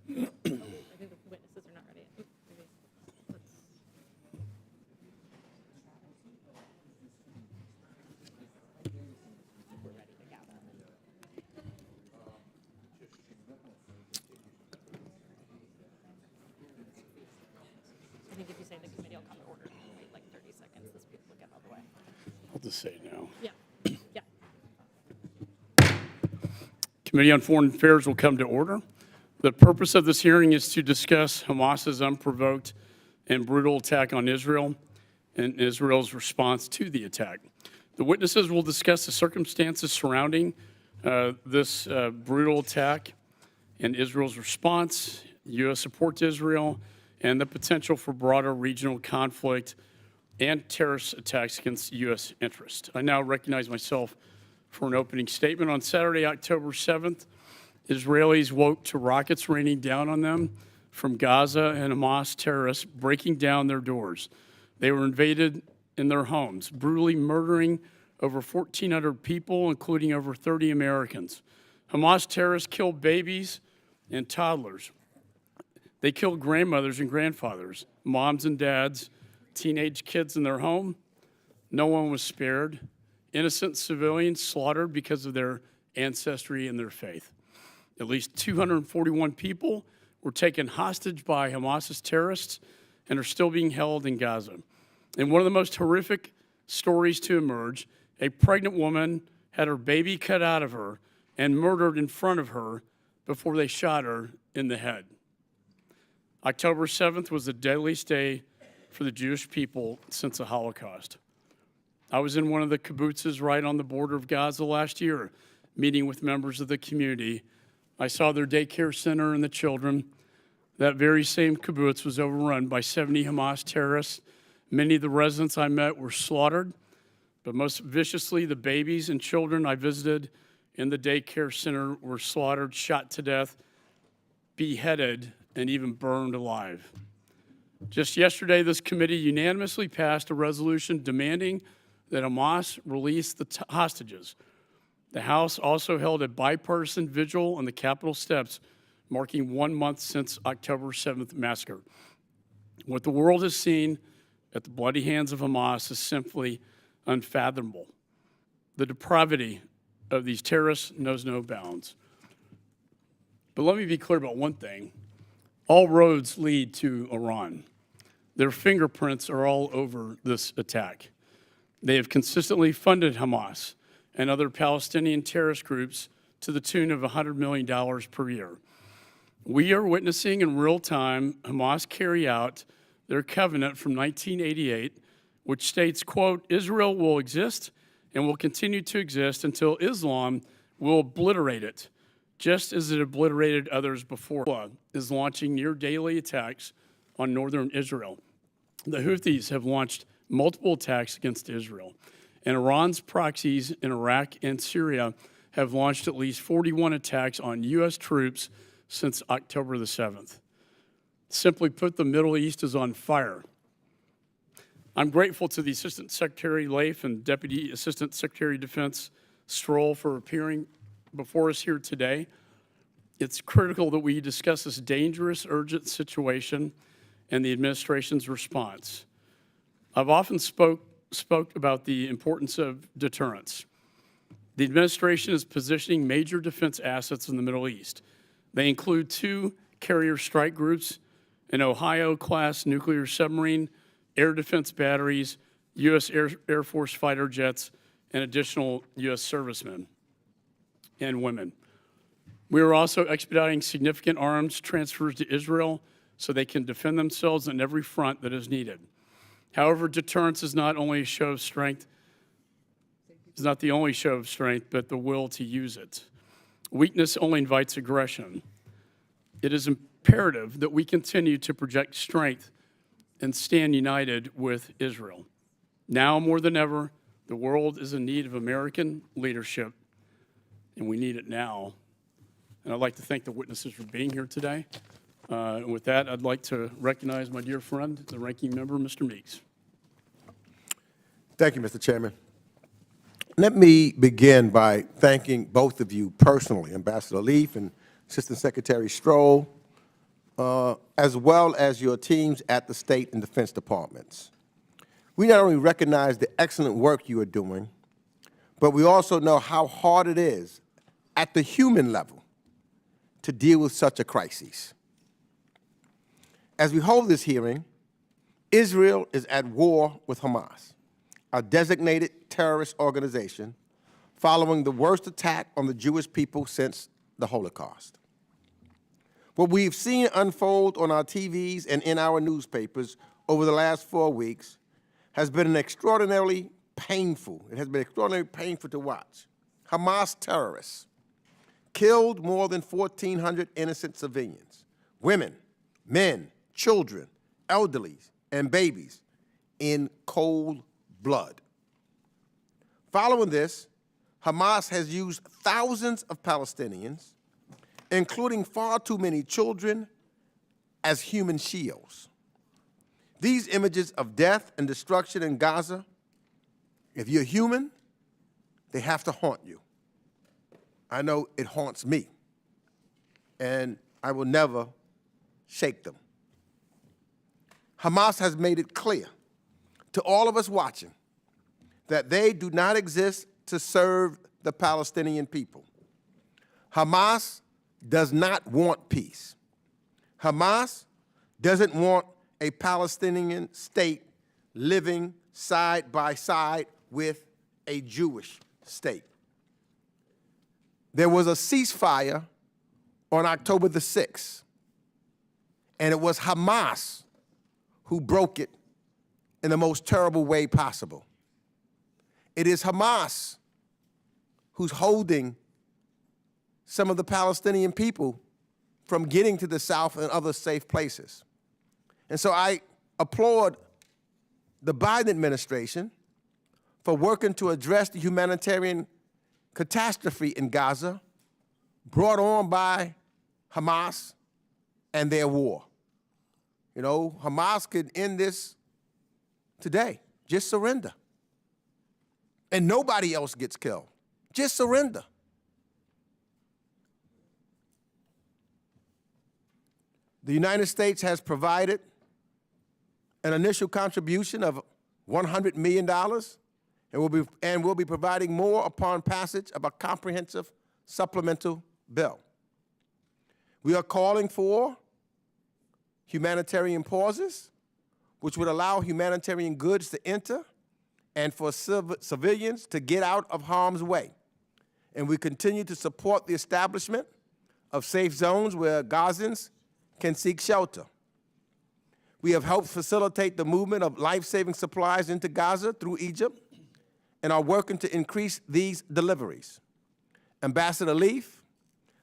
I think the witnesses are not ready. Oop, maybe. We're ready to gather. I think if you say the committee will come to order, wait like 30 seconds, this people will get out of the way. I'll just say no. Yeah. Yeah. Committee on Foreign Affairs will come to order. The purpose of this hearing is to discuss Hamas's unprovoked and brutal attack on Israel and Israel's response to the attack. The witnesses will discuss the circumstances surrounding this brutal attack and Israel's response, U.S. support to Israel, and the potential for broader regional conflict and terrorist attacks against U.S. interests. I now recognize myself for an opening statement. On Saturday, October 7th, Israelis woke to rockets raining down on them from Gaza and Hamas terrorists breaking down their doors. They were invaded in their homes, brutally murdering over 1,400 people, including over 30 Americans. Hamas terrorists killed babies and toddlers. They killed grandmothers and grandfathers, moms and dads, teenage kids in their home. No one was spared. Innocent civilians slaughtered because of their ancestry and their faith. At least 241 people were taken hostage by Hamas's terrorists and are still being held in Gaza. And one of the most horrific stories to emerge, a pregnant woman had her baby cut out of her and murdered in front of her before they shot her in the head. October 7th was the deadliest day for the Jewish people since the Holocaust. I was in one of the kibbutzes right on the border of Gaza last year, meeting with members of the community. I saw their daycare center and the children. That very same kibbutz was overrun by 70 Hamas terrorists. Many of the residents I met were slaughtered, but most viciously, the babies and children I visited in the daycare center were slaughtered, shot to death, beheaded, and even burned alive. Just yesterday, this committee unanimously passed a resolution demanding that Hamas release the hostages. The House also held a bipartisan vigil on the Capitol steps, marking 1 month since October 7th massacre. What the world has seen at the bloody hands of Hamas is simply unfathomable. The depravity of these terrorists knows no bounds. But let me be clear about one thing. All roads lead to Iran. Their fingerprints are all over this attack. They have consistently funded Hamas and other Palestinian terrorist groups to the tune of $100 million per year. We are witnessing in real time Hamas carry out their covenant from 1988, which states, quote, Israel will exist and will continue to exist until Islam will obliterate it, just as it obliterated others before. Is launching near daily attacks on northern Israel. The Houthis have launched multiple attacks against Israel, and Iran's proxies in Iraq and Syria have launched at least 41 attacks on U.S. troops since October the 7th. Simply put, the Middle East is on fire. I'm grateful to the Assistant Secretary Leif and Deputy Assistant Secretary of Defense Stroll for appearing before us here today. It's critical that we discuss this dangerous, urgent situation and the administration's response. I've often spoke about the importance of deterrence. The administration is positioning major defense assets in the Middle East. They include 2 carrier strike groups, an Ohio-class nuclear submarine, air defense batteries, U.S. Air Force fighter jets, and additional U.S. servicemen and women. We are also expediting significant arms transfers to Israel so they can defend themselves on every front that is needed. However, deterrence is not only a show of strength, it's not the only show of strength, but the will to use it. Weakness only invites aggression. It is imperative that we continue to project strength and stand united with Israel. Now more than ever, the world is in need of American leadership, and we need it now. And I'd like to thank the witnesses for being here today. And with that, I'd like to recognize my dear friend, the ranking member, Mr. Meeks. Thank you, Mr. Chairman. Let me begin by thanking both of you personally, Ambassador Leif and Assistant Secretary Stroll, as well as your teams at the state and defense departments. We not only recognize the excellent work you are doing, but we also know how hard it is at the human level to deal with such a crisis. As we hold this hearing, Israel is at war with Hamas, a designated terrorist organization following the worst attack on the Jewish people since the Holocaust. What we've seen unfold on our TVs and in our newspapers over the last 4 weeks has been extraordinarily painful. It has been extraordinarily painful to watch. Hamas terrorists killed more than 1,400 innocent civilians, women, men, children, elderly, and babies in cold blood. Following this, Hamas has used thousands of Palestinians, including far too many children, as human shields. These images of death and destruction in Gaza, if you're human, they have to haunt you. I know it haunts me, and I will never shake them. Hamas has made it clear to all of us watching that they do not exist to serve the Palestinian people. Hamas does not want peace. Hamas doesn't want a Palestinian state living side by side with a Jewish state. There was a ceasefire on October the 6th, and it was Hamas who broke it in the most terrible way possible. It is Hamas who's holding some of the Palestinian people from getting to the south and other safe places. And so I applaud the Biden administration for working to address the humanitarian catastrophe in Gaza brought on by Hamas and their war. You know, Hamas could end this today. Just surrender. And nobody else gets killed. Just surrender. The United States has provided an initial contribution of $100 million and will be providing more upon passage of a comprehensive supplemental bill. We are calling for humanitarian pauses, which would allow humanitarian goods to enter and for civilians to get out of harm's way. And we continue to support the establishment of safe zones where Gazans can seek shelter. We have helped facilitate the movement of life-saving supplies into Gaza through Egypt and are working to increase these deliveries. Ambassador Leaf,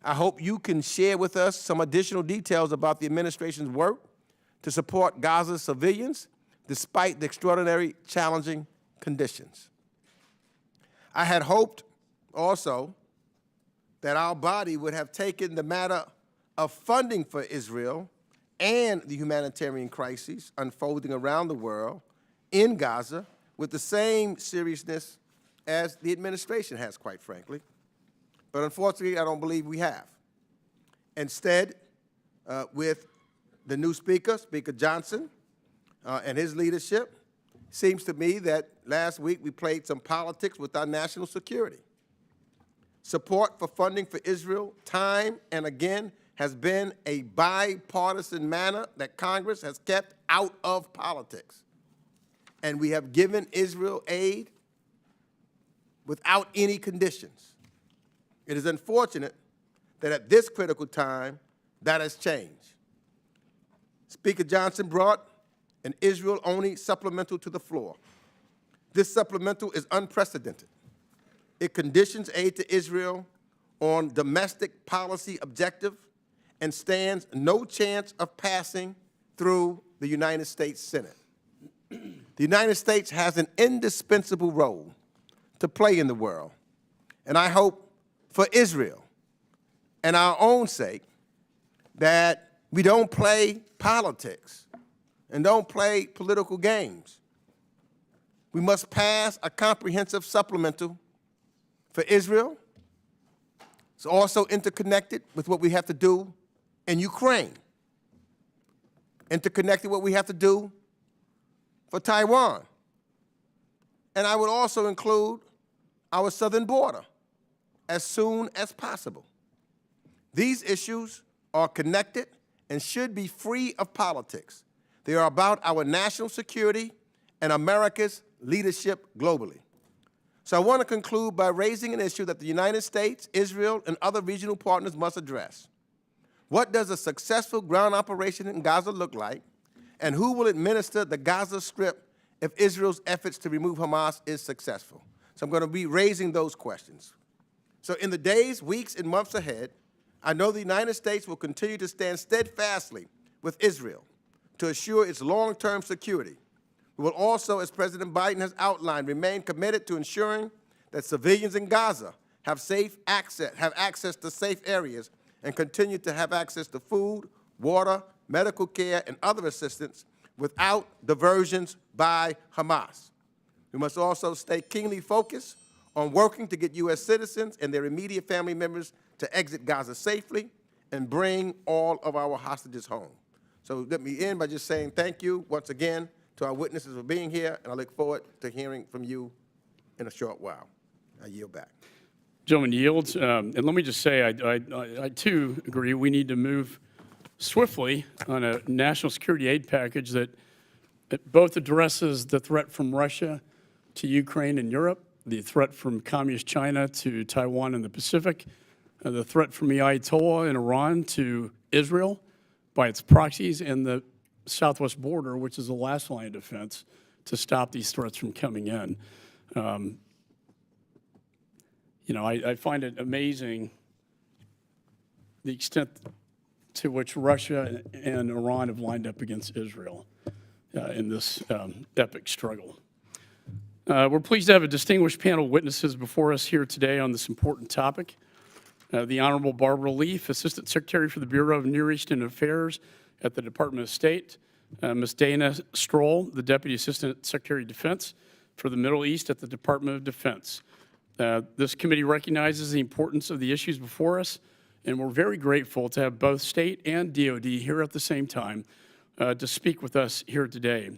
I hope you can share with us some additional details about the administration's work to support Gaza's civilians despite the extraordinary challenging conditions. I had hoped also that our body would have taken the matter of funding for Israel and the humanitarian crises unfolding around the world in Gaza with the same seriousness as the administration has, quite frankly. But unfortunately, I don't believe we have. Instead, with the new speaker, Speaker Johnson, and his leadership, seems to me that last week we played some politics with our national security. Support for funding for Israel, time and again, has been a bipartisan manner that Congress has kept out of politics. And we have given Israel aid without any conditions. It is unfortunate that at this critical time, that has changed. Speaker Johnson brought an Israel-only supplemental to the floor. This supplemental is unprecedented. It conditions aid to Israel on domestic policy objective and stands no chance of passing through the United States Senate. The United States has an indispensable role to play in the world, and I hope for Israel and our own sake that we don't play politics and don't play political games. We must pass a comprehensive supplemental for Israel. It's also interconnected with what we have to do in Ukraine. interconnected what we have to do for Taiwan. And I would also include our southern border as soon as possible. These issues are connected and should be free of politics. They are about our national security and America's leadership globally. So I want to conclude by raising an issue that the United States, Israel, and other regional partners must address. What does a successful ground operation in Gaza look like, and who will administer the Gaza Strip if Israel's efforts to remove Hamas is successful? So I'm going to be raising those questions. So in the days, weeks, and months ahead, I know the United States will continue to stand steadfastly with Israel to assure its long-term security. We will also, as President Biden has outlined, remain committed to ensuring that civilians in Gaza have access to safe areas and continue to have access to food, water, medical care, and other assistance without diversions by Hamas. We must also stay keenly focused on working to get U.S. citizens and their immediate family members to exit Gaza safely and bring all of our hostages home. So let me end by just saying thank you once again to our witnesses for being here, and I look forward to hearing from you in a short while. I yield back. Gentleman yields. And let me just say, I too agree we need to move swiftly on a national security aid package that both addresses the threat from Russia to Ukraine and Europe, the threat from communist China to Taiwan and the Pacific, the threat from the Ayatollah in Iran to Israel by its proxies, and the southwest border, which is the last line of defense to stop these threats from coming in. You know, I find it amazing the extent to which Russia and Iran have lined up against Israel in this epic struggle. We're pleased to have a distinguished panel of witnesses before us here today on this important topic. The Honorable Barbara Leaf, Assistant Secretary for the Bureau of Near Eastern Affairs at the Department of State. Ms. Dana Stroll, the Deputy Assistant Secretary of Defense for the Middle East at the Department of Defense. This committee recognizes the importance of the issues before us, and we're very grateful to have both state and DOD here at the same time to speak with us here today.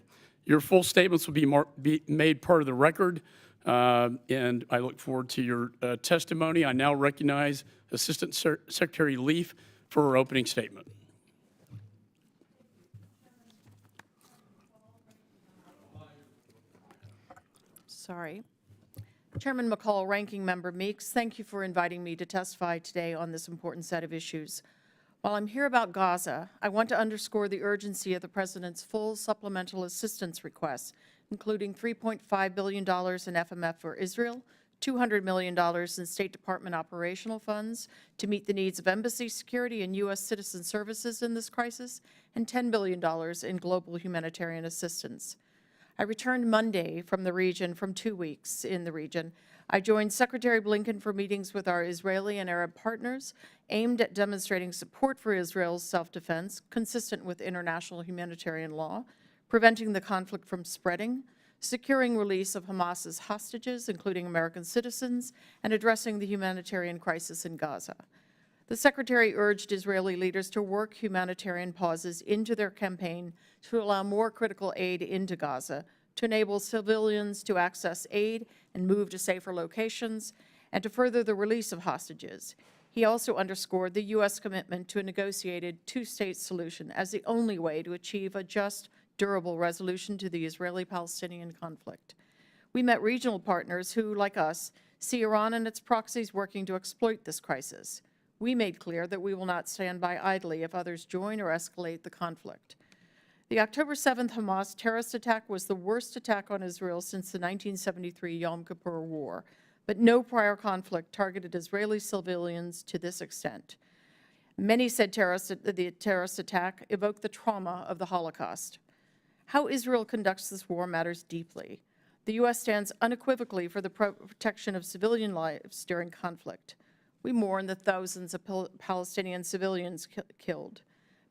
Your full statements will be made part of the record, and I look forward to your testimony. I now recognize Assistant Secretary Leaf for her opening statement. Sorry. Chairman McCall, Ranking Member Meeks, thank you for inviting me to testify today on this important set of issues. While I'm here about Gaza, I want to underscore the urgency of the President's full supplemental assistance requests, including $3.5 billion in FMF for Israel, $200 million in State Department operational funds to meet the needs of embassy security and U.S. citizen services in this crisis, and $10 billion in global humanitarian assistance. I returned Monday from the region from 2 weeks in the region. I joined Secretary Blinken for meetings with our Israeli and Arab partners aimed at demonstrating support for Israel's self-defense, consistent with international humanitarian law, preventing the conflict from spreading, securing release of Hamas's hostages, including American citizens, and addressing the humanitarian crisis in Gaza. The Secretary urged Israeli leaders to work humanitarian pauses into their campaign to allow more critical aid into Gaza, to enable civilians to access aid and move to safer locations, and to further the release of hostages. He also underscored the U.S. commitment to a negotiated two-state solution as the only way to achieve a just, durable resolution to the Israeli-Palestinian conflict. We met regional partners who, like us, see Iran and its proxies working to exploit this crisis. We made clear that we will not stand by idly if others join or escalate the conflict. The October 7th Hamas terrorist attack was the worst attack on Israel since the 1973 Yom Kippur War, but no prior conflict targeted Israeli civilians to this extent. Many said the terrorist attack evoked the trauma of the Holocaust. How Israel conducts this war matters deeply. The U.S. stands unequivocally for the protection of civilian lives during conflict. We mourn the thousands of Palestinian civilians killed.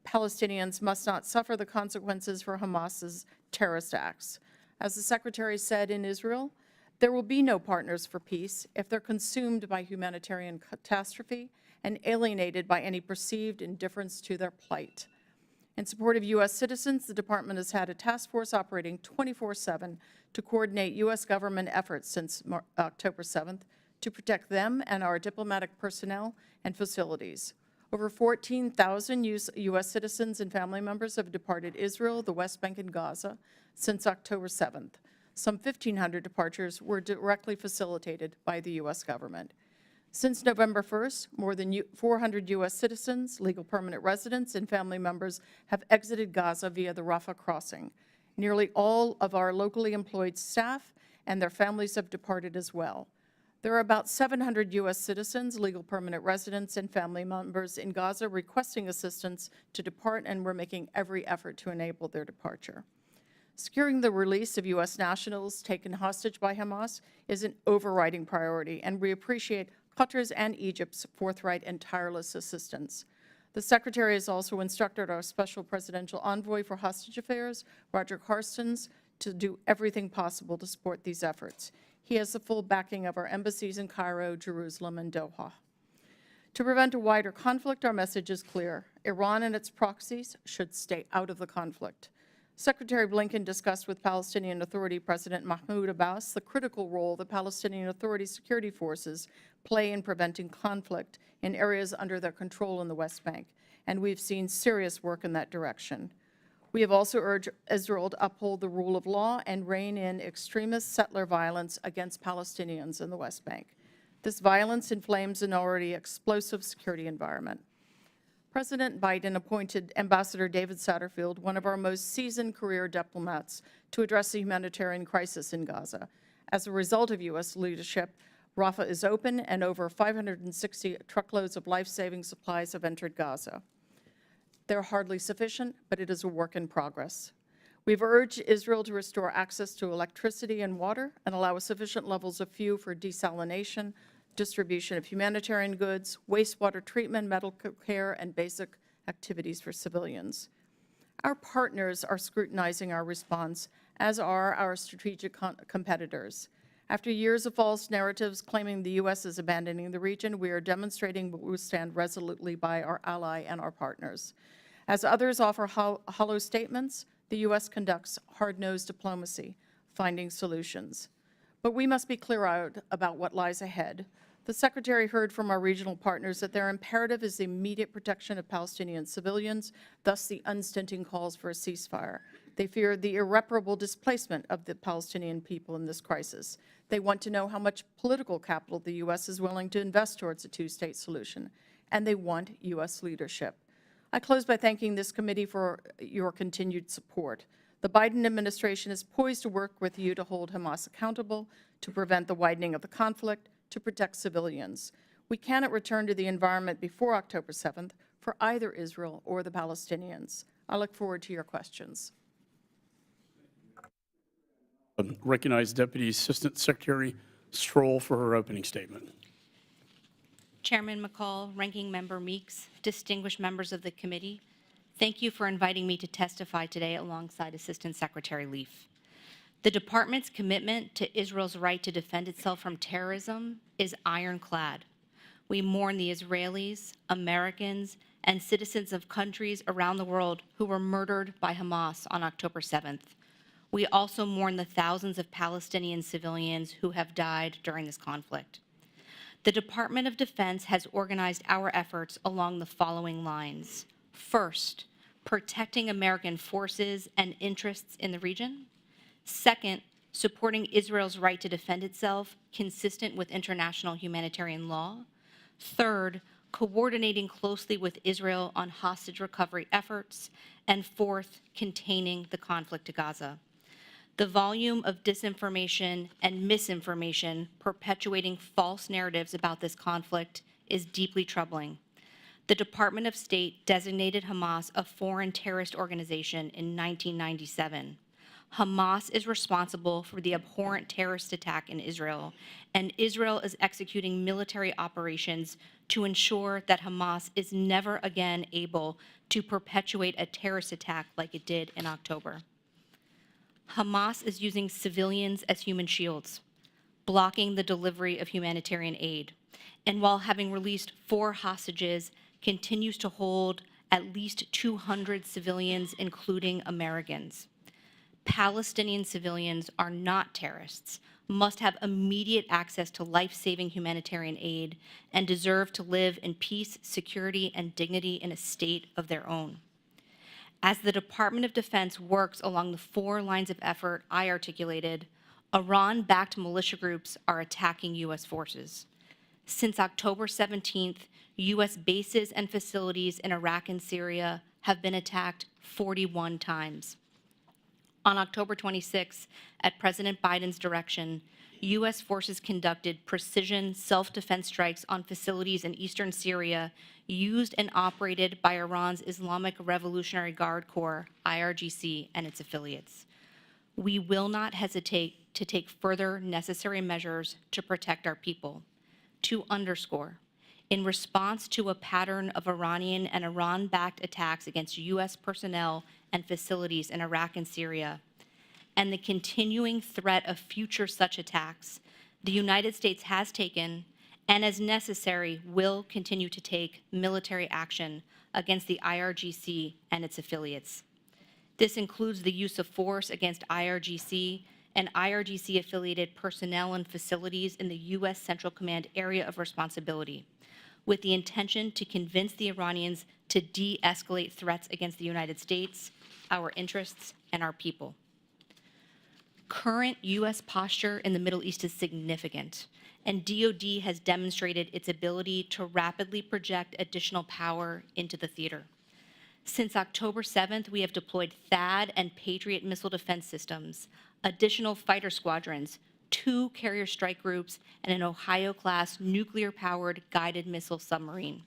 Palestinians must not suffer the consequences for Hamas's terrorist acts. As the Secretary said in Israel, there will be no partners for peace if they're consumed by humanitarian catastrophe and alienated by any perceived indifference to their plight. In support of U.S. citizens, the Department has had a task force operating 24/7 to coordinate U.S. government efforts since October 7th to protect them and our diplomatic personnel and facilities. Over 14,000 U.S. citizens and family members have departed Israel, the West Bank, and Gaza since October 7th. Some 1,500 departures were directly facilitated by the U.S. government. Since November 1st, more than 400 U.S. citizens, legal permanent residents, and family members have exited Gaza via the Rafah crossing. Nearly all of our locally employed staff and their families have departed as well. There are about 700 U.S. citizens, legal permanent residents, and family members in Gaza requesting assistance to depart, and we're making every effort to enable their departure. Securing the release of U.S. nationals taken hostage by Hamas is an overriding priority, and we appreciate Qatar's and Egypt's forthright and tireless assistance. The Secretary has also instructed our Special Presidential Envoy for Hostage Affairs, Roger Carstens, to do everything possible to support these efforts. He has the full backing of our embassies in Cairo, Jerusalem, and Doha. To prevent a wider conflict, our message is clear. Iran and its proxies should stay out of the conflict. Secretary Blinken discussed with Palestinian Authority President Mahmoud Abbas the critical role the Palestinian Authority security forces play in preventing conflict in areas under their control in the West Bank, and we've seen serious work in that direction. We have also urged Israel to uphold the rule of law and rein in extremist settler violence against Palestinians in the West Bank. This violence inflames an already explosive security environment. President Biden appointed Ambassador David Satterfield, one of our most seasoned career diplomats, to address the humanitarian crisis in Gaza. As a result of U.S. leadership, Rafah is open, and over 560 truckloads of life-saving supplies have entered Gaza. They're hardly sufficient, but it is a work in progress. We've urged Israel to restore access to electricity and water and allow sufficient levels of fuel for desalination, distribution of humanitarian goods, wastewater treatment, medical care, and basic activities for civilians. Our partners are scrutinizing our response, as are our strategic competitors. After years of false narratives claiming the U.S. is abandoning the region, we are demonstrating we will stand resolutely by our ally and our partners. As others offer hollow statements, the U.S. conducts hard-nosed diplomacy, finding solutions. But we must be clear-eyed about what lies ahead. The Secretary heard from our regional partners that their imperative is the immediate protection of Palestinian civilians, thus the unstinting calls for a ceasefire. They fear the irreparable displacement of the Palestinian people in this crisis. They want to know how much political capital the U.S. is willing to invest towards a two-state solution, and they want U.S. leadership. I close by thanking this committee for your continued support. The Biden administration is poised to work with you to hold Hamas accountable, to prevent the widening of the conflict, to protect civilians. We cannot return to the environment before October 7th for either Israel or the Palestinians. I look forward to your questions. Recognize Deputy Assistant Secretary Stroll for her opening statement. Chairman McCall, Ranking Member Meeks, distinguished members of the committee, thank you for inviting me to testify today alongside Assistant Secretary Leaf. The Department's commitment to Israel's right to defend itself from terrorism is ironclad. We mourn the Israelis, Americans, and citizens of countries around the world who were murdered by Hamas on October 7th. We also mourn the thousands of Palestinian civilians who have died during this conflict. The Department of Defense has organized our efforts along the following lines. First, protecting American forces and interests in the region. Second, supporting Israel's right to defend itself, consistent with international humanitarian law. Third, coordinating closely with Israel on hostage recovery efforts. And fourth, containing the conflict to Gaza. The volume of disinformation and misinformation perpetuating false narratives about this conflict is deeply troubling. The Department of State designated Hamas a foreign terrorist organization in 1997. Hamas is responsible for the abhorrent terrorist attack in Israel, and Israel is executing military operations to ensure that Hamas is never again able to perpetuate a terrorist attack like it did in October. Hamas is using civilians as human shields, blocking the delivery of humanitarian aid, and while having released 4 hostages, continues to hold at least 200 civilians, including Americans. Palestinian civilians are not terrorists, must have immediate access to life-saving humanitarian aid, and deserve to live in peace, security, and dignity in a state of their own. As the Department of Defense works along the 4 lines of effort I articulated, Iran-backed militia groups are attacking U.S. forces. Since October 17th, U.S. bases and facilities in Iraq and Syria have been attacked 41 times. On October 26, at President Biden's direction, U.S. forces conducted precision self-defense strikes on facilities in eastern Syria used and operated by Iran's Islamic Revolutionary Guard Corps, IRGC, and its affiliates. We will not hesitate to take further necessary measures to protect our people. To underscore, in response to a pattern of Iranian and Iran-backed attacks against U.S. personnel and facilities in Iraq and Syria, and the continuing threat of future such attacks, the United States has taken, and as necessary, will continue to take military action against the IRGC and its affiliates. This includes the use of force against IRGC and IRGC-affiliated personnel and facilities in the U.S. Central Command area of responsibility, with the intention to convince the Iranians to de-escalate threats against the United States, our interests, and our people. Current U.S. posture in the Middle East is significant, and DoD has demonstrated its ability to rapidly project additional power into the theater. Since October 7th, we have deployed THAAD and Patriot missile defense systems, additional fighter squadrons, 2 carrier strike groups, and an Ohio-class nuclear-powered guided missile submarine.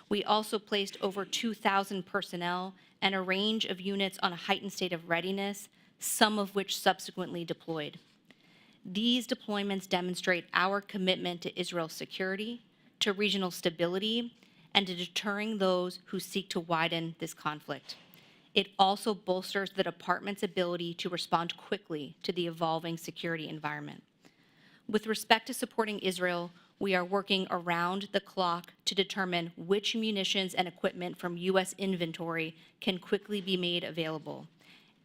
We also placed over 2,000 personnel and a range of units on a heightened state of readiness, some of which subsequently deployed. These deployments demonstrate our commitment to Israel's security, to regional stability, and to deterring those who seek to widen this conflict. It also bolsters the department's ability to respond quickly to the evolving security environment. With respect to supporting Israel, we are working around the clock to determine which munitions and equipment from U.S. inventory can quickly be made available.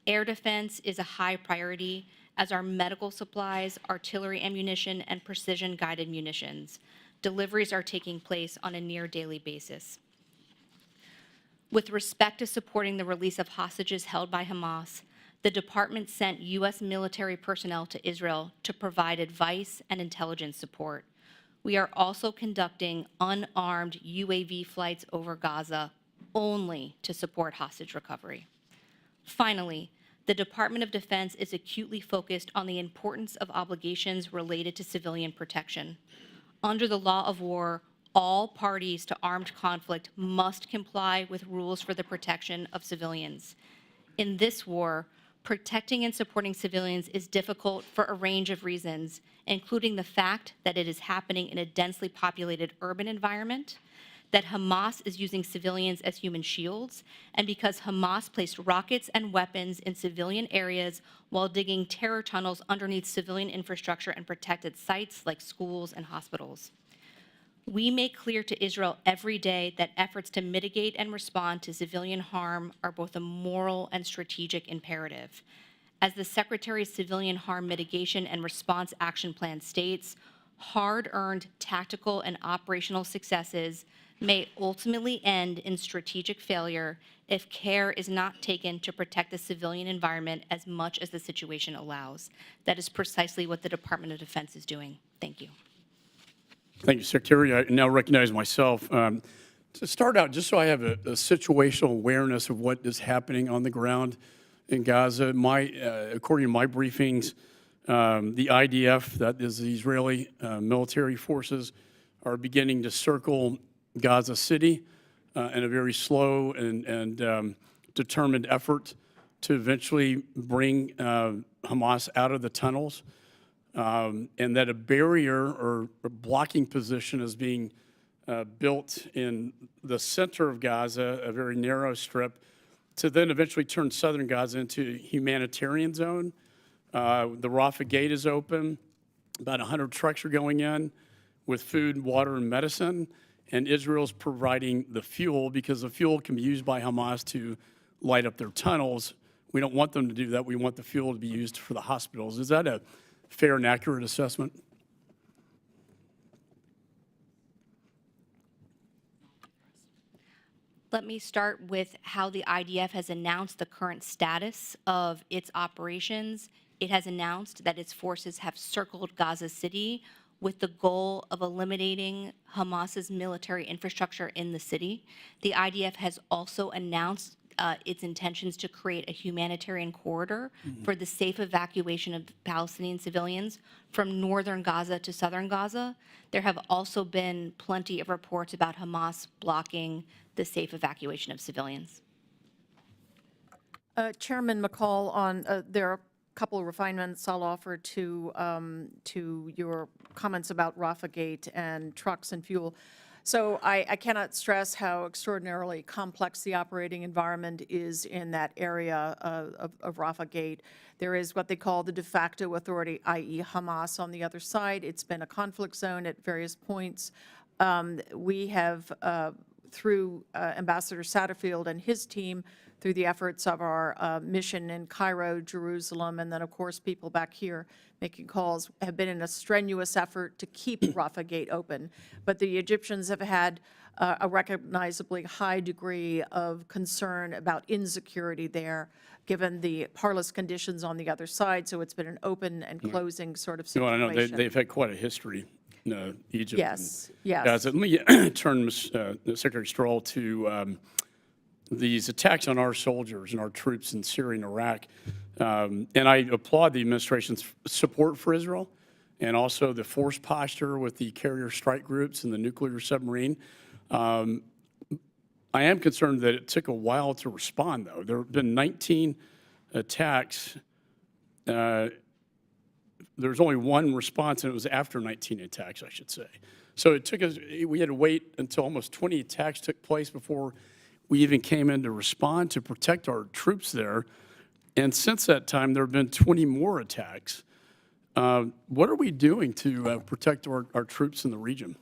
Air defense is a high priority, as are medical supplies, artillery ammunition, and precision-guided munitions. Deliveries are taking place on a near-daily basis. With respect to supporting the release of hostages held by Hamas, the department sent U.S. military personnel to Israel to provide advice and intelligence support. We are also conducting unarmed UAV flights over Gaza only to support hostage recovery. Finally, the Department of Defense is acutely focused on the importance of obligations related to civilian protection. Under the law of war, all parties to armed conflict must comply with rules for the protection of civilians. In this war, protecting and supporting civilians is difficult for a range of reasons, including the fact that it is happening in a densely populated urban environment, that Hamas is using civilians as human shields, and because Hamas placed rockets and weapons in civilian areas while digging terror tunnels underneath civilian infrastructure and protected sites like schools and hospitals. We make clear to Israel every day that efforts to mitigate and respond to civilian harm are both a moral and strategic imperative. As the Secretary's Civilian Harm Mitigation and Response Action Plan states, hard-earned tactical and operational successes may ultimately end in strategic failure if care is not taken to protect the civilian environment as much as the situation allows. That is precisely what the Department of Defense is doing. Thank you. Thank you, Secretary. I now recognize myself. To start out, just so I have a situational awareness of what is happening on the ground in Gaza, according to my briefings, the IDF, that is the Israeli military forces, are beginning to circle Gaza City in a very slow and determined effort to eventually bring Hamas out of the tunnels, and that a barrier or a blocking position is being built in the center of Gaza, a very narrow strip, to then eventually turn southern Gaza into a humanitarian zone. The Rafah gate is open. About 100 trucks are going in with food, water, and medicine. and Israel's providing the fuel because the fuel can be used by Hamas to light up their tunnels. We don't want them to do that. We want the fuel to be used for the hospitals. Is that a fair and accurate assessment? Let me start with how the IDF has announced the current status of its operations. It has announced that its forces have circled Gaza City with the goal of eliminating Hamas's military infrastructure in the city. The IDF has also announced its intentions to create a humanitarian corridor for the safe evacuation of Palestinian civilians from northern Gaza to southern Gaza. There have also been plenty of reports about Hamas blocking the safe evacuation of civilians. Chairman McCall, there are a couple of refinements I'll offer to your comments about Rafah Gate and trucks and fuel. So I cannot stress how extraordinarily complex the operating environment is in that area of Rafah Gate. There is what they call the de facto authority, i.e. Hamas on the other side. It's been a conflict zone at various points. We have, through Ambassador Satterfield and his team, through the efforts of our mission in Cairo, Jerusalem, and then, of course, people back here making calls, have been in a strenuous effort to keep Rafah Gate open. But the Egyptians have had a recognizably high degree of concern about insecurity there, given the parlous conditions on the other side. So it's been an open and closing sort of Well, I situation. know they've had quite a history, Egypt. Yes, yes. Gaza. Let me turn Secretary Stroll to these attacks on our soldiers and our troops in Syria and Iraq. And I applaud the administration's support for Israel and also the force posture with the carrier strike groups and the nuclear submarine. I am concerned that it took a while to respond, though. There have been 19 attacks. There was only one response, and it was after 19 attacks, I should say. So it took us, we had to wait until almost 20 attacks took place before we even came in to respond to protect our troops there. And since that time, there have been 20 more attacks. What are we doing to protect our troops in the region?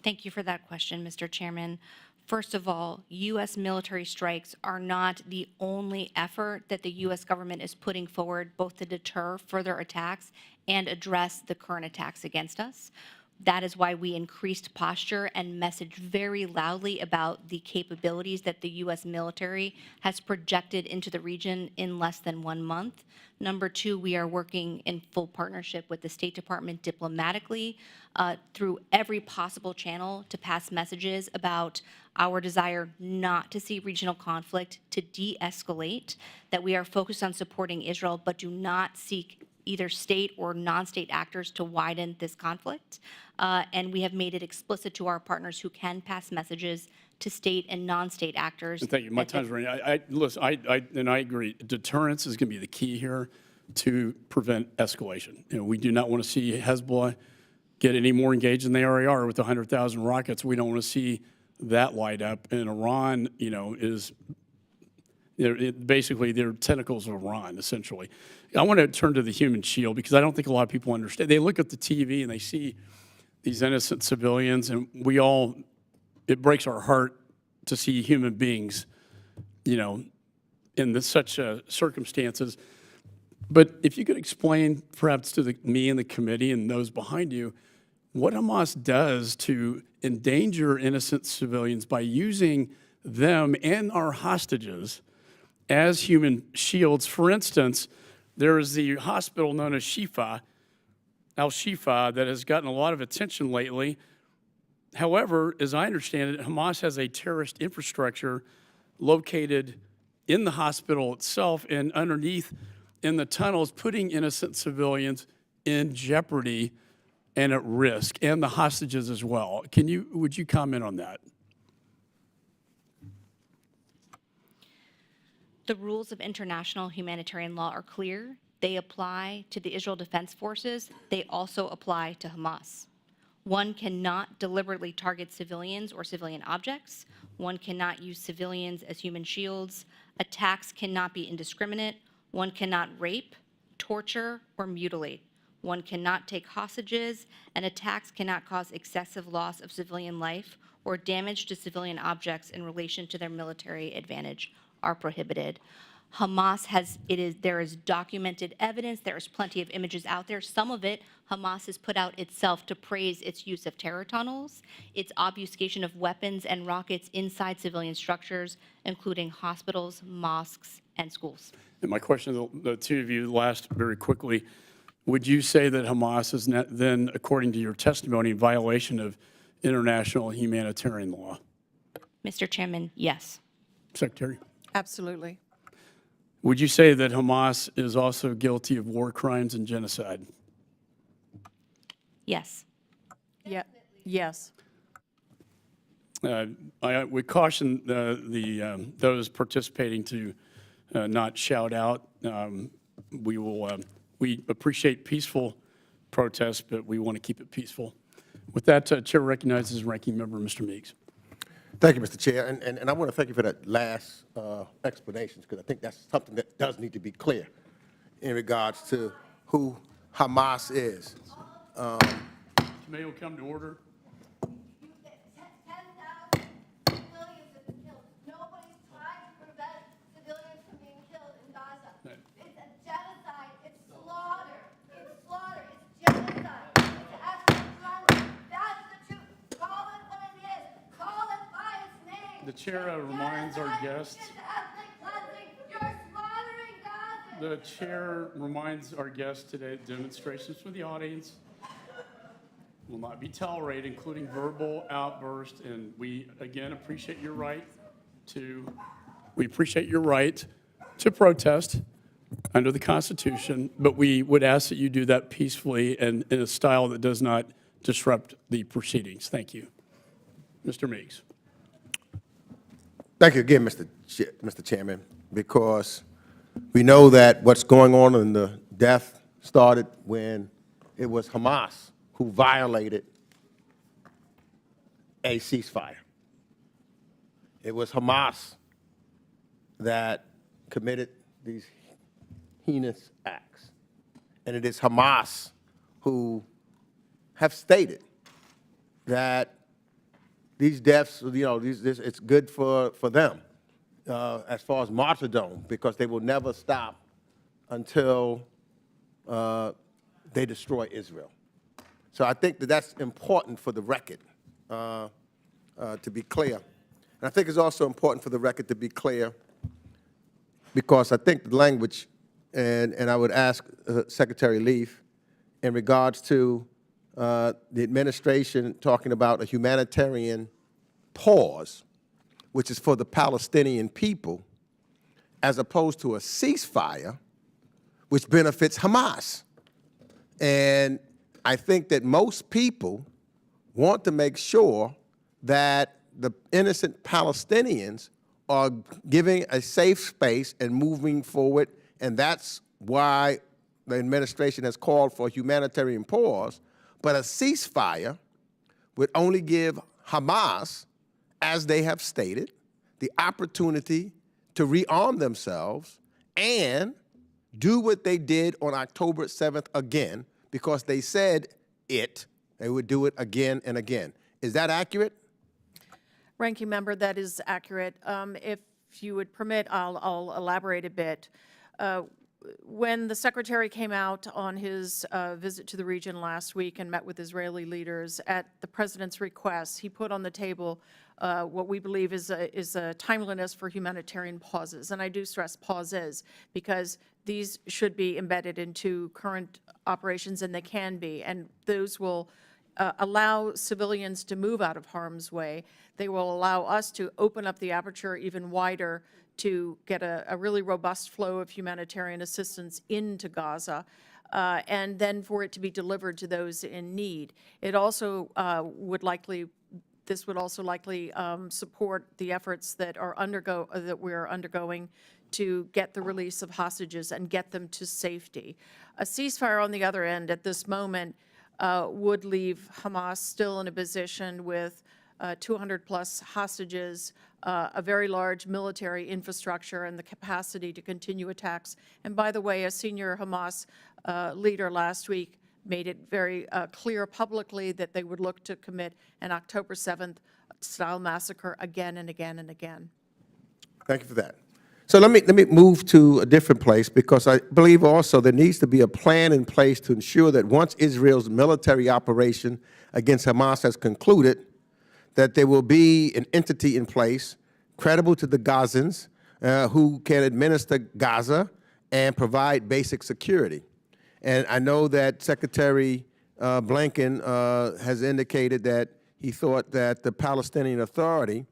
Thank you for that question, Mr. Chairman. First of all, U.S. military strikes are not the only effort that the U.S. government is putting forward, both to deter further attacks and address the current attacks against us. That is why we increased posture and messaged very loudly about the capabilities that the U.S. military has projected into the region in less than 1 month. Number two, we are working in full partnership with the State Department diplomatically through every possible channel to pass messages about our desire not to see regional conflict, to de-escalate, that we are focused on supporting Israel, but do not seek either state or non-state actors to widen this conflict. And we have made it explicit to our partners who can pass messages to state and non-state actors. Thank you. My time's running. Listen, I agree. Deterrence is going to be the key here to prevent escalation. We do not want to see Hezbollah get any more engaged than they already are with 100,000 rockets. We don't want to see that light up. And Iran, is basically they're tentacles of Iran, essentially. I want to turn to the human shield because I don't think a lot of people understand. They look at the TV and they see these innocent civilians, and it breaks our heart to see human beings, in such circumstances. But if you could explain perhaps to me and the committee and those behind you, what Hamas does to endanger innocent civilians by using them and our hostages as human shields. For instance, there is the hospital known as Al-Shifa, that has gotten a lot of attention lately. However, as I understand it, Hamas has a terrorist infrastructure located in the hospital itself and underneath in the tunnels, putting innocent civilians in jeopardy and at risk, and the hostages as well. Would you comment on that? The rules of international humanitarian law are clear. They apply to the Israel Defense Forces. They also apply to Hamas. One cannot deliberately target civilians or civilian objects. One cannot use civilians as human shields. Attacks cannot be indiscriminate. One cannot rape, torture, or mutilate. one cannot take hostages, and attacks cannot cause excessive loss of civilian life or damage to civilian objects in relation to their military advantage are prohibited. There is documented evidence, there is plenty of images out there. Some of it, Hamas has put out itself to praise its use of terror tunnels, its obfuscation of weapons and rockets inside civilian structures, including hospitals, mosques, and schools. And my question to the two of you last very quickly, would you say that Hamas is then, according to your testimony, in violation of international humanitarian law? Mr. Chairman, yes. Secretary? Absolutely. Would you say that Hamas is also guilty of war crimes and genocide? Yes. Yeah. Yes. I would caution those participating to not shout out. We appreciate peaceful protests, but we want to keep it peaceful. With that, Chair recognizes Ranking Member Mr. Meeks. Thank you, Mr. Chair, and I want to thank you for that last explanation, because I think that's something that does need to be clear in regards to who Hamas is. Committee will come to order. 10,000 civilians have been killed. Nobody's trying to prevent civilians from being killed in Gaza. It's a genocide. It's slaughter. It's slaughter. It's genocide. It's ethnic cleansing. That's the truth. Call it what it is. Call it by its name. The Chair reminds our guests. It's ethnic cleansing. You're slaughtering Gaza. The Chair reminds our guests today that demonstrations from the audience will not be tolerated, including verbal outbursts. And we, again, appreciate your right to protest under the Constitution, but we would ask that you do that peacefully and in a style that does not disrupt the proceedings. Thank you. Mr. Meeks. Thank you again, Mr. Chairman, because we know that what's going on in the death started when it was Hamas who violated a ceasefire. It was Hamas that committed these heinous acts. And it is Hamas who have stated that these deaths, it's good for them as far as martyrdom, because they will never stop until they destroy Israel. So I think that that's important for the record to be clear. And I think it's also important for the record to be clear because I think the language, and I would ask Secretary Leaf, in regards to the administration talking about a humanitarian pause, which is for the Palestinian people, as opposed to a ceasefire, which benefits Hamas. And I think that most people want to make sure that the innocent Palestinians are giving a safe space and moving forward, and that's why the administration has called for a humanitarian pause. But a ceasefire would only give Hamas, as they have stated, the opportunity to rearm themselves and do what they did on October 7th again, because they said they would do it again and again. Is that accurate? Ranking Member, that is accurate. If you would permit, I'll elaborate a bit. When the Secretary came out on his visit to the region last week and met with Israeli leaders, at the President's request, he put on the table what we believe is a timeliness for humanitarian pauses. And I do stress pauses because these should be embedded into current operations, and they can be. And those will allow civilians to move out of harm's way. They will allow us to open up the aperture even wider to get a really robust flow of humanitarian assistance into Gaza, and then for it to be delivered to those in need. It also this would also likely support the efforts that we're undergoing to get the release of hostages and get them to safety. A ceasefire, on the other end, at this moment, would leave Hamas still in a position with 200-plus hostages, a very large military infrastructure, and the capacity to continue attacks. And by the way, a senior Hamas leader last week made it very clear publicly that they would look to commit an October 7th style massacre again and again and again. Thank you for that. So let me move to a different place, because I believe also there needs to be a plan in place to ensure that once Israel's military operation against Hamas has concluded, that there will be an entity in place credible to the Gazans who can administer Gaza and provide basic security. And I know that Secretary Blinken has indicated that he thought that the Palestinian Authority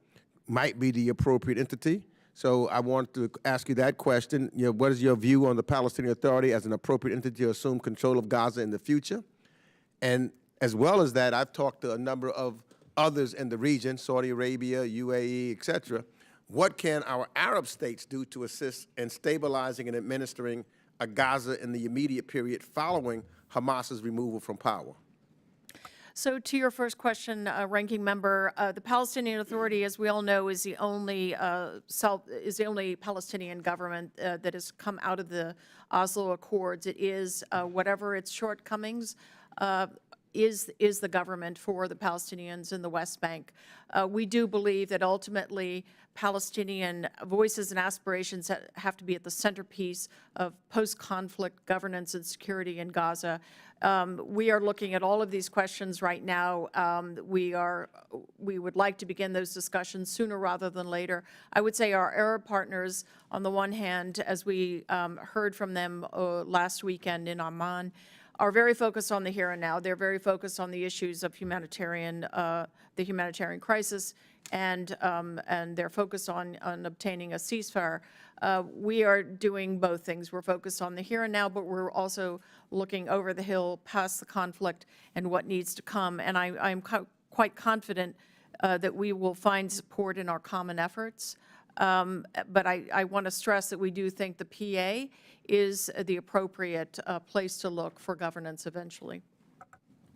might be the appropriate entity. So I want to ask you that question. What is your view on the Palestinian Authority as an appropriate entity to assume control of Gaza in the future? And as well as that, I've talked to a number of others in the region, Saudi Arabia, UAE, et cetera. What can our Arab states do to assist in stabilizing and administering a Gaza in the immediate period following Hamas's removal from power? So to your first question, Ranking Member, the Palestinian Authority, as we all know, is the only Palestinian government that has come out of the Oslo Accords. It is, whatever its shortcomings, is the government for the Palestinians in the West Bank. We do believe that ultimately Palestinian voices and aspirations have to be at the centerpiece of post-conflict governance and security in Gaza. We are looking at all of these questions right now. We would like to begin those discussions sooner rather than later. I would say our Arab partners, on the one hand, as we heard from them last weekend in Amman, are very focused on the here and now. They're very focused on the issues of the humanitarian crisis, and they're focused on obtaining a ceasefire. We are doing both things. We're focused on the here and now, but we're also looking over the hill past the conflict and what needs to come. And I'm quite confident that we will find support in our common efforts. But I want to stress that we do think the PA is the appropriate place to look for governance eventually.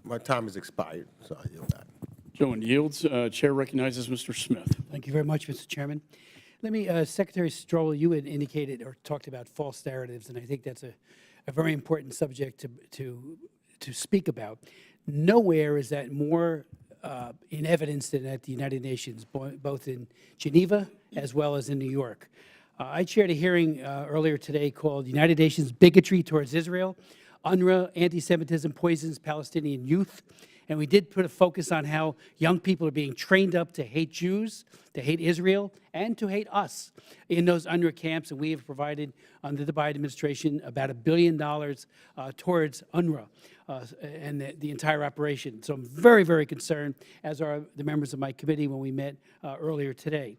My time has expired, so I yield back. Gentleman yields. Chair recognizes Mr. Smith. Thank you very much, Mr. Chairman. Let me, Secretary Stroll, you had indicated or talked about false narratives, and I think that's a very important subject to speak about. Nowhere is that more in evidence than at the United Nations, both in Geneva as well as in New York. I chaired a hearing earlier today called United Nations Bigotry Towards Israel, UNRWA, Anti-Semitism Poisons Palestinian Youth. And we did put a focus on how young people are being trained up to hate Jews, to hate Israel, and to hate us in those UNRWA camps. And we have provided, under the Biden administration, about $1 billion towards UNRWA and the entire operation. So I'm very, very concerned, as are the members of my committee when we met earlier today.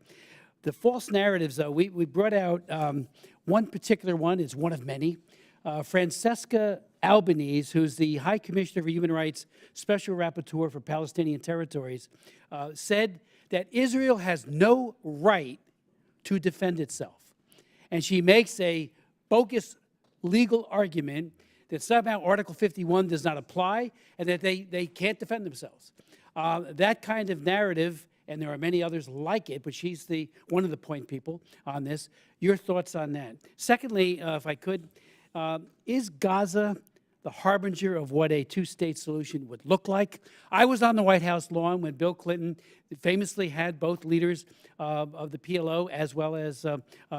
The false narratives, though, we brought out one particular one, is one of many. Francesca Albanese, who's the High Commissioner for Human Rights Special Rapporteur for Palestinian Territories, said that Israel has no right to defend itself. And she makes a bogus legal argument that somehow Article 51 does not apply and that they can't defend themselves. That kind of narrative, and there are many others like it, but she's one of the point people on this. Your thoughts on that? Secondly, if I could, is Gaza the harbinger of what a two-state solution would look like? I was on the White House lawn when Bill Clinton famously had both leaders of the PLO as well as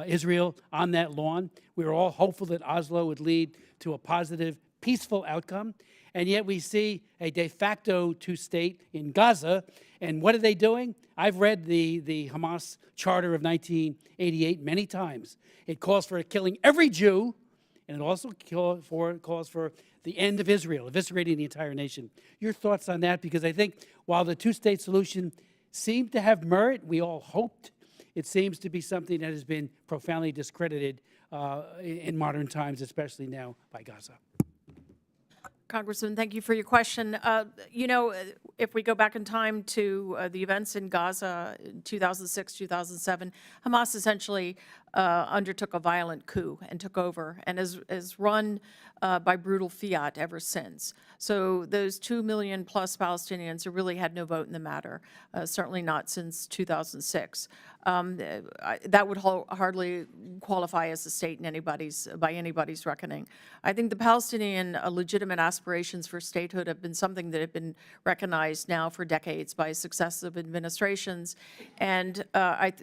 Israel on that lawn. We were all hopeful that Oslo would lead to a positive, peaceful outcome. And yet we see a de facto two-state in Gaza. And what are they doing? I've read the Hamas Charter of 1988 many times. It calls for killing every Jew, and it also calls for the end of Israel, eviscerating the entire nation. Your thoughts on that? Because I think while the two-state solution seemed to have merit, we all hoped, it seems to be something that has been profoundly discredited in modern times, especially now by Gaza. Congressman, thank you for your question. You know, if we go back in time to the events in Gaza in 2006, 2007, Hamas essentially undertook a violent coup and took over, and is run by brutal fiat ever since. So those 2 million plus Palestinians who really had no vote in the matter, certainly not since 2006. That would hardly qualify as a state in by anybody's reckoning. I think the Palestinian legitimate aspirations for statehood have been something that have been recognized now for decades by successive administrations, and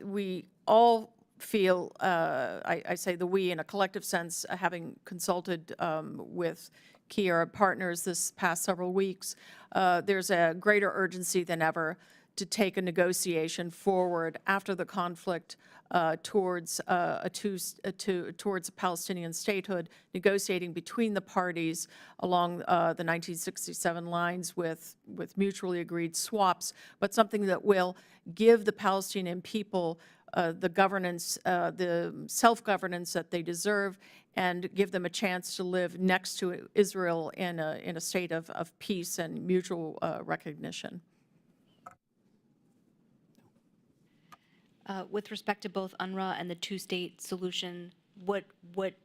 we all feel, I say the we in a collective sense, having consulted with key Arab partners this past several weeks, there's a greater urgency than ever to take a negotiation forward after the conflict towards towards a Palestinian statehood, negotiating between the parties along the 1967 lines with mutually agreed swaps, but something that will give the Palestinian people the governance, the self-governance that they deserve, and give them a chance to live next to Israel in a state of peace and mutual recognition. With respect to both UNRWA and the two-state solution, what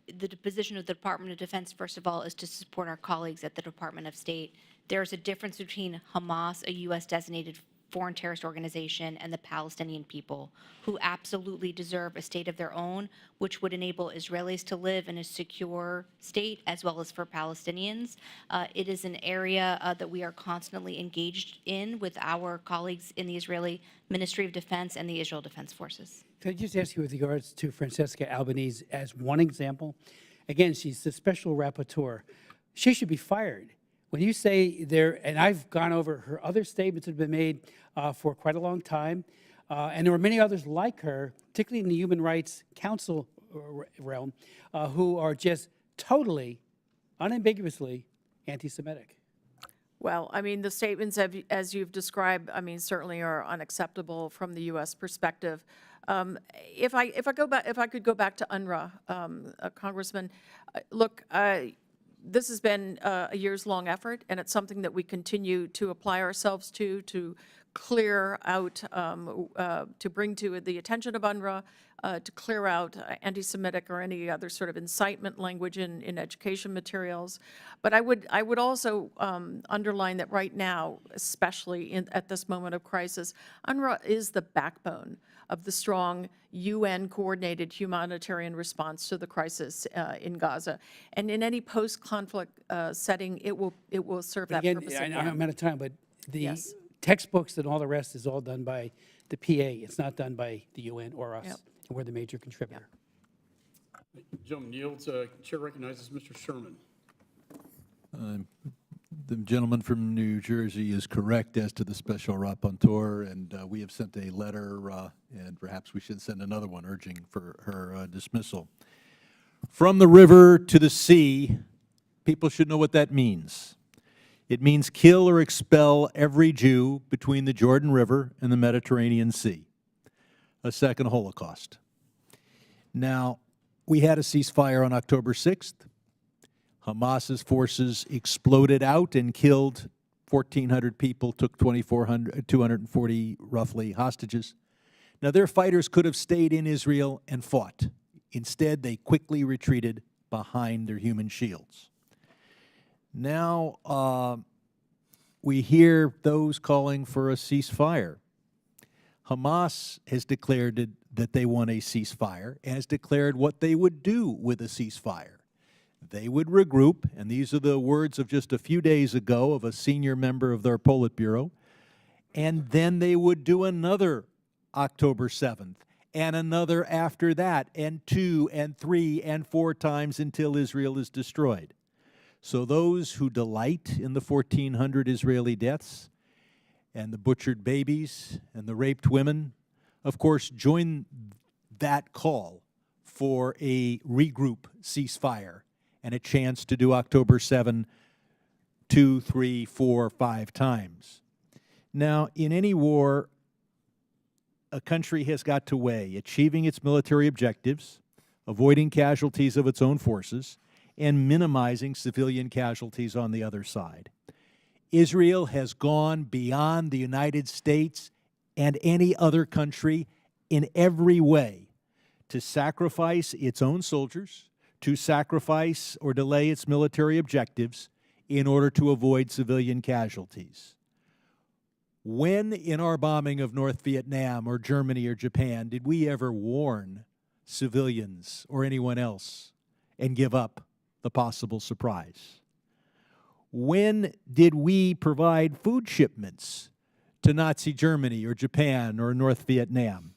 the position of the Department of Defense, first of all, is to support our colleagues at the Department of State. There's a difference between Hamas, a U.S.-designated foreign terrorist organization, and the Palestinian people, who absolutely deserve a state of their own, which would enable Israelis to live in a secure state, as well as for Palestinians. It is an area that we are constantly engaged in with our colleagues in the Israeli Ministry of Defense and the Israel Defense Forces. Can I just ask you with regards to Francesca Albanese as one example? Again, she's the special rapporteur. She should be fired. When you say there, and I've gone over her other statements that have been made for quite a long time, and there were many others like her, particularly in the Human Rights Council realm, who are just totally, unambiguously anti-Semitic. Well, I mean, the statements, as you've described, I mean, certainly are unacceptable from the U.S. perspective. If I could go back to UNRWA, Congressman, look, this has been a years-long effort, and it's something that we continue to apply ourselves to clear out, to bring to the attention of UNRWA, to clear out anti-Semitic or any other sort of incitement language in education materials. But I would also underline that right now, especially at this moment of crisis, UNRWA is the backbone of the strong UN-coordinated humanitarian response to the crisis in Gaza. And in any post-conflict setting, it will serve that purpose. Again, I'm out of time, but the Yes. textbooks and all the rest is all done by the PA. It's not done by the UN or us. Yep. And we're the major contributor. Gentleman yields. Chair recognizes Mr. Sherman. The gentleman from New Jersey is correct as to the special rapporteur, and we have sent a letter, and perhaps we should send another one urging for her dismissal. From the river to the sea, people should know what that means. It means kill or expel every Jew between the Jordan River and the Mediterranean Sea. A second Holocaust. Now, we had a ceasefire on October 6th. Hamas's forces exploded out and killed 1,400 people, took 240 roughly hostages. Now, their fighters could have stayed in Israel and fought. Instead, they quickly retreated behind their human shields. Now, we hear those calling for a ceasefire. Hamas has declared that they want a ceasefire and has declared what they would do with a ceasefire. They would regroup, and these are the words of just a few days ago of a senior member of their Politburo, and then they would do another October 7th, and another after that, and 2 and 3 and 4 times until Israel is destroyed. So those who delight in the 1,400 Israeli deaths and the butchered babies and the raped women, of course, join that call for a regroup ceasefire and a chance to do October 7 2, 3, 4, 5 times. Now, in any war, a country has got to weigh achieving its military objectives, avoiding casualties of its own forces, and minimizing civilian casualties on the other side. Israel has gone beyond the United States and any other country in every way to sacrifice its own soldiers, to sacrifice or delay its military objectives in order to avoid civilian casualties. When in our bombing of North Vietnam or Germany or Japan did we ever warn civilians or anyone else and give up the possible surprise? When did we provide food shipments to Nazi Germany or Japan or North Vietnam?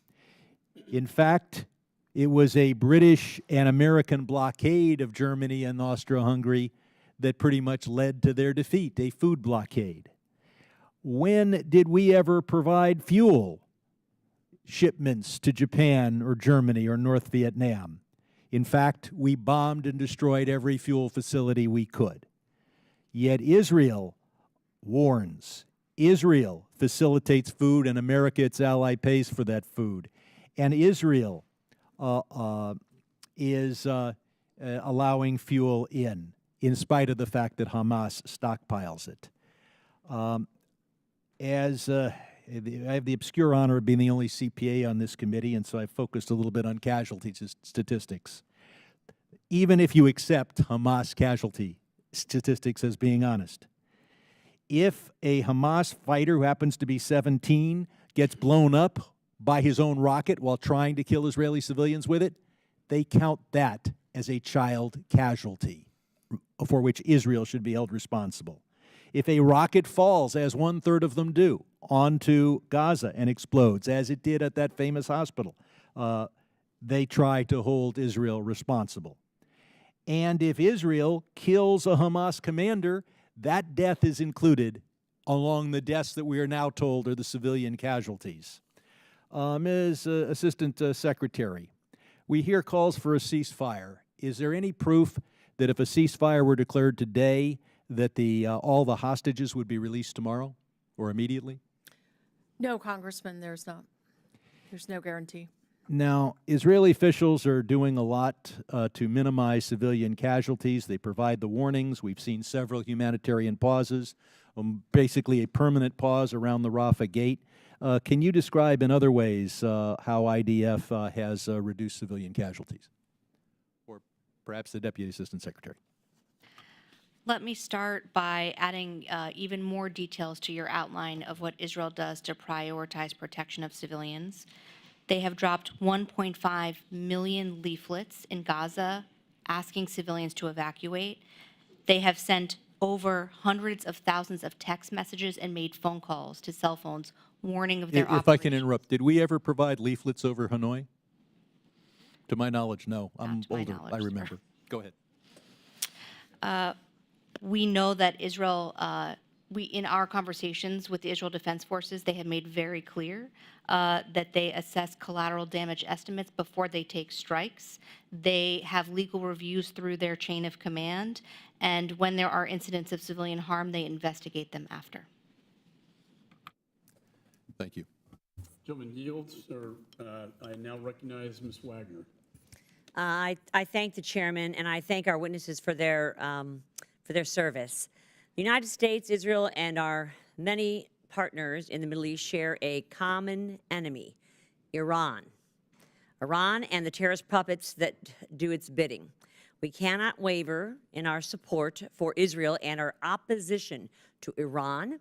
In fact, it was a British and American blockade of Germany and Austro-Hungary that pretty much led to their defeat, a food blockade. When did we ever provide fuel shipments to Japan or Germany or North Vietnam? In fact, we bombed and destroyed every fuel facility we could. Yet Israel warns. Israel facilitates food, and America, its ally, pays for that food. And Israel is allowing fuel in spite of the fact that Hamas stockpiles it. I have the obscure honor of being the only CPA on this committee, and so I've focused a little bit on casualty statistics. Even if you accept Hamas casualty statistics as being honest, if a Hamas fighter who happens to be 17 gets blown up by his own rocket while trying to kill Israeli civilians with it, they count that as a child casualty for which Israel should be held responsible. If a rocket falls, as 1/3 of them do, onto Gaza and explodes, as it did at that famous hospital, they try to hold Israel responsible. And if Israel kills a Hamas commander, that death is included along the deaths that we are now told are the civilian casualties. Ms. Assistant Secretary, we hear calls for a ceasefire. Is there any proof that if a ceasefire were declared today, that all the hostages would be released tomorrow or immediately? No, Congressman, there's not. There's no guarantee. Now, Israeli officials are doing a lot to minimize civilian casualties. They provide the warnings. We've seen several humanitarian pauses, basically a permanent pause around the Rafah gate. Can you describe in other ways how IDF has reduced civilian casualties? Or perhaps the Deputy Assistant Secretary. Let me start by adding even more details to your outline of what Israel does to prioritize protection of civilians. They have dropped 1.5 million leaflets in Gaza asking civilians to evacuate. They have sent over hundreds of thousands of text messages and made phone calls to cell phones warning of their If I can operations. interrupt, did we ever provide leaflets over Hanoi? To my knowledge, no. I'm to my older, knowledge, I sir. remember. Go ahead. We know that Israel, in our conversations with the Israel Defense Forces, they have made very clear that they assess collateral damage estimates before they take strikes. They have legal reviews through their chain of command, and when there are incidents of civilian harm, they investigate them after. Thank you. Gentleman yields, or I now recognize Ms. Wagner. I thank the chairman, and I thank our witnesses for their service. The United States, Israel, and our many partners in the Middle East share a common enemy, Iran. Iran and the terrorist puppets that do its bidding. We cannot waver in our support for Israel and our opposition to Iran,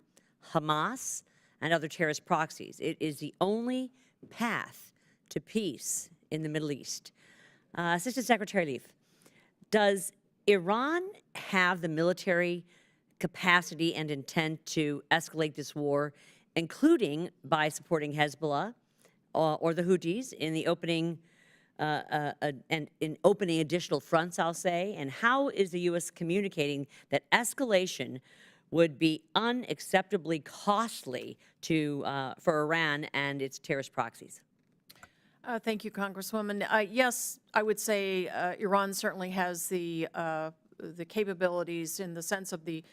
Hamas, and other terrorist proxies. It is the only path to peace in the Middle East. Assistant Secretary Leaf, does Iran have the military capacity and intent to escalate this war, including by supporting Hezbollah or the Houthis in the opening and in opening additional fronts, I'll say? And how is the U.S. communicating that escalation would be unacceptably costly for Iran and its terrorist proxies? Thank you, Congresswoman. Yes, I would say Iran certainly has the capabilities in the sense of the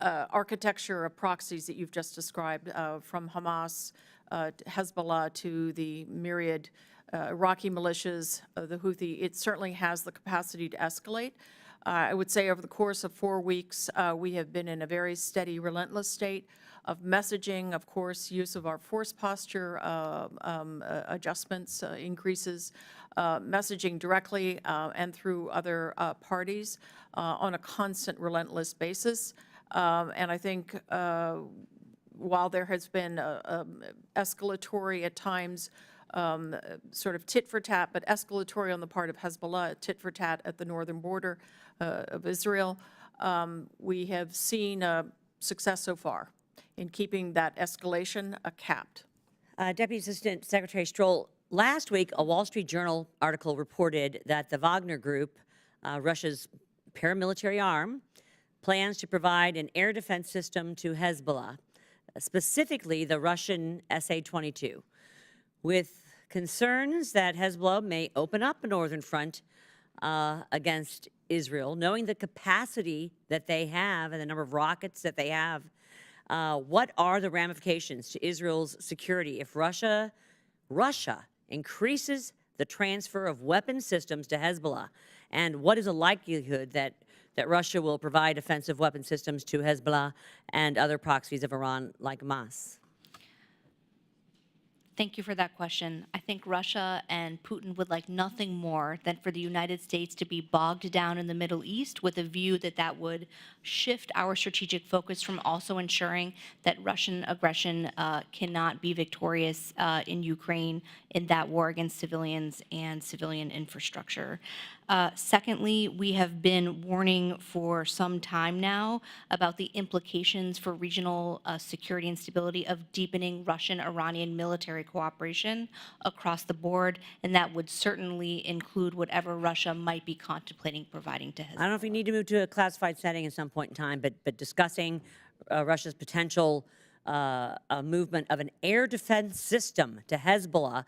architecture of proxies that you've just described, from Hamas, Hezbollah to the myriad Iraqi militias, the Houthi. It certainly has the capacity to escalate. I would say over the course of 4 weeks, we have been in a very steady, relentless state messaging, of course, use of our force posture adjustments, increases, messaging directly and through other parties on a constant, relentless basis. And I think while there has been escalatory at times, sort of tit for tat, but escalatory on the part of Hezbollah, tit for tat at the northern border of Israel, we have seen success so far in keeping that escalation capped. Deputy Assistant Secretary Stroll, last week, a Wall Street Journal article reported that the Wagner Group, Russia's paramilitary arm, plans to provide an air defense system to Hezbollah, specifically the Russian SA-22, with concerns that Hezbollah may open up a northern front against Israel, knowing the capacity that they have and the number of rockets that they have. What are the ramifications to Israel's security if Russia increases the transfer of weapon systems to Hezbollah? And what is the likelihood that Russia will provide offensive weapon systems to Hezbollah and other proxies of Iran like Hamas? Thank you for that question. I think Russia and Putin would like nothing more than for the United States to be bogged down in the Middle East with a view that that would shift our strategic focus from also ensuring that Russian aggression cannot be victorious in Ukraine in that war against civilians and civilian infrastructure. Secondly, we have been warning for some time now about the implications for regional security and stability of deepening Russian-Iranian military cooperation across the board, and that would certainly include whatever Russia might be contemplating providing to Hezbollah. I don't know if we need to move to a classified setting at some point in time, but discussing Russia's potential movement of an air defense system to Hezbollah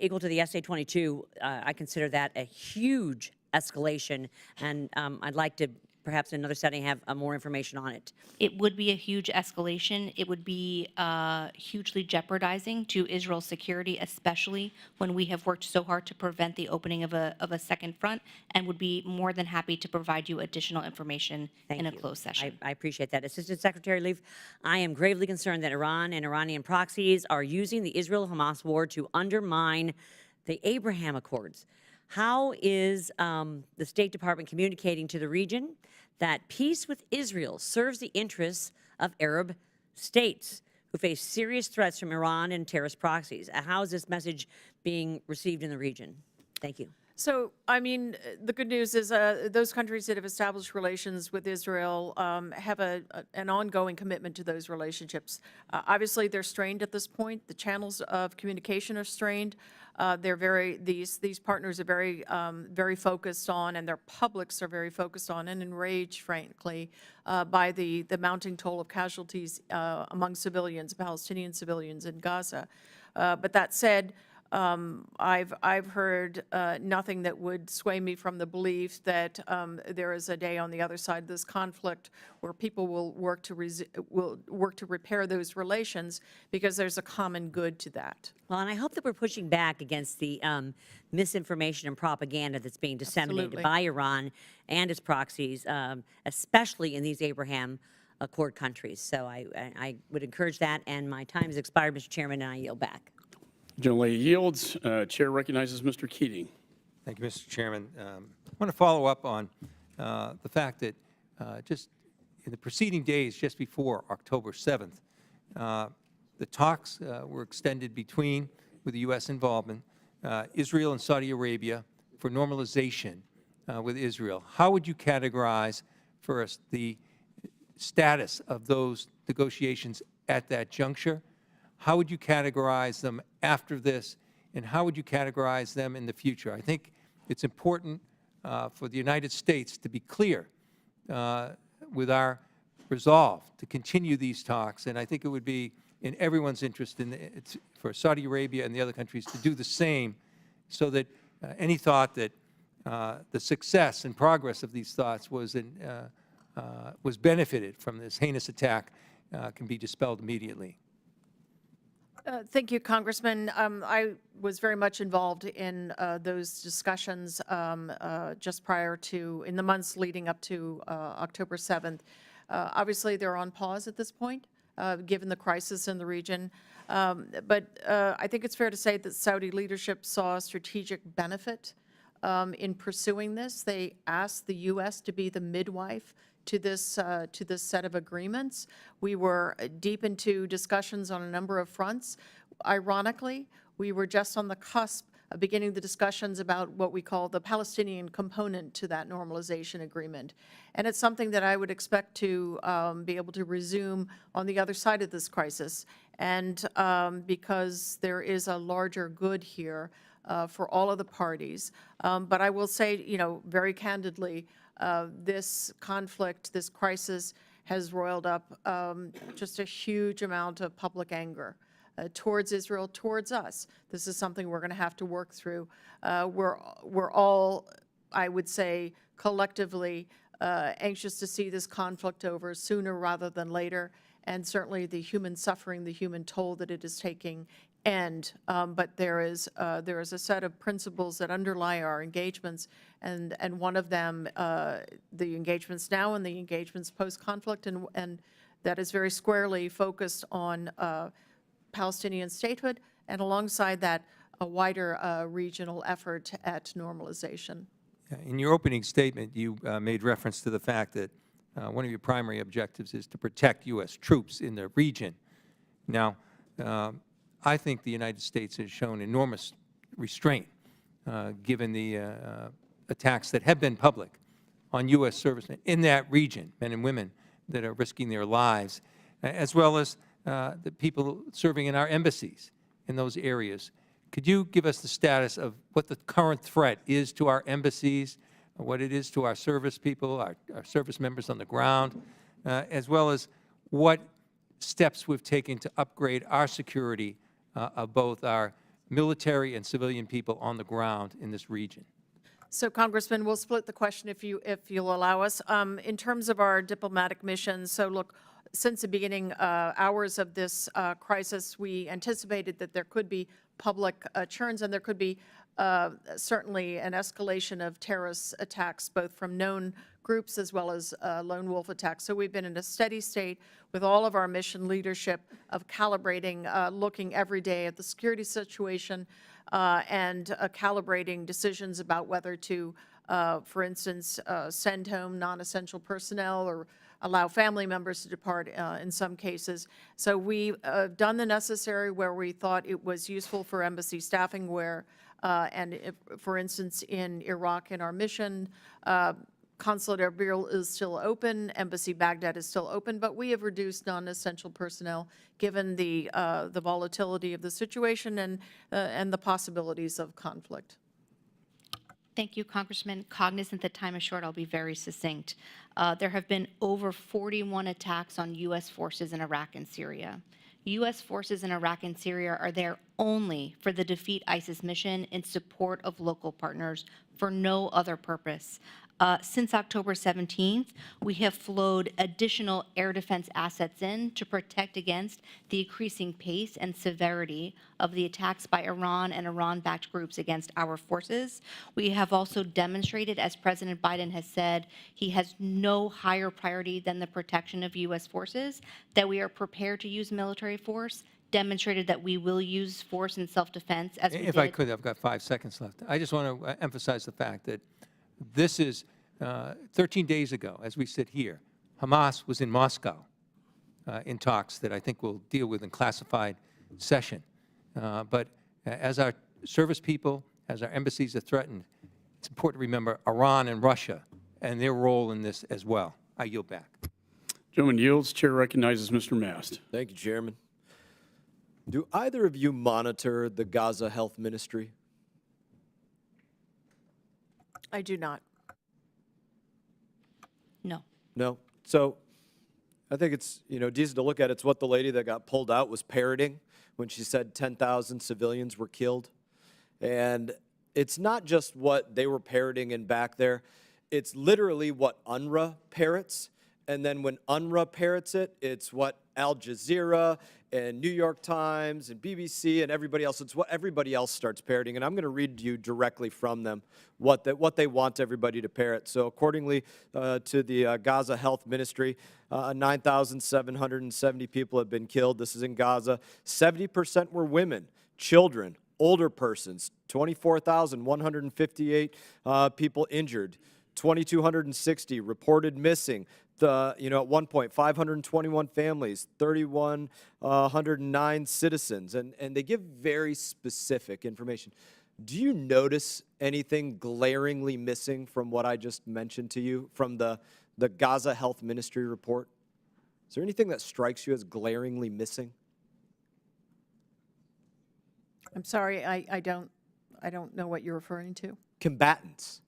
equal to the SA-22, I consider that a huge escalation, and I'd like to perhaps in another setting have more information on it. It would be a huge escalation. It would be hugely jeopardizing to Israel's security, especially when we have worked so hard to prevent the opening of a second front, and would be more than happy to provide you additional information in a closed session. I appreciate that. Assistant Secretary Leaf, I am gravely concerned that Iran and Iranian proxies are using the Israel-Hamas war to undermine the Abraham Accords. How is the State Department communicating to the region that peace with Israel serves the interests of Arab states who face serious threats from Iran and terrorist proxies? How is this message being received in the region? Thank you. So, I mean, the good news is those countries that have established relations with Israel have an ongoing commitment to those relationships. Obviously, they're strained at this point. The channels of communication are strained. These partners are very focused on, and their publics are very focused on and enraged, frankly, by the mounting toll of casualties among civilians, Palestinian civilians in Gaza. But that said, I've heard nothing that would sway me from the belief that there is a day on the other side of this conflict where people will work to repair those relations because there's a common good to that. Well, and I hope that we're pushing back against the misinformation and propaganda that's being disseminated Absolutely. by Iran and its proxies, especially in these Abraham Accord countries. So I would encourage that, and my time has expired, Mr. Chairman, and I yield back. Gentlelady yields. Chair recognizes Mr. Keating. Thank you, Mr. Chairman. I want to follow up on the fact that just in the preceding days, just before October 7th, the talks were extended with the U.S. involvement, Israel and Saudi Arabia for normalization with Israel. How would you categorize, first, the status of those negotiations at that juncture? How would you categorize them after this, and how would you categorize them in the future? I think it's important for the United States to be clear with our resolve to continue these talks, and I think it would be in everyone's interest for Saudi Arabia and the other countries to do the same, so that any thought that the success and progress of these thoughts was benefited from this heinous attack can be dispelled immediately. Thank you, Congressman. I was very much involved in those discussions just prior to, in the months leading up to October 7th. Obviously, they're on pause at this point. given the crisis in the region. But I think it's fair to say that Saudi leadership saw a strategic benefit in pursuing this. They asked the U.S. to be the midwife to this set of agreements. We were deep into discussions on a number of fronts. Ironically, we were just on the cusp of beginning the discussions about what we call the Palestinian component to that normalization agreement. And it's something that I would expect to be able to resume on the other side of this crisis. And because there is a larger good here for all of the parties. But I will say, very candidly, this conflict, this crisis has roiled up just a huge amount of public anger towards Israel, towards us. This is something we're going to have to work through. We're all, I would say, collectively anxious to see this conflict over sooner rather than later, and certainly the human suffering, the human toll that it is taking end. But there is a set of principles that underlie our engagements, and one of them, the engagements now and the engagements post-conflict, and that is very squarely focused on Palestinian statehood, and alongside that, a wider regional effort at normalization. In your opening statement, you made reference to the fact that one of your primary objectives is to protect U.S. troops in the region. Now, I think the United States has shown enormous restraint, given the attacks that have been public on U.S. servicemen in that region, men and women that are risking their lives, as well as the people serving in our embassies in those areas. Could you give us the status of what the current threat is to our embassies, what it is to our service people, our service members on the ground, as well as what steps we've taken to upgrade our security of both our military and civilian people on the ground in this region? So, Congressman, we'll split the question if you'll allow us. In terms of our diplomatic missions, so look, since the beginning hours of this crisis, we anticipated that there could be public churns, and there could be certainly an escalation of terrorist attacks, both from known groups as well as lone wolf attacks. So we've been in a steady state with all of our mission leadership of calibrating, looking every day at the security situation and calibrating decisions about whether to, for instance, send home non-essential personnel or allow family members to depart in some cases. So we've done the necessary where we thought it was useful for embassy staffing, where, and if, for instance, in Iraq in our mission, Consulate Erbil is still open, Embassy Baghdad is still open, but we have reduced non-essential personnel given the volatility of the situation and the possibilities of conflict. Thank you, Congressman. Cognizant that time is short, I'll be very succinct. There have been over 41 attacks on U.S. forces in Iraq and Syria. U.S. forces in Iraq and Syria are there only for the Defeat ISIS mission in support of local partners for no other purpose. Since October 17th, we have flowed additional air defense assets in to protect against the increasing pace and severity of the attacks by Iran and Iran-backed groups against our forces. We have also demonstrated, as President Biden has said, he has no higher priority than the protection of U.S. forces, that we are prepared to use military force, demonstrated that we will use force in self-defense as we did. If I could, I've got 5 seconds left. I just want to emphasize the fact that this is 13 days ago, as we sit here, Hamas was in Moscow in talks that I think we'll deal with in classified session. But as our service people, as our embassies are threatened, it's important to remember Iran and Russia and their role in this as well. I yield back. Gentleman yields. Chair recognizes Mr. Mast. Thank you, Chairman. Do either of you monitor the Gaza Health Ministry? I do not. No. No? So I think it's, decent to look at. It's what the lady that got pulled out was parroting when she said 10,000 civilians were killed. And it's not just what they were parroting in back there. It's literally what UNRWA parrots. And then when UNRWA parrots it, it's what Al Jazeera and New York Times and BBC and everybody else. It's what everybody else starts parroting. And I'm going to read to you directly from them what they want everybody to parrot. So accordingly to the Gaza Health Ministry, 9,770 people have been killed. This is in Gaza. 70% were women, children, older persons. 24,158 people injured. 2,260 reported missing. At one point, 521 families, 3,109 citizens, and they give very specific information. Do you notice anything glaringly missing from what I just mentioned to you from the Gaza Health Ministry report? Is there anything that strikes you as glaringly missing? I'm sorry, I don't know what you're referring to. Combatants.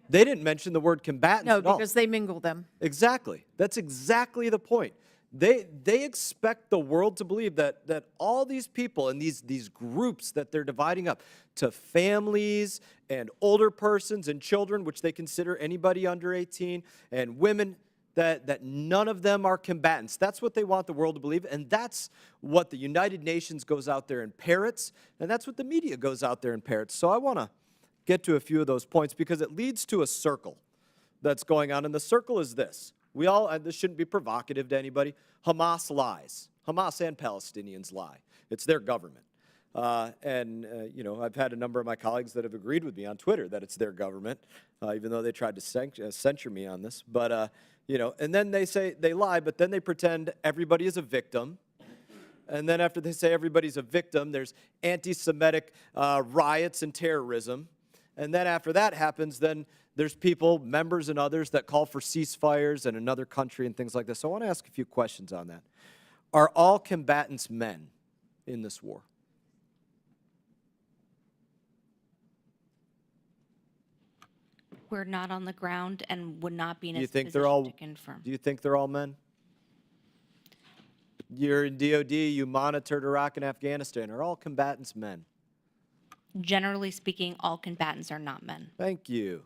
They didn't mention the word combatants No, at all. because they mingle them. Exactly. That's exactly the point. They expect the world to believe that all these people and these groups that they're dividing up to families and older persons and children, which they consider anybody under 18, and women, that none of them are combatants. That's what they want the world to believe, and that's what the United Nations goes out there and parrots, and that's what the media goes out there and parrots. So I want to get to a few of those points because it leads to a circle that's going on, and the circle is this. This shouldn't be provocative to anybody. Hamas lies. Hamas and Palestinians lie. It's their government. I've had a number of my colleagues that have agreed with me on Twitter that it's their government, even though they tried to censure me on this. But, and then they say they lie, but then they pretend everybody is a victim. And then after they say everybody's a victim, there's anti-Semitic riots and terrorism. And then after that happens, then there's people, members and others, that call for ceasefires in another country and things like this. So I want to ask a few questions on that. Are all combatants men in this war? We're not on the ground and would not be in a Do position to confirm. you think they're all men? You're in DOD, you monitored Iraq and Afghanistan. Are all combatants men? Generally speaking, all combatants are not men. Thank you.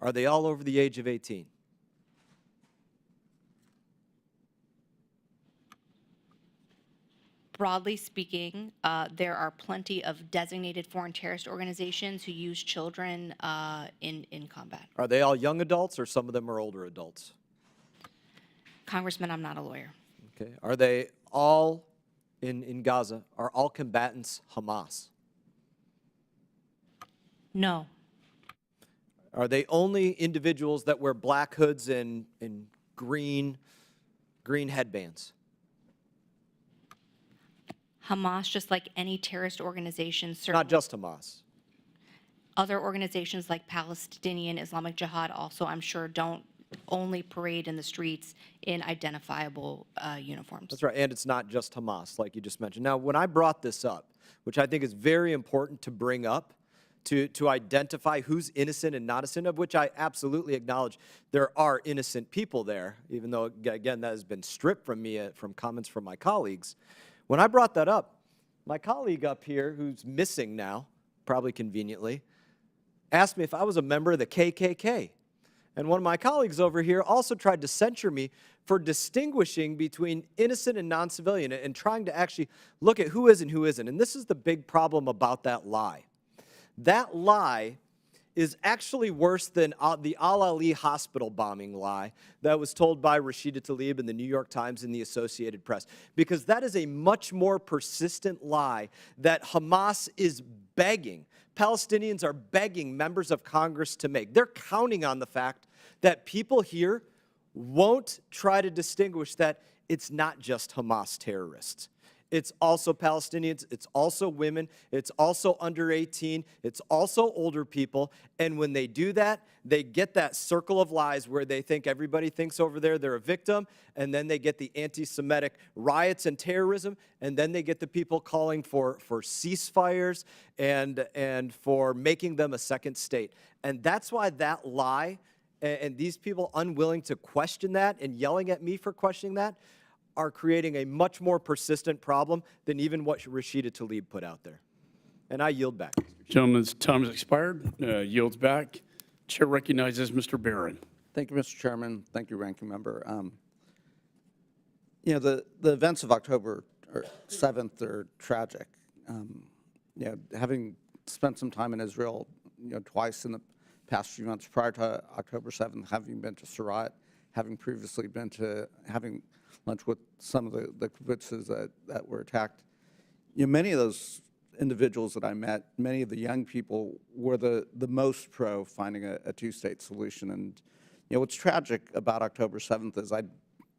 Are they all over the age of 18? Broadly speaking, there are plenty of designated foreign terrorist organizations who use children in combat. Are they all young adults or some of them are older adults? Congressman, I'm not a lawyer. Okay. Are they all in Gaza? Are all combatants Hamas? No. Are they only individuals that wear black hoods and green headbands? Hamas, just like any terrorist organization, Not just Hamas. other organizations like Palestinian Islamic Jihad also, I'm sure, don't only parade in the streets in identifiable uniforms. That's right, and it's not just Hamas, like you just mentioned. Now, when I brought this up, which I think is very important to bring up, to identify who's innocent and not innocent, of which I absolutely acknowledge there are innocent people there, even though, again, that has been stripped from me from comments from my colleagues. When I brought that up, my colleague up here, who's missing now, probably conveniently, asked me if I was a member of the KKK. And one of my colleagues over here also tried to censure me for distinguishing between innocent and non-civilian and trying to actually look at who is and who isn't. And this is the big problem about that lie. That lie is actually worse than the Al-Ali hospital bombing lie that was told by Rashida Tlaib in the New York Times and the Associated Press, because that is a much more persistent lie that Hamas is begging, Palestinians are begging members of Congress to make. They're counting on the fact that people here won't try to distinguish that it's not just Hamas terrorists. It's also Palestinians, it's also women, it's also under 18, it's also older people. And when they do that, they get that circle of lies where they think everybody thinks over there they're a victim, and then they get the anti-Semitic riots and terrorism, and then they get the people calling for ceasefires and for making them a second state. And that's why that lie, and these people unwilling to question that and yelling at me for questioning that, are creating a much more persistent problem than even what Rashida Tlaib put out there. And I yield back. Gentleman's time has expired. Yields back. Chair recognizes Mr. Barron. Thank you, Mr. Chairman. Thank you, Ranking Member. the events of October 7th are tragic. Having spent some time in Israel, twice in the past few months prior to October 7th, having been to Surat, having previously been to having lunch with some of the kibbutzes that were attacked, many of those individuals that I met, many of the young people were the most pro finding a two-state solution. And what's tragic about October 7th is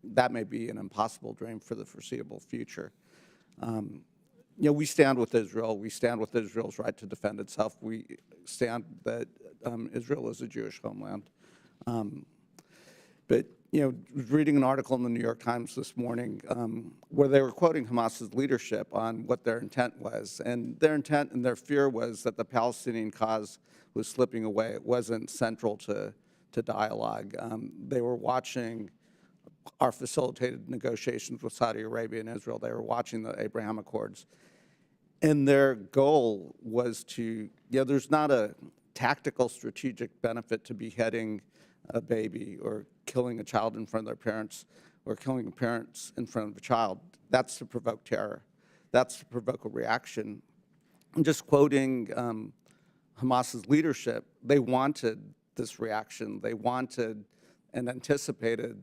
that may be an impossible dream for the foreseeable future. We stand with Israel. We stand with Israel's right to defend itself. We stand that Israel is a Jewish homeland. But reading an article in the New York Times this morning where they were quoting Hamas's leadership on what their intent was. And their intent and their fear was that the Palestinian cause was slipping away. It wasn't central to dialogue. They were watching our facilitated negotiations with Saudi Arabia and Israel. They were watching the Abraham Accords. And their goal was to, there's not a tactical strategic benefit to beheading a baby or killing a child in front of their parents or killing parents in front of a child. That's to provoke terror. That's to provoke a reaction. And just quoting Hamas's leadership, they wanted this reaction. They wanted and anticipated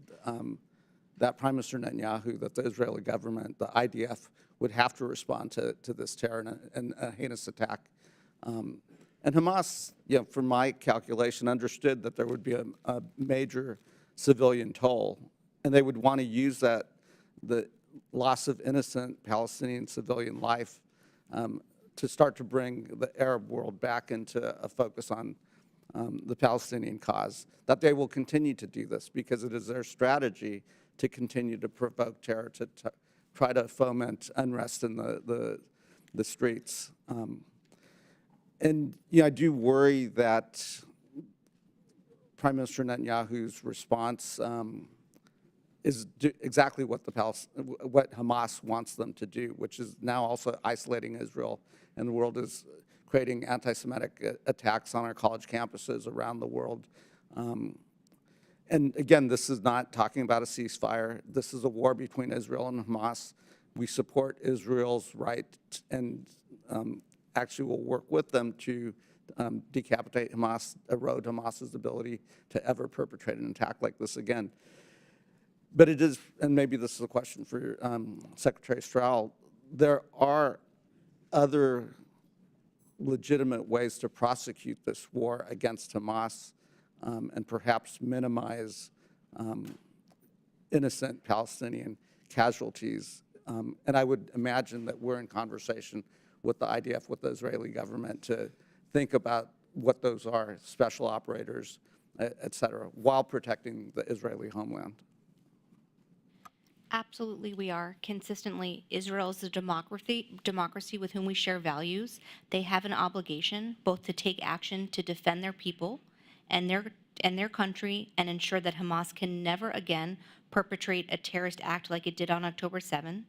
that Prime Minister Netanyahu, that the Israeli government, the IDF, would have to respond to this terror and a heinous attack. And Hamas, from my calculation, understood that there would be a major civilian toll, and they would want to use the loss of innocent Palestinian civilian life to start to bring the Arab world back into a focus on the Palestinian cause. That they will continue to do this because it is their strategy to continue to provoke terror, to try to foment unrest in the streets. And I do worry that Prime Minister Netanyahu's response is exactly what what Hamas wants them to do, which is now also isolating Israel, and the world is creating anti-Semitic attacks on our college campuses around the world. And again, this is not talking about a ceasefire. This is a war between Israel and Hamas. We support Israel's right and actually will work with them to decapitate Hamas, erode Hamas's ability to ever perpetrate an attack like this again. But it is, and maybe this is a question for Secretary Stroud, there are other legitimate ways to prosecute this war against Hamas and perhaps minimize innocent Palestinian casualties. And I would imagine that we're in conversation with the IDF, with the Israeli government, to think about what those are, special operators, et cetera, while protecting the Israeli homeland. Absolutely, we are. Consistently, Israel is a democracy with whom we share values. They have an obligation both to take action to defend their people and their country and ensure that Hamas can never again perpetrate a terrorist act like it did on October 7th.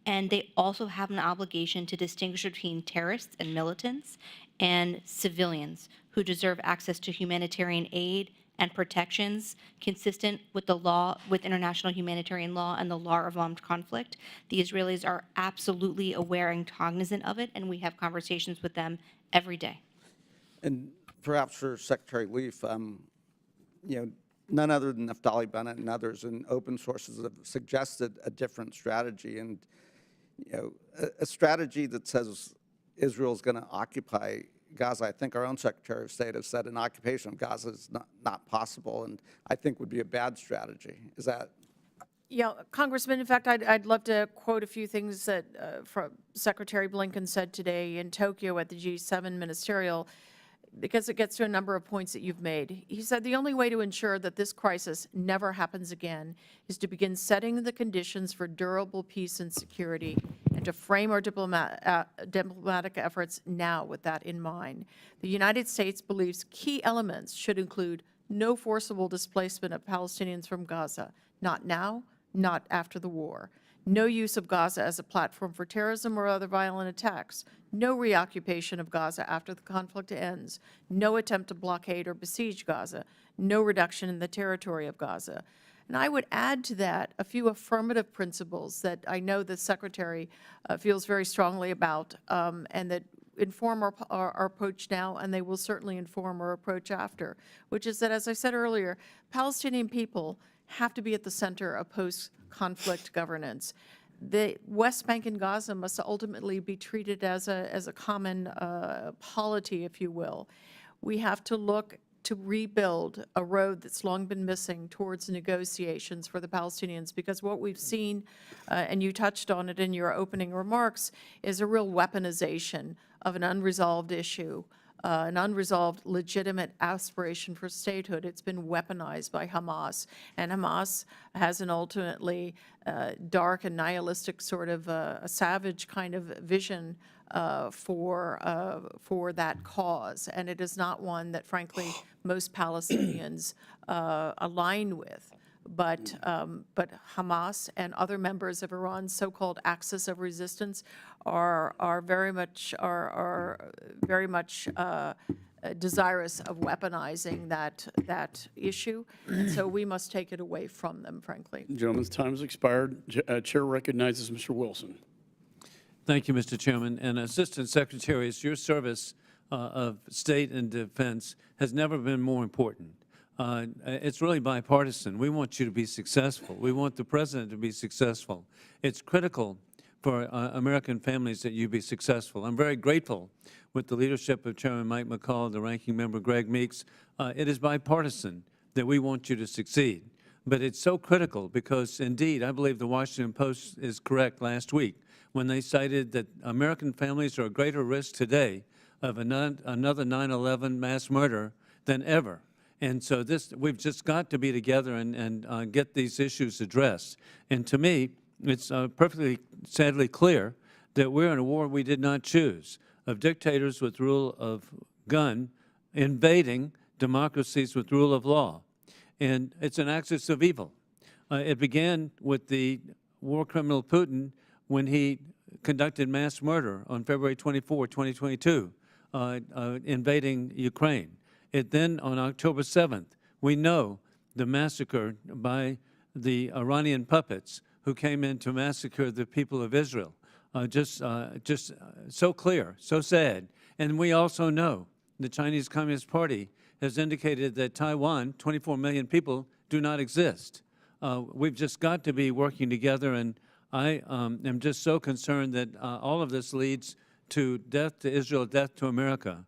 And they also have an obligation to distinguish between terrorists and militants and civilians who deserve access to humanitarian aid and protections consistent with the law, with international humanitarian law and the law of armed conflict. The Israelis are absolutely aware and cognizant of it, and we have conversations with them every day. And perhaps for Secretary Leaf, none other than Naftali Bennett and others in open sources have suggested a different strategy, and a strategy that says Israel is going to occupy Gaza. I think our own Secretary of State has said an occupation of Gaza is not possible, and I think would be a bad strategy. Is that? Yeah, Congressman, in fact, I'd love to quote a few things that Secretary Blinken said today in Tokyo at the G7 ministerial, because it gets to a number of points that you've made. He said the only way to ensure that this crisis never happens again is to begin setting the conditions for durable peace and security, and to frame our diplomatic efforts now with that in mind. The United States believes key elements should include no forcible displacement of Palestinians from Gaza, not now, not after the war. No use of Gaza as a platform for terrorism or other violent attacks. No reoccupation of Gaza after the conflict ends. No attempt to blockade or besiege Gaza. No reduction in the territory of Gaza. And I would add to that a few affirmative principles that I know the Secretary feels very strongly about, and that inform our approach now, and they will certainly inform our approach after, which is that, as I said earlier, Palestinian people have to be at the center of post-conflict governance. The West Bank and Gaza must ultimately be treated as a common polity, if you will. We have to look to rebuild a road that's long been missing towards negotiations for the Palestinians, because what we've seen, and you touched on it in your opening remarks, is a real weaponization of an unresolved issue, an unresolved legitimate aspiration for statehood. It's been weaponized by Hamas, and Hamas has an ultimately dark and nihilistic sort of a savage kind of vision for that cause, and it is not one that, frankly, most Palestinians align with. But Hamas and other members of Iran's so-called axis of resistance are very much desirous of weaponizing that issue, and so we must take it away from them, frankly. Gentleman's time has expired. Chair recognizes Mr. Wilson. Thank you, Mr. Chairman. And Assistant Secretaries, your service of State and Defense has never been more important. It's really bipartisan. We want you to be successful. We want the President to be successful. It's critical for American families that you be successful. I'm very grateful with the leadership of Chairman Mike McCall, the Ranking Member Greg Meeks. It is bipartisan that we want you to succeed. But it's so critical because, indeed, I believe the Washington Post is correct last week when they cited that American families are at greater risk today of another 9/11 mass murder than ever. And so we've just got to be together and get these issues addressed. And to me, it's perfectly sadly clear that we're in a war we did not choose, of dictators with rule of gun invading democracies with rule of law. And it's an axis of evil. It began with the war criminal Putin when he conducted mass murder on February 24, 2022, invading Ukraine. It then, on October 7th, we know the massacre by the Iranian puppets who came in to massacre the people of Israel. Just so clear, so sad. And we also know the Chinese Communist Party has indicated that Taiwan, 24 million people, do not exist. We've just got to be working together, and I am just so concerned that all of this leads to death to Israel, death to America,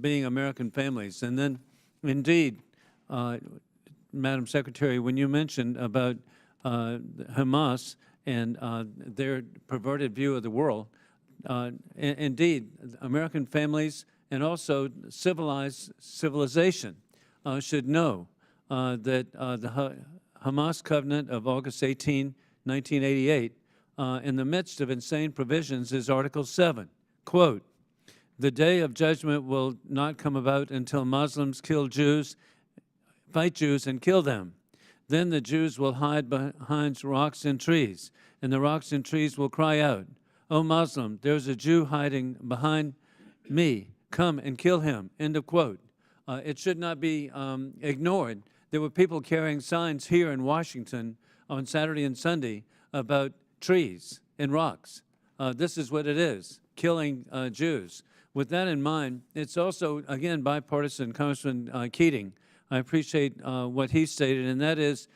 being American families. And then, indeed, Madam Secretary, when you mentioned about Hamas and their perverted view of the world, indeed, American families and also civilization should know that the Hamas Covenant of August 18, 1988, in the midst of insane provisions, is Article 7, quote, "The day of judgment will not come about until Muslims fight Jews and kill them. Then the Jews will hide behind rocks and trees, and the rocks and trees will cry out, 'O Muslim, there's a Jew hiding behind me. Come and kill him.'" End of quote. It should not be ignored. There were people carrying signs here in Washington on Saturday and Sunday about trees and rocks. This is what it is, killing Jews. With that in mind, it's also, again, bipartisan. Congressman Keating, I appreciate what he stated, and that is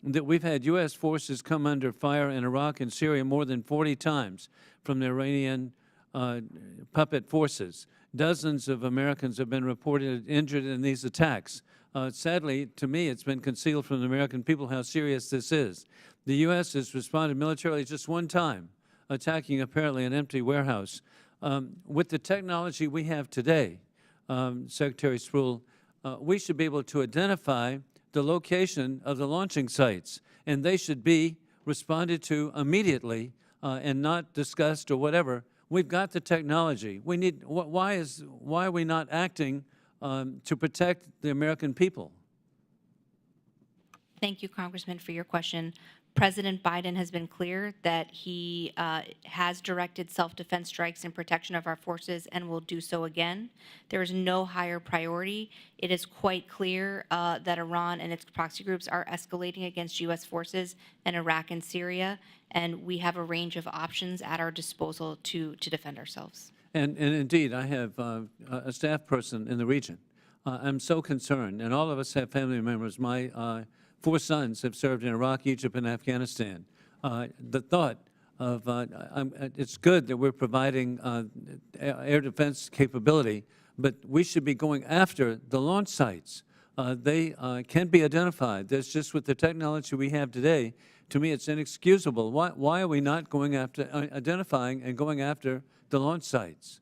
that we've had U.S. forces come under fire in Iraq and Syria more than 40 times from the Iranian puppet forces. Dozens of Americans have been reported injured in these attacks. Sadly, to me, it's been concealed from the American people how serious this is. The U.S. has responded militarily just one time, attacking apparently an empty warehouse. With the technology we have today, Secretary Spruill, we should be able to identify the location of the launching sites, and they should be responded to immediately and not discussed or whatever. We've got the technology. We need. Why are we not acting to protect the American people? Thank you, Congressman, for your question. President Biden has been clear that he has directed self-defense strikes in protection of our forces and will do so again. There is no higher priority. It is quite clear that Iran and its proxy groups are escalating against U.S. forces in Iraq and Syria, and we have a range of options at our disposal to defend ourselves. And indeed, I have a staff person in the region. I'm so concerned, and all of us have family members. My 4 sons have served in Iraq, Egypt, and Afghanistan. The thought of, it's good that we're providing air defense capability, but we should be going after the launch sites. They can be identified. That's just with the technology we have today. To me, it's inexcusable. Why are we not going after, identifying and going after the launch sites?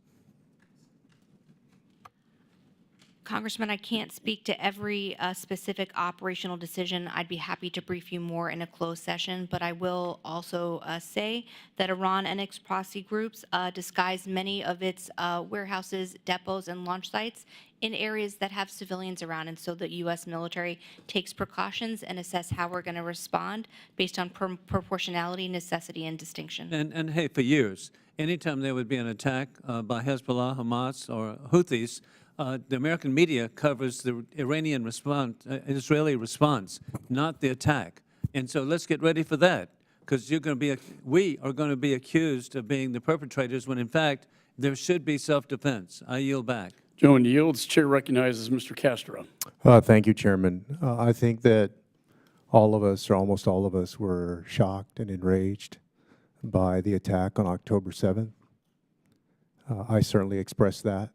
Congressman, I can't speak to every specific operational decision. I'd be happy to brief you more in a closed session, but I will also say that Iran and its proxy groups disguise many of its warehouses, depots, and launch sites in areas that have civilians around, and so the U.S. military takes precautions and assess how we're going to respond based on proportionality, necessity, and distinction. And hey, for years, anytime there would be an attack by Hezbollah, Hamas, or Houthis, the American media covers the Iranian response, Israeli response, not the attack. And so let's get ready for that, because we are going to be accused of being the perpetrators when, in fact, there should be self-defense. I yield back. Gentleman yields. Chair recognizes Mr. Castro. Thank you, Chairman. I think that all of us, or almost all of us, were shocked and enraged by the attack on October 7th. I certainly expressed that.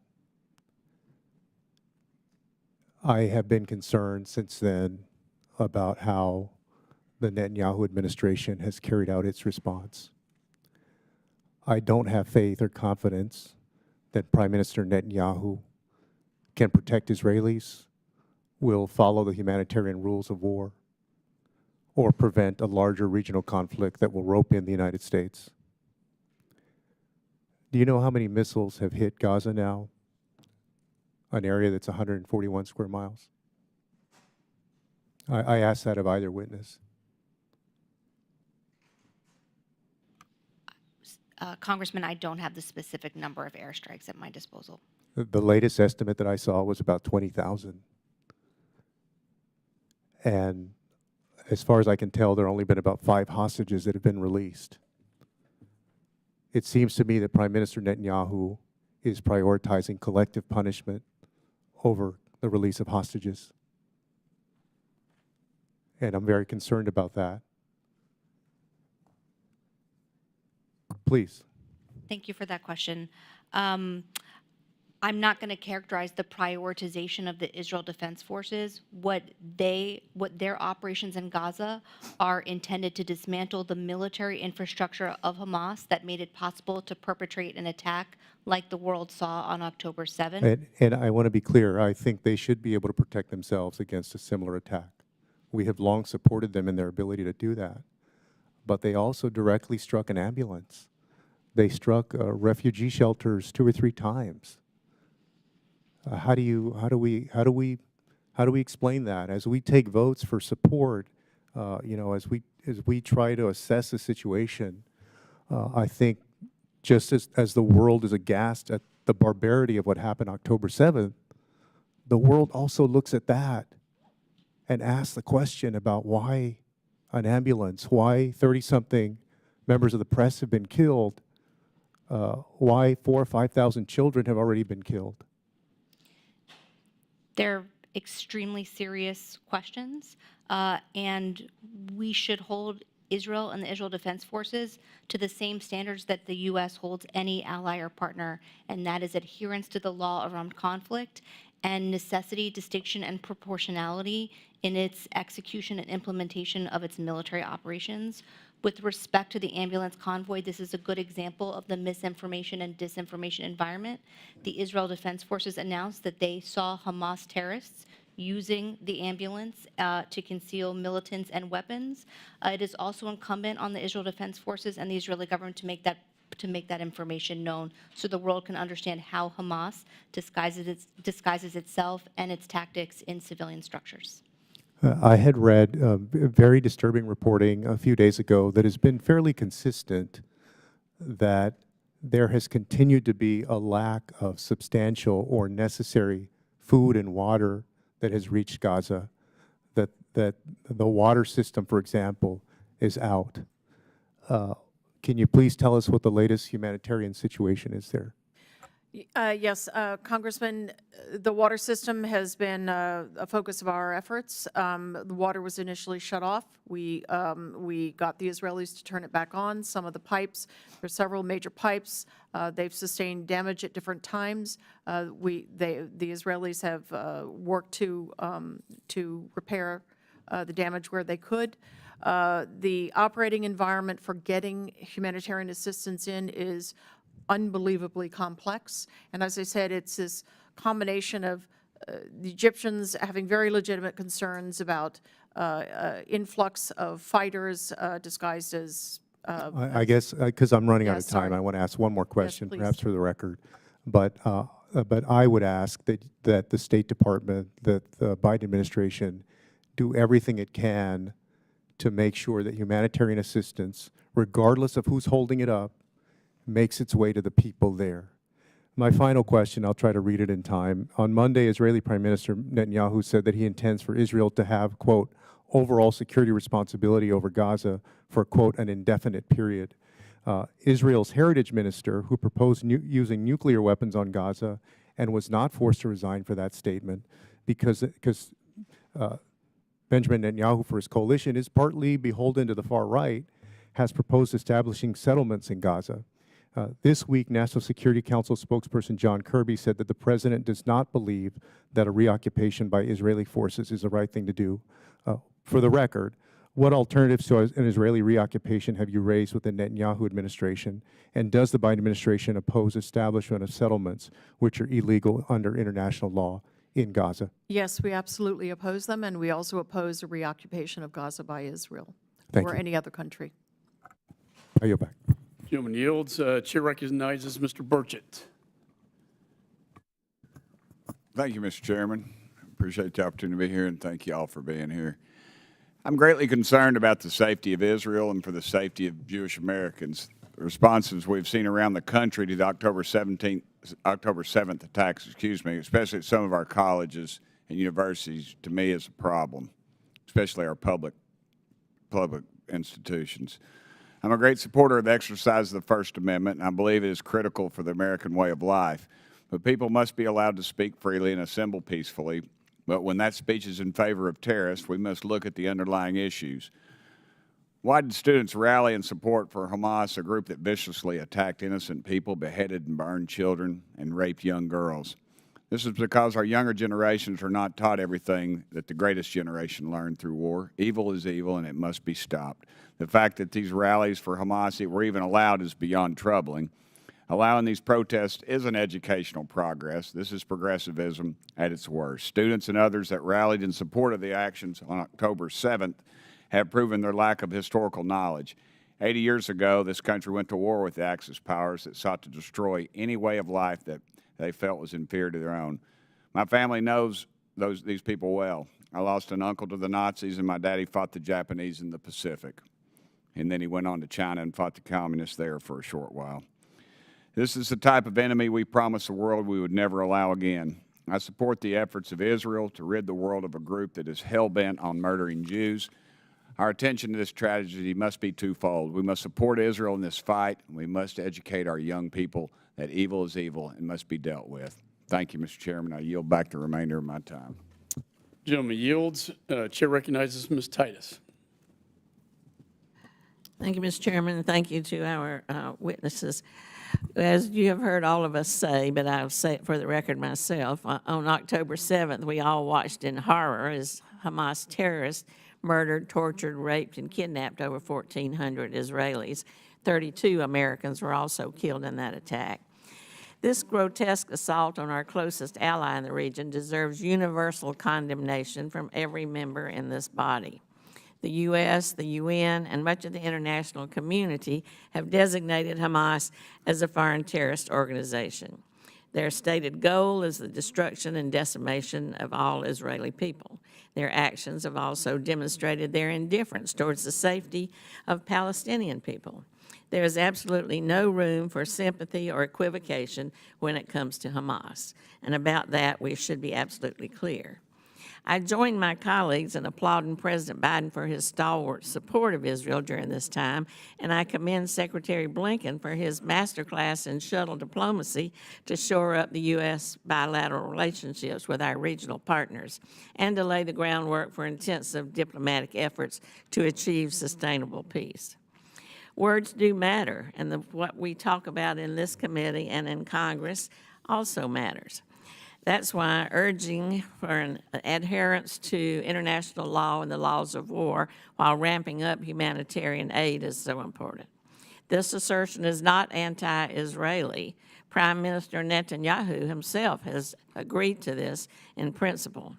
I have been concerned since then about how the Netanyahu administration has carried out its response. I don't have faith or confidence that Prime Minister Netanyahu can protect Israelis, will follow the humanitarian rules of war, or prevent a larger regional conflict that will rope in the United States. Do you know how many missiles have hit Gaza now? An area that's 141 square miles. I asked that of either witness. Congressman, I don't have the specific number of airstrikes at my disposal. The latest estimate that I saw was about 20,000. And as far as I can tell, there have only been about 5 hostages that have been released. It seems to me that Prime Minister Netanyahu is prioritizing collective punishment over the release of hostages. And I'm very concerned about that. Please. Thank you for that question. I'm not going to characterize the prioritization of the Israel Defense Forces. What their operations in Gaza are intended to dismantle the military infrastructure of Hamas that made it possible to perpetrate an attack like the world saw on October 7th. And I want to be clear, I think they should be able to protect themselves against a similar attack. We have long supported them in their ability to do that. But they also directly struck an ambulance. They struck refugee shelters 2 or 3 times. How do we explain that? As we take votes for support, as we try to assess the situation, I think just as the world is aghast at the barbarity of what happened October 7th, the world also looks at that and asks the question about why an ambulance, why 30-something members of the press have been killed, why 4,000 or 5,000 children have already been killed. They're extremely serious questions, and we should hold Israel and the Israel Defense Forces to the same standards that the U.S. holds any ally or partner, and that is adherence to the law of armed conflict and necessity, distinction, and proportionality in its execution and implementation of its military operations. With respect to the ambulance convoy, this is a good example of the misinformation and disinformation environment. The Israel Defense Forces announced that they saw Hamas terrorists using the ambulance to conceal militants and weapons. It is also incumbent on the Israel Defense Forces and the Israeli government to make that information known so the world can understand how Hamas disguises itself and its tactics in civilian structures. I had read very disturbing reporting a few days ago that has been fairly consistent that there has continued to be a lack of substantial or necessary food and water that has reached Gaza, that the water system, for example, is out. Can you please tell us what the latest humanitarian situation is there? Yes, Congressman, the water system has been a focus of our efforts. The water was initially shut off. We got the Israelis to turn it back on. Some of the pipes, there's several major pipes. They've sustained damage at different times. The Israelis have worked to repair the damage where they could. The operating environment for getting humanitarian assistance in is unbelievably complex. And as I said, it's this combination of the Egyptians having very legitimate concerns about influx of fighters disguised as I guess, because I'm running out of time, sorry. I want to ask one more question, please. perhaps for the record. But I would ask that the State Department, that the Biden administration do everything it can to make sure that humanitarian assistance, regardless of who's holding it up, makes its way to the people there. My final question, I'll try to read it in time. On Monday, Israeli Prime Minister Netanyahu said that he intends for Israel to have, quote, overall security responsibility over Gaza for, quote, an indefinite period. Israel's heritage minister, who proposed using nuclear weapons on Gaza and was not forced to resign for that statement because Benjamin Netanyahu, for his coalition, is partly beholden to the far right, has proposed establishing settlements in Gaza. This week, National Security Council spokesperson John Kirby said that the president does not believe that a reoccupation by Israeli forces is the right thing to do. For the record, what alternatives to an Israeli reoccupation have you raised with the Netanyahu administration? And does the Biden administration oppose establishment of settlements which are illegal under international law in Gaza? Yes, we absolutely oppose them, and we also oppose a reoccupation of Gaza by Israel Thank or you. any other country. I yield back. Gentleman yields. Chair recognizes Mr. Burchett. Thank you, Mr. Chairman. Appreciate the opportunity to be here, and thank you all for being here. I'm greatly concerned about the safety of Israel and for the safety of Jewish Americans. The responses we've seen around the country to the October 7th attacks, especially at some of our colleges and universities, to me is a problem, especially our public institutions. I'm a great supporter of the exercise of the First Amendment, and I believe it is critical for the American way of life. But people must be allowed to speak freely and assemble peacefully. But when that speech is in favor of terrorists, we must look at the underlying issues. Why did students rally in support for Hamas, a group that viciously attacked innocent people, beheaded and burned children, and raped young girls? This is because our younger generations are not taught everything that the greatest generation learned through war. Evil is evil, and it must be stopped. The fact that these rallies for Hamas were even allowed is beyond troubling. Allowing these protests isn't educational progress. This is progressivism at its worst. Students and others that rallied in support of the actions on October 7th have proven their lack of historical knowledge. 80 years ago, this country went to war with the Axis powers that sought to destroy any way of life that they felt was inferior to their own. My family knows these people well. I lost an uncle to the Nazis, and my daddy fought the Japanese in the Pacific. And then he went on to China and fought the communists there for a short while. This is the type of enemy we promised the world we would never allow again. I support the efforts of Israel to rid the world of a group that is hell-bent on murdering Jews. Our attention to this tragedy must be twofold. We must support Israel in this fight, and we must educate our young people that evil is evil and must be dealt with. Thank you, Mr. Chairman. I yield back the remainder of my time. Gentleman yields. Chair recognizes Ms. Titus. Thank you, Mr. Chairman, and thank you to our witnesses. As you have heard all of us say, but I'll say it for the record myself, on October 7th, we all watched in horror as Hamas terrorists murdered, tortured, raped, and kidnapped over 1,400 Israelis. 32 Americans were also killed in that attack. This grotesque assault on our closest ally in the region deserves universal condemnation from every member in this body. The U.S., the UN, and much of the international community have designated Hamas as a foreign terrorist organization. Their stated goal is the destruction and decimation of all Israeli people. Their actions have also demonstrated their indifference towards the safety of Palestinian people. There is absolutely no room for sympathy or equivocation when it comes to Hamas, and about that we should be absolutely clear. I join my colleagues in applauding President Biden for his stalwart support of Israel during this time, and I commend Secretary Blinken for his masterclass in shuttle diplomacy to shore up the U.S. bilateral relationships with our regional partners and to lay the groundwork for intensive diplomatic efforts to achieve sustainable peace. Words do matter, and what we talk about in this committee and in Congress also matters. That's why urging for an adherence to international law and the laws of war while ramping up humanitarian aid is so important. This assertion is not anti-Israeli. Prime Minister Netanyahu himself has agreed to this in principle.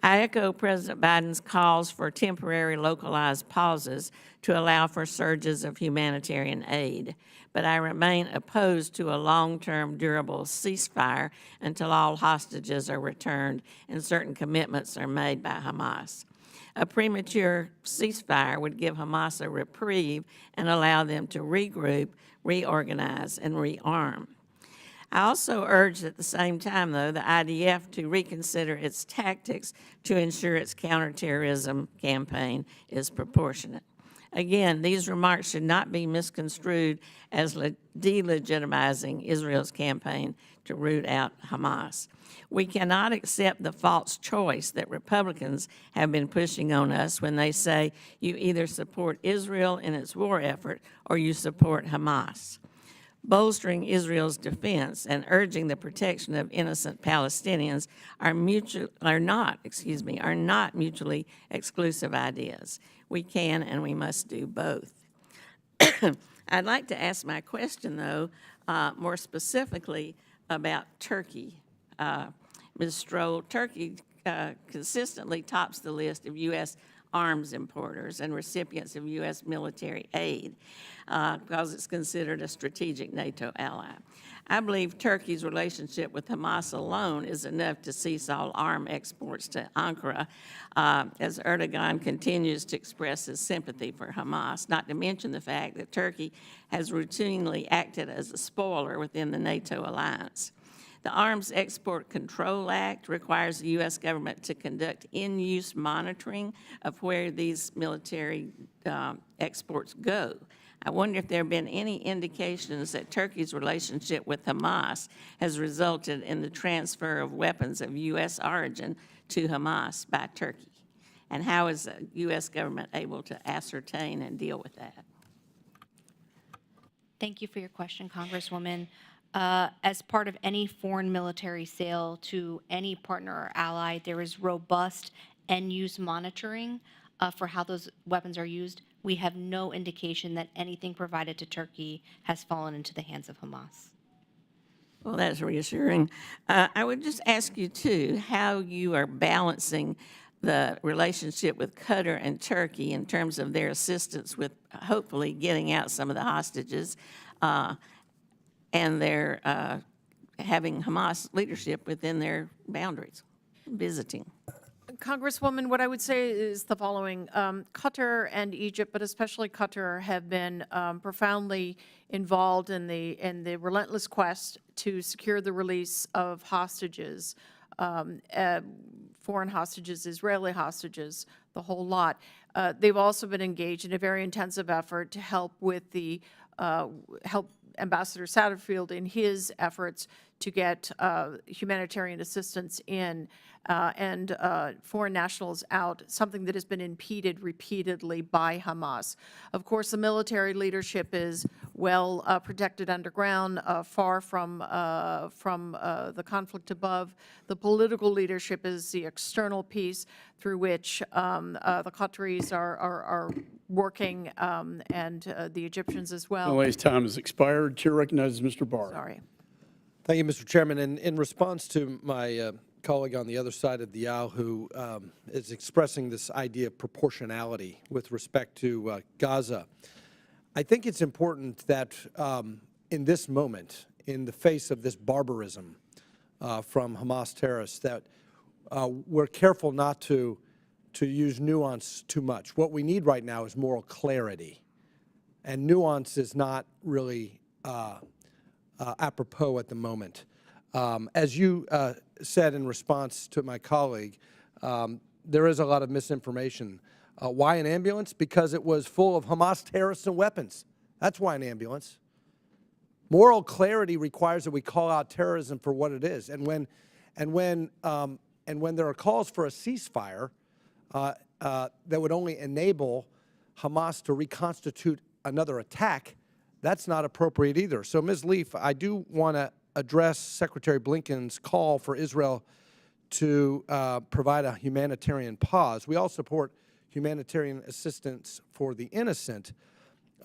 I echo President Biden's calls for temporary localized pauses to allow for surges of humanitarian aid, but I remain opposed to a long-term durable ceasefire until all hostages are returned and certain commitments are made by Hamas. A premature ceasefire would give Hamas a reprieve and allow them to regroup, reorganize, and rearm. I also urge at the same time, though, the IDF to reconsider its tactics to ensure its counterterrorism campaign is proportionate. Again, these remarks should not be misconstrued as delegitimizing Israel's campaign to root out Hamas. We cannot accept the false choice that Republicans have been pushing on us when they say you either support Israel in its war effort or you support Hamas. Bolstering Israel's defense and urging the protection of innocent Palestinians are not mutually exclusive ideas. We can and we must do both. I'd like to ask my question, though, more specifically about Turkey. Ms. Stroll, Turkey consistently tops the list of U.S. arms importers and recipients of U.S. military aid because it's considered a strategic NATO ally. I believe Turkey's relationship with Hamas alone is enough to cease all arm exports to Ankara as Erdogan continues to express his sympathy for Hamas, not to mention the fact that Turkey has routinely acted as a spoiler within the NATO alliance. The Arms Export Control Act requires the U.S. government to conduct in-use monitoring of where these military exports go. I wonder if there have been any indications that Turkey's relationship with Hamas has resulted in the transfer of weapons of U.S. origin to Hamas by Turkey, and how is the U.S. government able to ascertain and deal with that? Thank you for your question, Congresswoman. As part of any foreign military sale to any partner or ally, there is robust end-use monitoring for how those weapons are used. We have no indication that anything provided to Turkey has fallen into the hands of Hamas. Well, that's reassuring. I would just ask you, too, how you are balancing the relationship with Qatar and Turkey in terms of their assistance with hopefully getting out some of the hostages and their having Hamas leadership within their boundaries, visiting. Congresswoman, what I would say is the following. Qatar and Egypt, but especially Qatar, have been profoundly involved in the relentless quest to secure the release of hostages, foreign hostages, Israeli hostages, the whole lot. They've also been engaged in a very intensive effort to help with the help Ambassador Satterfield in his efforts to get humanitarian assistance in and foreign nationals out, something that has been impeded repeatedly by Hamas. Of course, the military leadership is well protected underground, far from the conflict above. The political leadership is the external piece through which the Qataris are working, and the Egyptians as well. LA's time has expired. Chair recognizes Mr. Barr. Sorry. Thank you, Mr. Chairman. And in response to my colleague on the other side of the aisle who is expressing this idea of proportionality with respect to Gaza, I think it's important that in this moment, in the face of this barbarism from Hamas terrorists, that we're careful not to use nuance too much. What we need right now is moral clarity, and nuance is not really apropos at the moment. As you said in response to my colleague, there is a lot of misinformation. Why an ambulance? Because it was full of Hamas terrorists and weapons. That's why an ambulance. Moral clarity requires that we call out terrorism for what it is. And when there are calls for a ceasefire that would only enable Hamas to reconstitute another attack, that's not appropriate either. So, Ms. Leaf, I do want to address Secretary Blinken's call for Israel to provide a humanitarian pause. We all support humanitarian assistance for the innocent,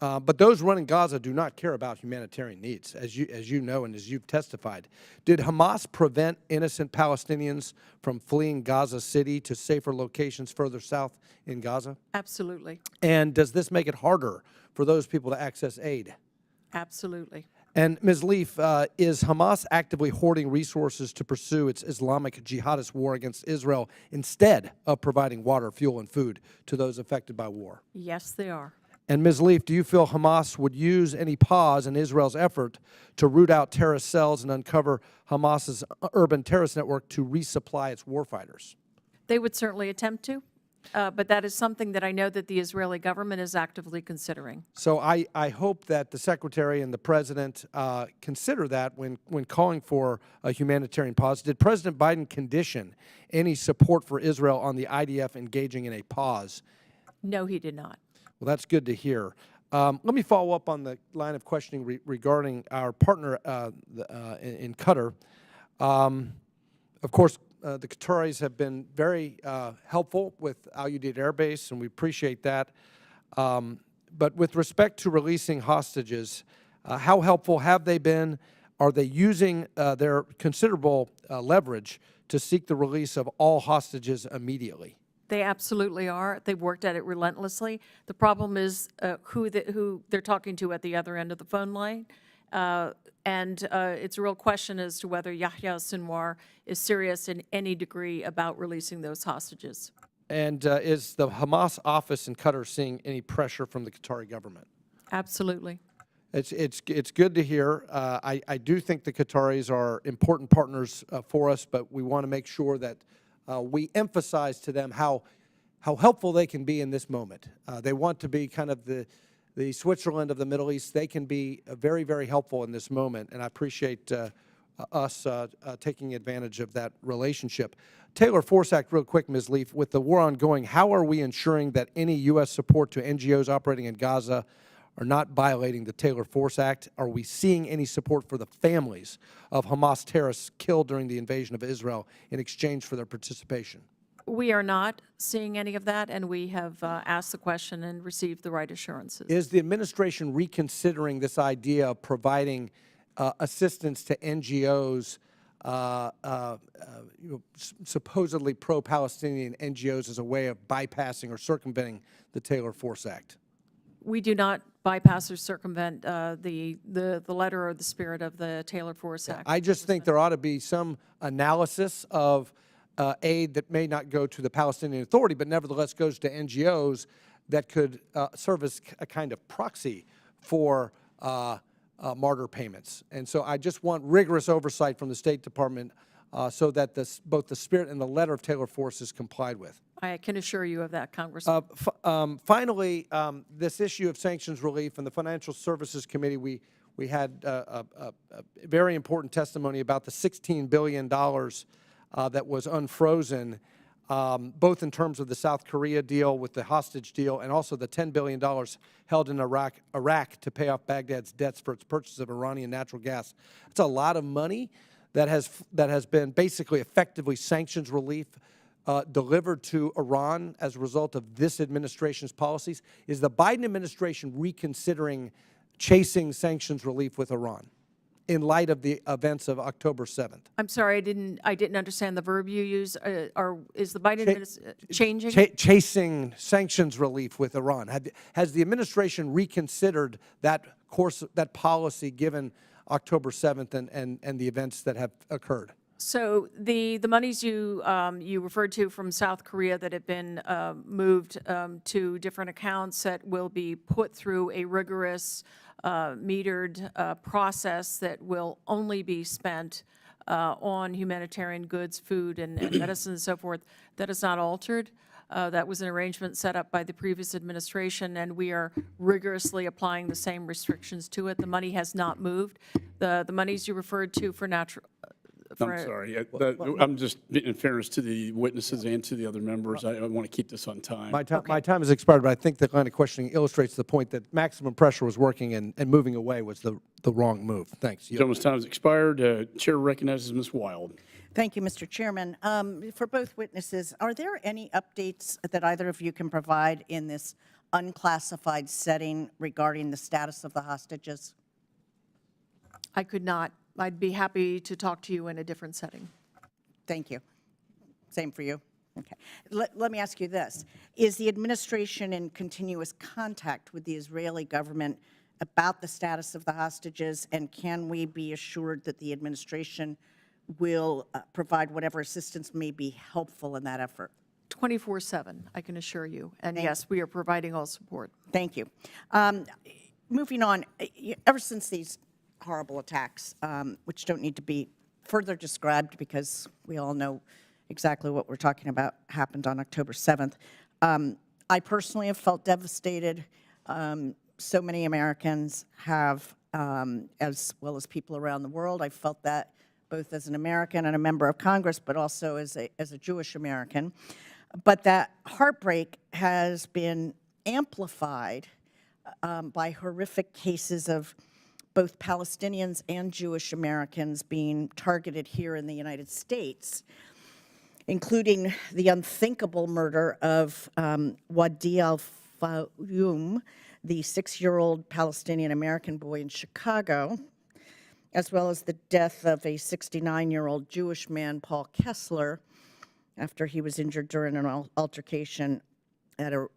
but those running Gaza do not care about humanitarian needs, as you know and as you've testified. Did Hamas prevent innocent Palestinians from fleeing Gaza City to safer locations further south in Gaza? Absolutely. And does this make it harder for those people to access aid? Absolutely. And Ms. Leaf, is Hamas actively hoarding resources to pursue its Islamic jihadist war against Israel instead of providing water, fuel, and food to those affected by war? Yes, they are. And Ms. Leaf, do you feel Hamas would use any pause in Israel's effort to root out terrorist cells and uncover Hamas's urban terrorist network to resupply its warfighters? They would certainly attempt to, but that is something that I know that the Israeli government is actively considering. So I hope that the Secretary and the President consider that when calling for a humanitarian pause. Did President Biden condition any support for Israel on the IDF engaging in a pause? No, he did not. Well, that's good to hear. Let me follow up on the line of questioning regarding our partner in Qatar. Of course, the Qataris have been very helpful with Al Udeid Air Base, and we appreciate that. But with respect to releasing hostages, how helpful have they been? Are they using their considerable leverage to seek the release of all hostages immediately? They absolutely are. They've worked at it relentlessly. The problem is who they're talking to at the other end of the phone line. And it's a real question as to whether Yahya Sinwar is serious in any degree about releasing those hostages. And is the Hamas office in Qatar seeing any pressure from the Qatari government? Absolutely. It's good to hear. I do think the Qataris are important partners for us, but we want to make sure that we emphasize to them how helpful they can be in this moment. They want to be kind of the Switzerland of the Middle East. They can be very, very helpful in this moment, and I appreciate us taking advantage of that relationship. Taylor Force Act, real quick, Ms. Leaf, with the war ongoing, how are we ensuring that any U.S. support to NGOs operating in Gaza are not violating the Taylor Force Act? Are we seeing any support for the families of Hamas terrorists killed during the invasion of Israel in exchange for their participation? We are not seeing any of that, and we have asked the question and received the right assurances. Is the administration reconsidering this idea of providing assistance to NGOs, supposedly pro-Palestinian NGOs, as a way of bypassing or circumventing the Taylor Force Act? We do not bypass or circumvent the letter or the spirit of the Taylor Force Act. I just think there ought to be some analysis of aid that may not go to the Palestinian Authority, but nevertheless goes to NGOs that could serve as a kind of proxy for martyr payments. And so I just want rigorous oversight from the State Department so that both the spirit and the letter of Taylor Force is complied with. I can assure you of that, Congressman. Finally, this issue of sanctions relief and the Financial Services Committee, we had a very important testimony about the $16 billion that was unfrozen, both in terms of the South Korea deal with the hostage deal and also the $10 billion held in Iraq to pay off Baghdad's debts for its purchase of Iranian natural gas. It's a lot of money that has been basically effectively sanctions relief delivered to Iran as a result of this administration's policies. Is the Biden administration reconsidering chasing sanctions relief with Iran in light of the events of October 7th? I'm sorry, I didn't understand the verb you use. Is the Biden administration changing? Chasing sanctions relief with Iran. Has the administration reconsidered that course, that policy, given October 7th and the events that have occurred? So the monies you referred to from South Korea that have been moved to different accounts that will be put through a rigorous metered process that will only be spent on humanitarian goods, food, and medicine and so forth, that is not altered. That was an arrangement set up by the previous administration, and we are rigorously applying the same restrictions to it. The money has not moved. The monies you referred to for natural. I'm sorry. I'm just, in fairness to the witnesses and to the other members, I want to keep this on time. My time has expired, but I think the line of questioning illustrates the point that maximum pressure was working and moving away was the wrong move. Thanks. Gentleman's time has expired. Chair recognizes Ms. Wild. Thank you, Mr. Chairman. For both witnesses, are there any updates that either of you can provide in this unclassified setting regarding the status of the hostages? I could not. I'd be happy to talk to you in a different setting. Thank you. Same for you. Okay. Let me ask you this. Is the administration in continuous contact with the Israeli government about the status of the hostages, and can we be assured that the administration will provide whatever assistance may be helpful in that effort? 24/7, I can assure you. And yes, we are providing all support. Thank you. Moving on, ever since these horrible attacks, which don't need to be further described because we all know exactly what we're talking about, happened on October 7th. I personally have felt devastated. So many Americans have, as well as people around the world. I felt that both as an American and a member of Congress, but also as a Jewish American. But that heartbreak has been amplified by horrific cases of both Palestinians and Jewish Americans being targeted here in the United States, including the unthinkable murder of Wadi al-Fayoum, the 6-year-old Palestinian-American boy in Chicago, as well as the death of a 69-year-old Jewish man, Paul Kessler, after he was injured during an altercation at a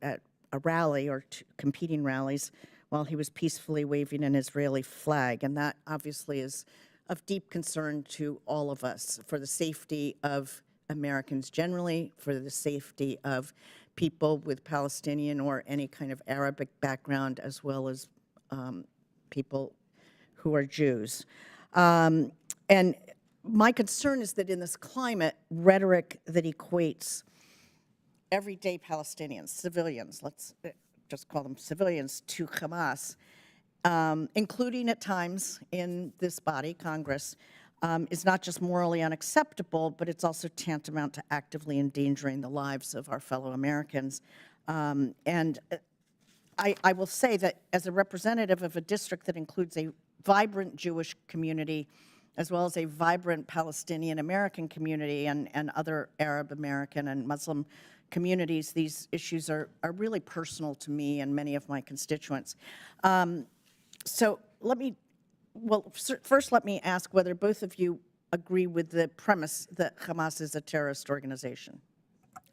rally or competing rallies while he was peacefully waving an Israeli flag. And that obviously is of deep concern to all of us for the safety of Americans generally, for the safety of people with Palestinian or any kind of Arabic background, as well as people who are Jews. And my concern is that in this climate, rhetoric that equates everyday Palestinians, civilians, let's just call them civilians, to Hamas, including at times in this body, Congress, is not just morally unacceptable, but it's also tantamount to actively endangering the lives of our fellow Americans. And I will say that as a representative of a district that includes a vibrant Jewish community, as well as a vibrant Palestinian American community and other Arab American and Muslim communities, these issues are really personal to me and many of my constituents. So first let me ask whether both of you agree with the premise that Hamas is a terrorist organization.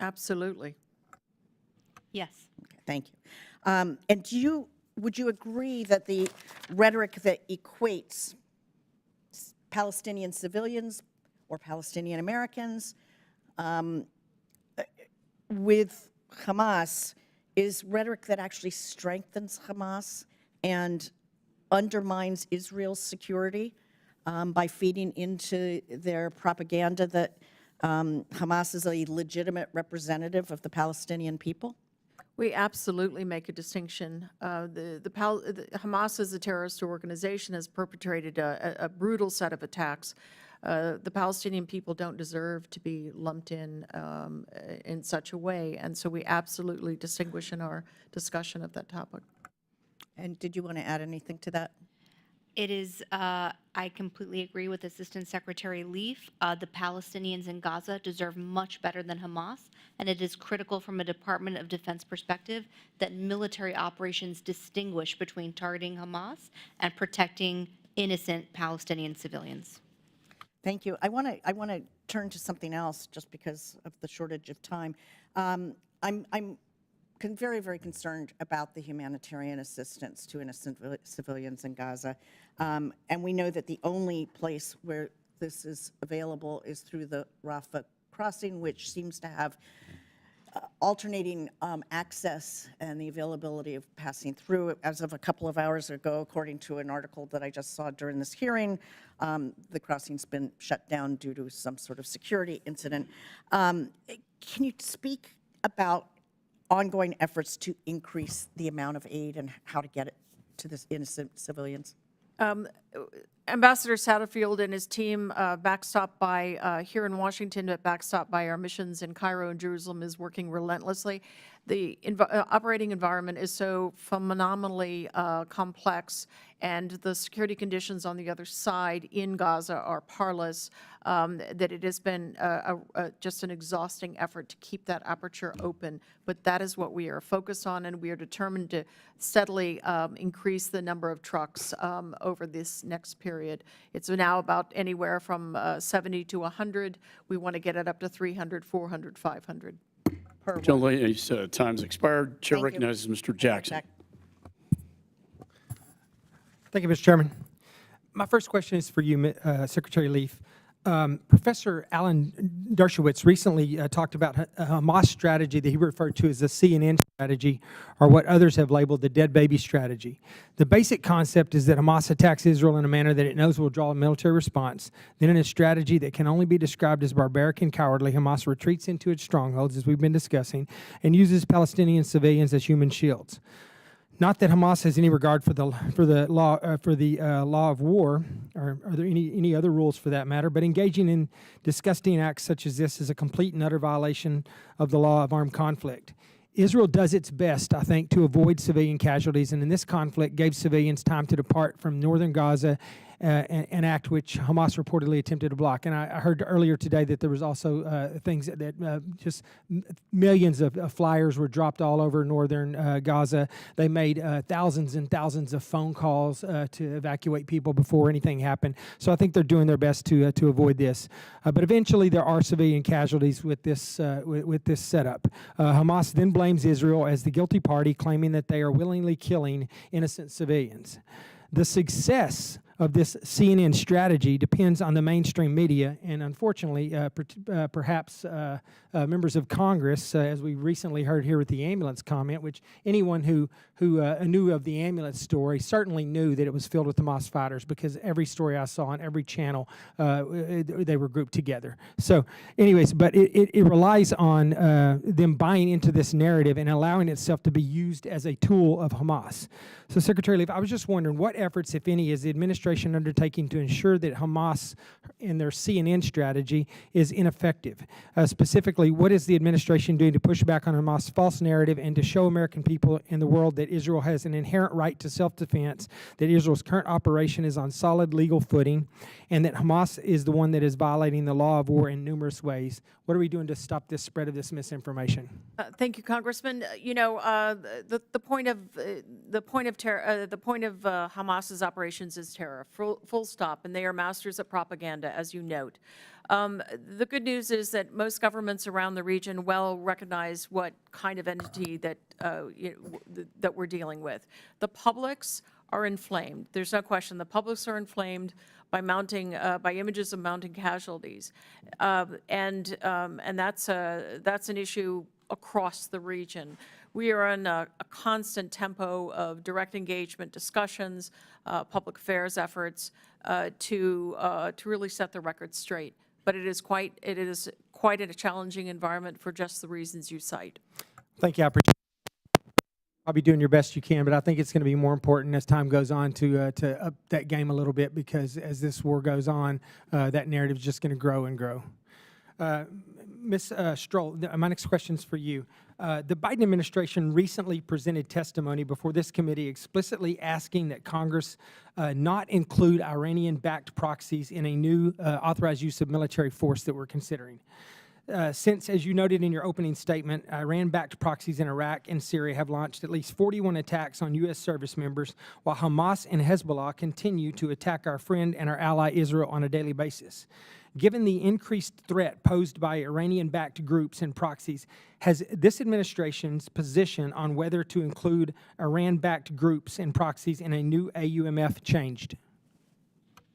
Absolutely. Yes. Okay, thank you. And would you agree that the rhetoric that equates Palestinian civilians or Palestinian Americans with Hamas is rhetoric that actually strengthens Hamas and undermines Israel's security by feeding into their propaganda that Hamas is a legitimate representative of the Palestinian people? We absolutely make a distinction. Hamas as a terrorist organization has perpetrated a brutal set of attacks. The Palestinian people don't deserve to be lumped in such a way, and so we absolutely distinguish in our discussion of that topic. And did you want to add anything to that? It is, I completely agree with Assistant Secretary Leaf. The Palestinians in Gaza deserve much better than Hamas, and it is critical from a Department of Defense perspective that military operations distinguish between targeting Hamas and protecting innocent Palestinian civilians. Thank you. I want to turn to something else just because of the shortage of time. I'm very, very concerned about the humanitarian assistance to innocent civilians in Gaza. And we know that the only place where this is available is through the Rafah crossing, which seems to have alternating access and the availability of passing through. As of a couple of hours ago, according to an article that I just saw during this hearing, the crossing's been shut down due to some sort of security incident. Can you speak about ongoing efforts to increase the amount of aid and how to get it to the innocent civilians? Ambassador Satterfield and his team, backstopped by here in Washington, but backstopped by our missions in Cairo and Jerusalem, is working relentlessly. The operating environment is so phenomenally complex, and the security conditions on the other side in Gaza are parlous, that it has been just an exhausting effort to keep that aperture open. But that is what we are focused on, and we are determined to steadily increase the number of trucks over this next period. It's now about anywhere from 70 to 100. We want to get it up to 300, 400, 500. John Leahy's time's expired. Chair recognizes Mr. Jackson. Thank you, Mr. Chairman. My first question is for you, Secretary Leaf. Professor Alan Dershowitz recently talked about a Hamas strategy that he referred to as the CNN strategy, or what others have labeled the dead baby strategy. The basic concept is that Hamas attacks Israel in a manner that it knows will draw a military response. Then in a strategy that can only be described as barbaric and cowardly, Hamas retreats into its strongholds, as we've been discussing, and uses Palestinian civilians as human shields. Not that Hamas has any regard for the law of war, or are there any other rules for that matter, but engaging in disgusting acts such as this is a complete and utter violation of the law of armed conflict. Israel does its best, I think, to avoid civilian casualties, and in this conflict gave civilians time to depart from northern Gaza, an act which Hamas reportedly attempted to block. And I heard earlier today that there was also things that just millions of flyers were dropped all over northern Gaza. They made thousands and thousands of phone calls to evacuate people before anything happened. So I think they're doing their best to avoid this. But eventually there are civilian casualties with this setup. Hamas then blames Israel as the guilty party, claiming that they are willingly killing innocent civilians. The success of this CNN strategy depends on the mainstream media, and unfortunately, perhaps members of Congress, as we recently heard here with the ambulance comment, which anyone who knew of the ambulance story certainly knew that it was filled with Hamas fighters, because every story I saw on every channel, they were grouped together. So anyways, but it relies on them buying into this narrative and allowing itself to be used as a tool of Hamas. So Secretary Leaf, I was just wondering, what efforts, if any, is the administration undertaking to ensure that Hamas in their CNN strategy is ineffective? Specifically, what is the administration doing to push back on Hamas' false narrative and to show American people in the world that Israel has an inherent right to self-defense, that Israel's current operation is on solid legal footing, and that Hamas is the one that is violating the law of war in numerous ways? What are we doing to stop this spread of this misinformation? Thank you, Congressman. You know, the point of Hamas's operations is terror, full stop, and they are masters at propaganda, as you note. The good news is that most governments around the region well recognize what kind of entity that that we're dealing with. The publics are inflamed. There's no question. The publics are inflamed by by images of mounting casualties, and that's an issue across the region. We are in a constant tempo of direct engagement discussions, public affairs efforts to really set the record straight. But it is quite a challenging environment for just the reasons you cite. Thank you. I appreciate it. Probably doing your best you can, but I think it's going to be more important as time goes on to up that game a little bit, because as this war goes on, that narrative is just going to grow and grow. Ms. Stroll, my next question is for you. The Biden administration recently presented testimony before this committee explicitly asking that Congress not include Iranian-backed proxies in a new authorized use of military force that we're considering. Since, as you noted in your opening statement, Iran-backed proxies in Iraq and Syria have launched at least 41 attacks on U.S. service members, while Hamas and Hezbollah continue to attack our friend and our ally Israel on a daily basis. given the increased threat posed by Iranian-backed groups and proxies, has this administration's position on whether to include Iran-backed groups and proxies in a new AUMF changed?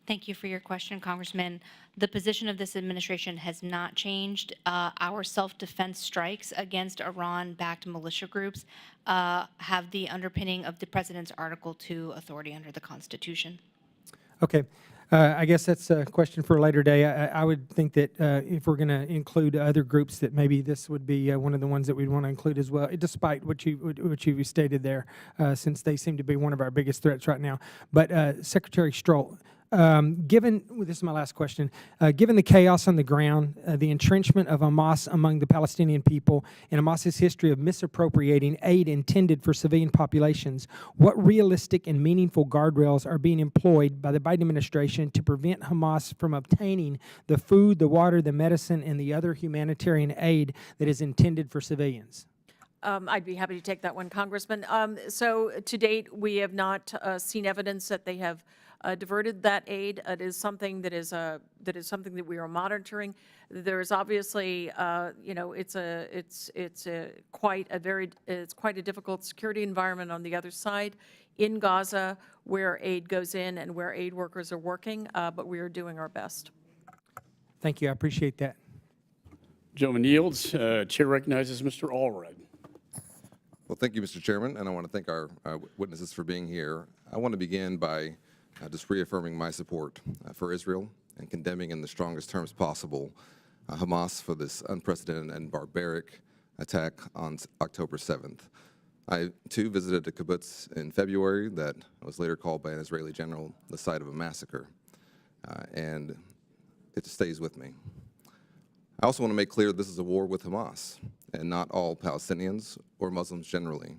Thank you for your question, Congressman. The position of this administration has not changed. Our self-defense strikes against Iran-backed militia groups have the underpinning of the President's Article 2 authority under the Constitution. Okay. I guess that's a question for a later day. I would think that if we're going to include other groups, that maybe this would be one of the ones that we'd want to include as well, despite what you stated there, since they seem to be one of our biggest threats right now. But Secretary Stroll, this is my last question, given the chaos on the ground, the entrenchment of Hamas among the Palestinian people, and Hamas's history of misappropriating aid intended for civilian populations, what realistic and meaningful guardrails are being employed by the Biden administration to prevent Hamas from obtaining the food, the water, the medicine, and the other humanitarian aid that is intended for civilians? I'd be happy to take that one, Congressman. So to date, we have not seen evidence that they have diverted that aid. It is something that is something that we are monitoring. There is obviously, it's quite a difficult security environment on the other side in Gaza, where aid goes in and where aid workers are working. But we are doing our best. Thank you. I appreciate that. Gentleman yields. Chair recognizes Mr. Allred. Well, thank you, Mr. Chairman, and I want to thank our witnesses for being here. I want to begin by just reaffirming my support for Israel and condemning in the strongest terms possible Hamas for this unprecedented and barbaric attack on October 7th. I, too, visited a kibbutz in February that was later called by an Israeli general the site of a massacre, and it stays with me. I also want to make clear this is a war with Hamas and not all Palestinians or Muslims generally.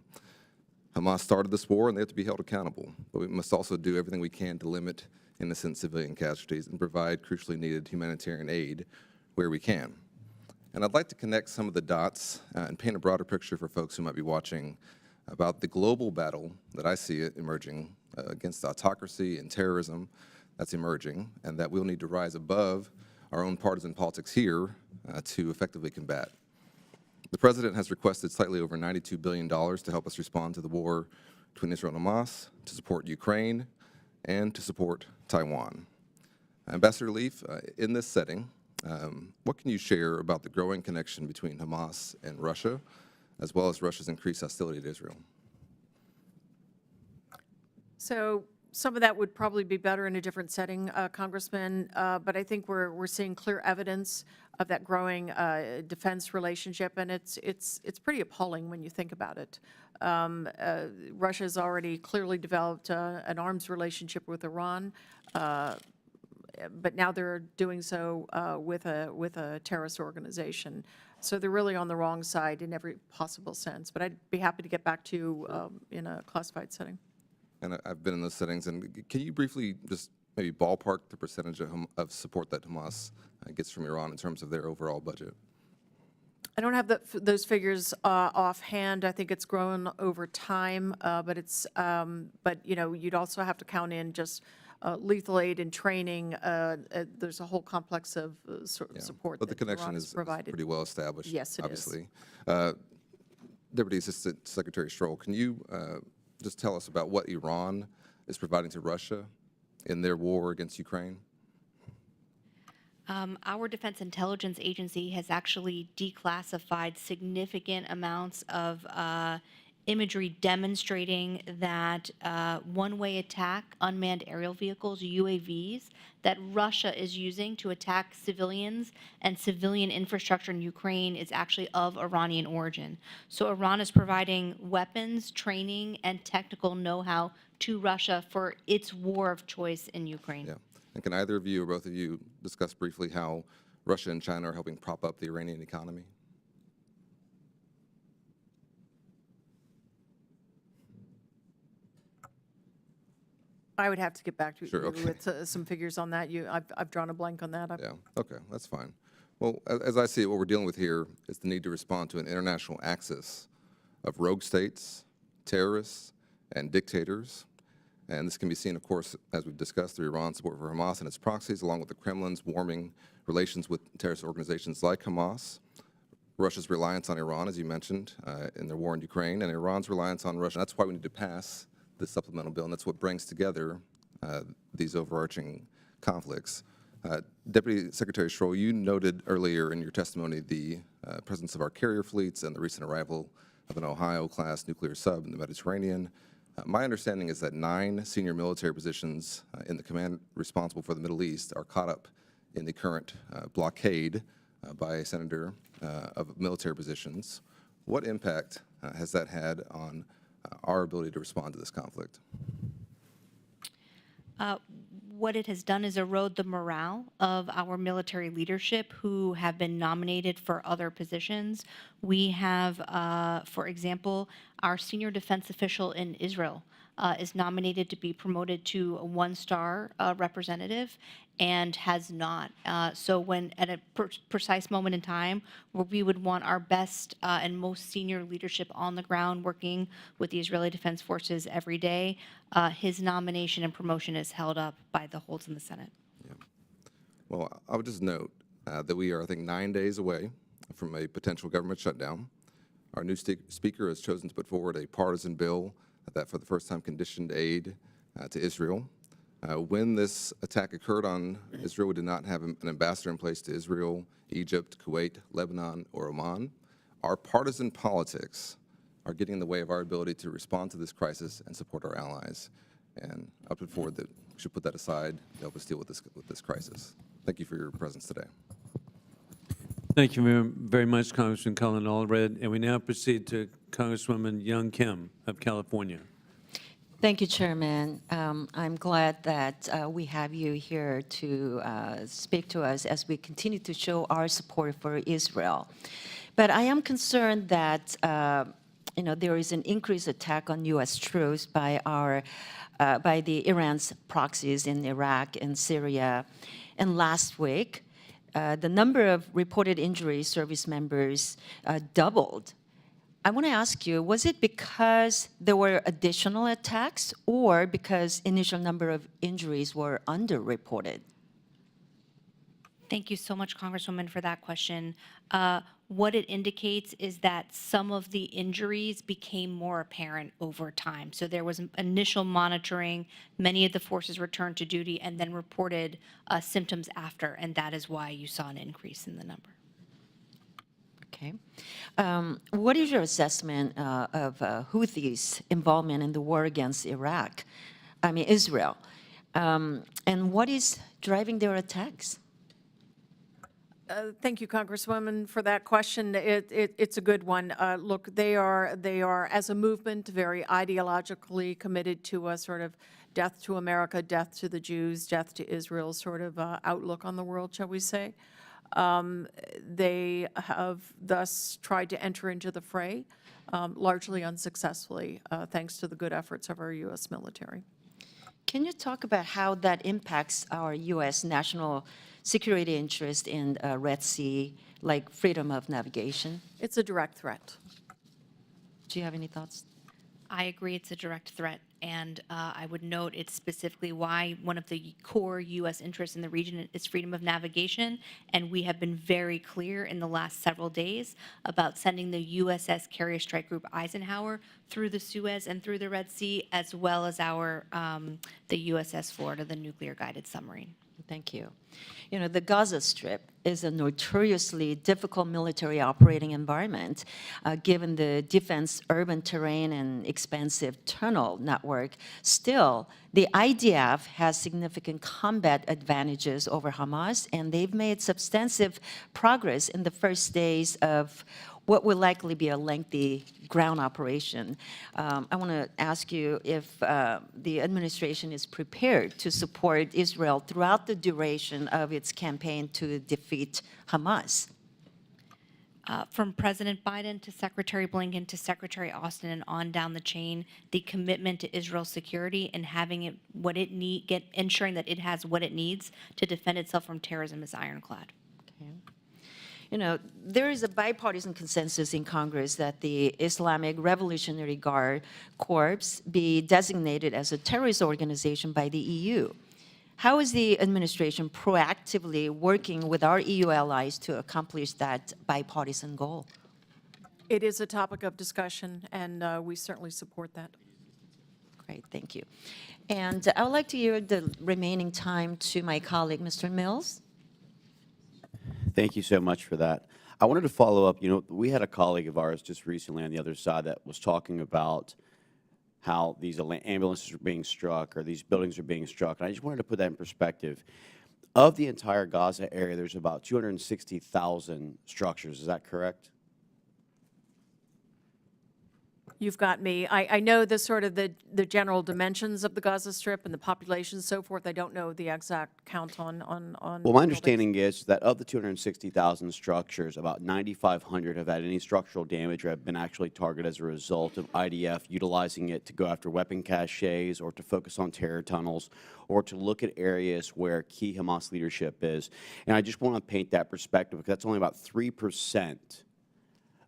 Hamas started this war, and they have to be held accountable. But we must also do everything we can to limit innocent civilian casualties and provide crucially needed humanitarian aid where we can. And I'd like to connect some of the dots and paint a broader picture for folks who might be watching about the global battle that I see it emerging against autocracy and terrorism that's emerging, and that we'll need to rise above our own partisan politics here to effectively combat. The President has requested slightly over $92 billion to help us respond to the war between Israel and Hamas, to support Ukraine, and to support Taiwan. Ambassador Leaf, in this setting, what can you share about the growing connection between Hamas and Russia, as well as Russia's increased hostility to Israel? So some of that would probably be better in a different setting, Congressman, but I think we're seeing clear evidence of that growing defense relationship, and it's pretty appalling when you think about it. Russia has already clearly developed an arms relationship with Iran, but now they're doing so with a terrorist organization. So they're really on the wrong side in every possible sense. But I'd be happy to get back to you in a classified setting. And I've been in those settings. And can you briefly just maybe ballpark the percentage of support that Hamas gets from Iran in terms of their overall budget? I don't have those figures offhand. I think it's grown over time, but you'd also have to count in just lethal aid and training. There's a whole complex of support. But the connection is pretty well established. Yes, it obviously. Deputy Assistant Secretary Stroll, can you just tell us about what Iran is providing to Russia in their war against Ukraine? Our Defense Intelligence Agency has actually declassified significant amounts of imagery demonstrating that one-way attack unmanned aerial vehicles, UAVs, that Russia is using to attack civilians and civilian infrastructure in Ukraine is actually of Iranian origin. So Iran is providing weapons, training, and technical know-how to Russia for its war of choice in Ukraine. Yeah. And can either of you or both of you discuss briefly how Russia and China are helping prop up the Iranian economy? I would have to get back to you okay. with some figures on that. I've drawn a blank on that. Yeah, okay, that's fine. Well, as I see it, what we're dealing with here is the need to respond to an international axis of rogue states, terrorists, and dictators, And this can be seen, of course, as we've discussed, through Iran's support for Hamas and its proxies, along with the Kremlin's warming relations with terrorist organizations like Hamas, Russia's reliance on Iran, as you mentioned, in their war in Ukraine, and Iran's reliance on Russia. That's why we need to pass this supplemental bill, and that's what brings together these overarching conflicts. Deputy Secretary Stroll, you noted earlier in your testimony the presence of our carrier fleets and the recent arrival of an Ohio-class nuclear sub in the Mediterranean. My understanding is that 9 senior military positions in the command responsible for the Middle East are caught up in the current blockade by a senator of military positions. What impact has that had on our ability to respond to this conflict? What it has done is erode the morale of our military leadership who have been nominated for other positions. We have, for example, our senior defense official in Israel is nominated to be promoted to a 1-star representative and has not. So when at a precise moment in time where we would want our best and most senior leadership on the ground working with the Israeli Defense Forces every day, his nomination and promotion is held up by the holds in the Senate. Yeah. Well, I would just note that we are, I think, 9 days away from a potential government shutdown. Our new speaker has chosen to put forward a partisan bill that for the first time conditioned aid to Israel. When this attack occurred on Israel, we did not have an ambassador in place to Israel, Egypt, Kuwait, Lebanon, or Oman. Our partisan politics are getting in the way of our ability to respond to this crisis and support our allies. And I put forward that we should put that aside to help us deal with this crisis. Thank you for your presence today. Thank you very much, Congressman Cullen Allred. And we now proceed to Congresswoman Young Kim of California. Thank you, Chairman. I'm glad that we have you here to speak to us as we continue to show our support for Israel. But I am concerned that there is an increased attack on U.S. troops by the Iran's proxies in Iraq and Syria. And last week, the number of reported injuries service members doubled. I want to ask you, was it because there were additional attacks or because initial number of injuries were underreported? Thank you so much, Congresswoman, for that question. What it indicates is that some of the injuries became more apparent over time. So there was initial monitoring, many of the forces returned to duty and then reported symptoms after, and that is why you saw an increase in the number. Okay. What is your assessment of Houthis' involvement in the war against Israel? And what is driving their attacks? Thank you, Congresswoman, for that question. It's a good one. Look, they are, as a movement, very ideologically committed to a sort of death to America, death to the Jews, death to Israel sort of outlook on the world, shall we say. They have thus tried to enter into the fray, largely unsuccessfully, thanks to the good efforts of our U.S. military. Can you talk about how that impacts our U.S. national security interest in Red Sea, like freedom of navigation? It's a direct threat. Do you have any thoughts? I agree it's a direct threat, and I would note it's specifically why one of the core U.S. interests in the region is freedom of navigation, and we have been very clear in the last several days about sending the USS Carrier Strike Group Eisenhower through the Suez and through the Red Sea, as well as the USS Florida, the nuclear-guided submarine. Thank you. You know, the Gaza Strip is a notoriously difficult military operating environment, given the defense urban terrain and expansive tunnel network. Still, the IDF has significant combat advantages over Hamas, and they've made substantive progress in the first days of what will likely be a lengthy ground operation. I want to ask you if the administration is prepared to support Israel throughout the duration of its campaign to defeat Hamas. From President Biden to Secretary Blinken to Secretary Austin and on down the chain, the commitment to Israel's security and having it ensuring that it has what it needs to defend itself from terrorism is ironclad. Okay. You know, there is a bipartisan consensus in Congress that the Islamic Revolutionary Guard Corps be designated as a terrorist organization by the EU. How is the administration proactively working with our EU allies to accomplish that bipartisan goal? It is a topic of discussion, and we certainly support that. Great, thank you. And I would like to yield the remaining time to my colleague, Mr. Mills. Thank you so much for that. I wanted to follow up. You know, we had a colleague of ours just recently on the other side that was talking about how these ambulances are being struck or these buildings are being struck. And I just wanted to put that in perspective. Of the entire Gaza area, there's about 260,000 structures. Is that correct? You've got me. I know the sort of the general dimensions of the Gaza Strip and the population and so forth. I don't know the exact count on Well, my buildings. understanding is that of the 260,000 structures, about 9,500 have had any structural damage or have been actually targeted as a result of IDF utilizing it to go after weapon caches or to focus on terror tunnels or to look at areas where key Hamas leadership is. And I just want to paint that perspective because that's only about 3%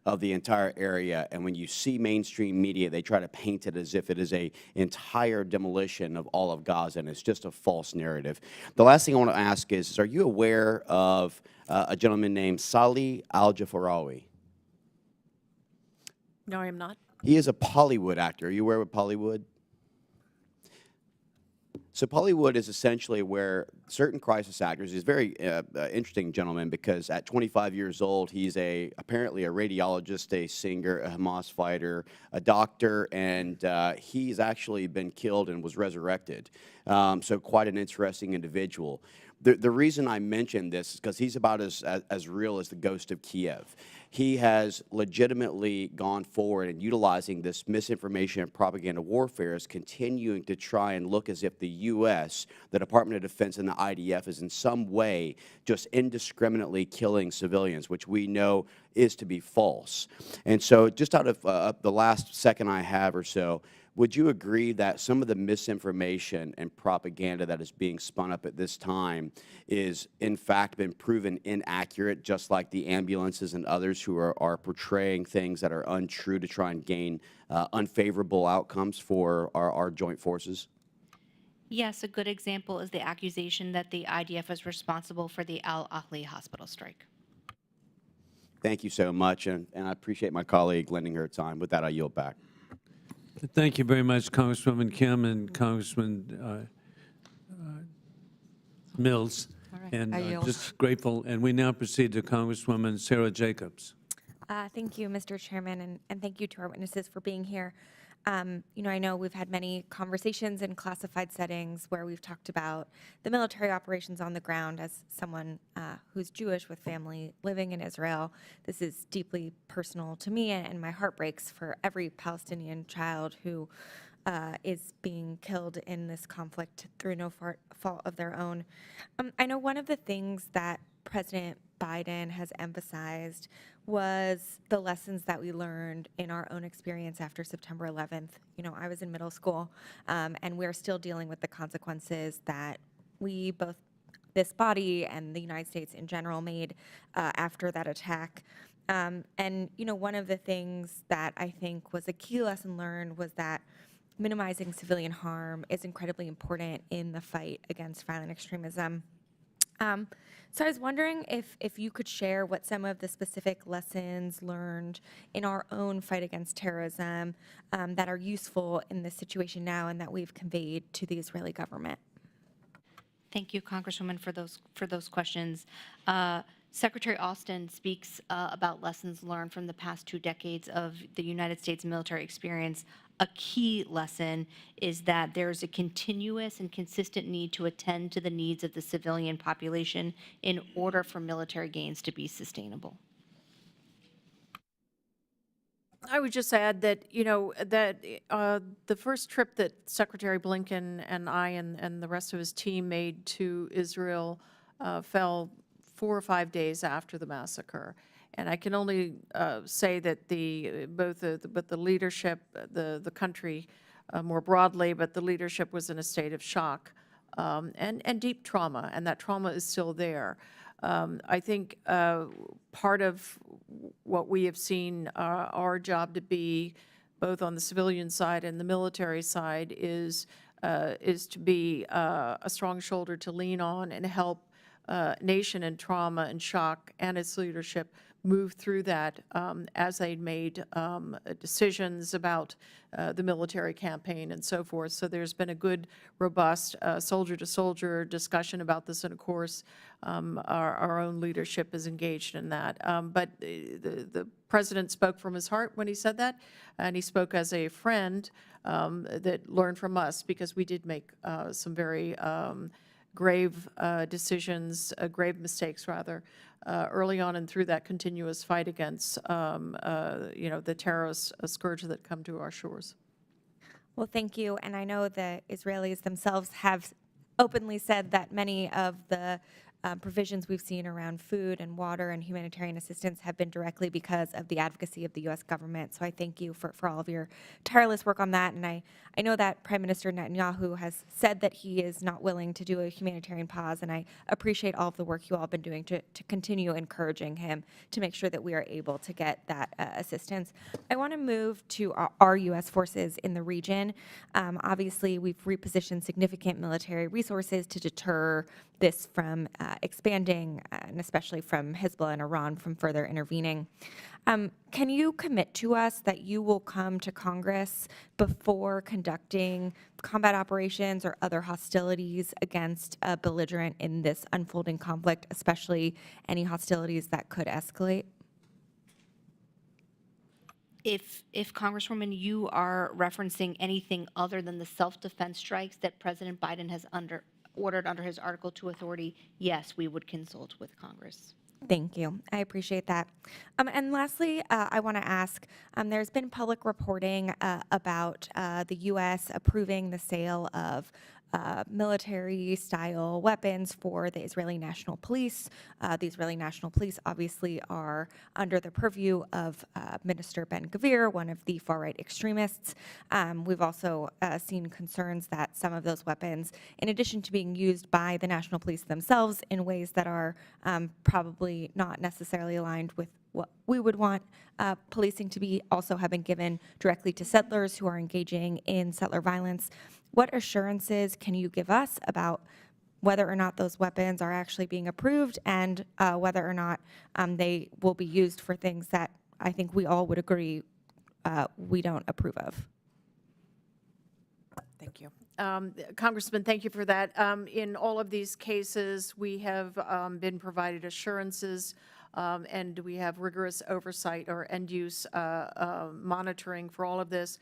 of the entire area, and when you see mainstream media, they try to paint it as if it is an entire demolition of all of Gaza, and it's just a false narrative. The last thing I want to ask is are you aware of a gentleman named Salih al-Jafarawi? No, I am not. He is a Bollywood actor. Are you aware of Bollywood? So Bollywood is essentially where certain crisis actors, he's a very interesting gentleman because at 25 years old, he's apparently a radiologist, a singer, a Hamas fighter, a doctor, and he's actually been killed and was resurrected. So quite an interesting individual. The reason I mention this is because he's about as real as the ghost of Kiev. He has legitimately gone forward and utilizing this misinformation and propaganda warfare is continuing to try and look as if the U.S., the Department of Defense, and the IDF is in some way just indiscriminately killing civilians, which we know is to be false. And so just out of the last second I have or so, would you agree that some of the misinformation and propaganda that is being spun up at this time is, in fact, been proven inaccurate, just like the ambulances and others who are portraying things that are untrue to try and gain unfavorable outcomes for our joint forces? Yes, a good example is the accusation that the IDF is responsible for the Al-Ahli hospital strike. Thank you so much, and I appreciate my colleague lending her time. With that, I yield back. Thank you very much, Congresswoman Kim and Congressman Mills. All right, And I yield. just grateful. And we now proceed to Congresswoman Sarah Jacobs. Thank you, Mr. Chairman, and thank you to our witnesses for being here. You know, I know we've had many conversations in classified settings where we've talked about the military operations on the ground. As someone who's Jewish with family living in Israel, this is deeply personal to me, and my heart breaks for every Palestinian child who is being killed in this conflict through no fault of their own. I know one of the things that President Biden has emphasized was the lessons that we learned in our own experience after September 11th. You know, I was in middle school, and we're still dealing with the consequences that we both, this body and the United States in general, made after that attack. And, you know, one of the things that I think was a key lesson learned was that minimizing civilian harm is incredibly important in the fight against violent extremism. So I was wondering if you could share what some of the specific lessons learned in our own fight against terrorism that are useful in this situation now and that we've conveyed to the Israeli government. Thank you, Congresswoman, for those questions. Secretary Austin speaks about lessons learned from the past 2 decades of the United States military experience. A key lesson is that there is a continuous and consistent need to attend to the needs of the civilian population in order for military gains to be sustainable. I would just add that, you know, that the first trip that Secretary Blinken and I and the rest of his team made to Israel fell 4 or 5 days after the massacre. And I can only say that both the leadership, the country more broadly, but the leadership was in a state of shock and deep trauma, and that trauma is still there. I think part of what we have seen our job to be, both on the civilian side and the military side, is to be a strong shoulder to lean on and help nation in trauma and shock and its leadership move through that as they made decisions about the military campaign and so forth. So there's been a good, robust soldier-to-soldier discussion about this, and of course, our own leadership is engaged in that. But the president spoke from his heart when he said that, and he spoke as a friend that learned from us, because we did make some very grave decisions, grave mistakes rather, early on and through that continuous fight against, the terrorist scourge that come to our shores. Well, thank you. And I know the Israelis themselves have openly said that many of the provisions we've seen around food and water and humanitarian assistance have been directly because of the advocacy of the U.S. government. So I thank you for all of your tireless work on that. And I know that Prime Minister Netanyahu has said that he is not willing to do a humanitarian pause, and I appreciate all of the work you all have been doing to continue encouraging him to make sure that we are able to get that assistance. I want to move to our U.S. forces in the region. Obviously, we've repositioned significant military resources to deter this from expanding, and especially from Hezbollah and Iran from further intervening. Can you commit to us that you will come to Congress before conducting combat operations or other hostilities against a belligerent in this unfolding conflict, especially any hostilities that could escalate? If Congresswoman, you are referencing anything other than the self-defense strikes that President Biden has ordered under his Article 2 authority, yes, we would consult with Congress. Thank you. I appreciate that. And lastly, I want to ask, there's been public reporting about the U.S. approving the sale of military-style weapons for the Israeli National Police. The Israeli National Police obviously are under the purview of Minister Ben-Gvir, one of the far-right extremists. We've also seen concerns that some of those weapons, in addition to being used by the National Police themselves in ways that are probably not necessarily aligned with what we would want policing to be, also have been given directly to settlers who are engaging in settler violence. What assurances can you give us about whether or not those weapons are actually being approved, and whether or not they will be used for things that I think we all would agree we don't approve of? Thank you. Congressman, thank you for that. In all of these cases, we have been provided assurances, and we have rigorous oversight or end-use monitoring for all of this.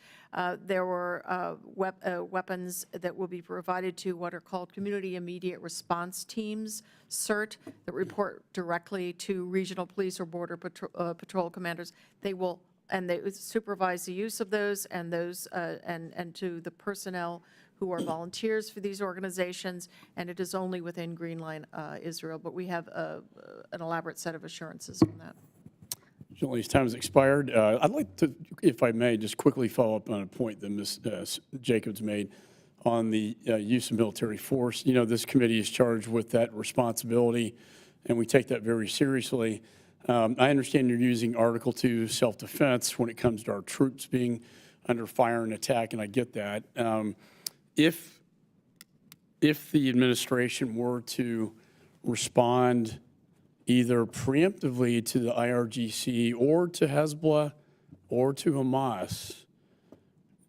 There were weapons that will be provided to what are called Community Immediate Response Teams, CERT, that report directly to regional police or border patrol commanders. They supervise the use of those, and to the personnel who are volunteers for these organizations, and it is only within Green Line Israel. But we have an elaborate set of assurances on that. Gentleman's time has expired. I'd like to, if I may, just quickly follow up on a point that Ms. Jacobs made on the use of military force. You know, this committee is charged with that responsibility, and we take that very seriously. I understand you're using Article 2 self-defense when it comes to our troops being under fire and attack, and I get that. If the administration were to respond either preemptively to the IRGC or to Hezbollah or to Hamas,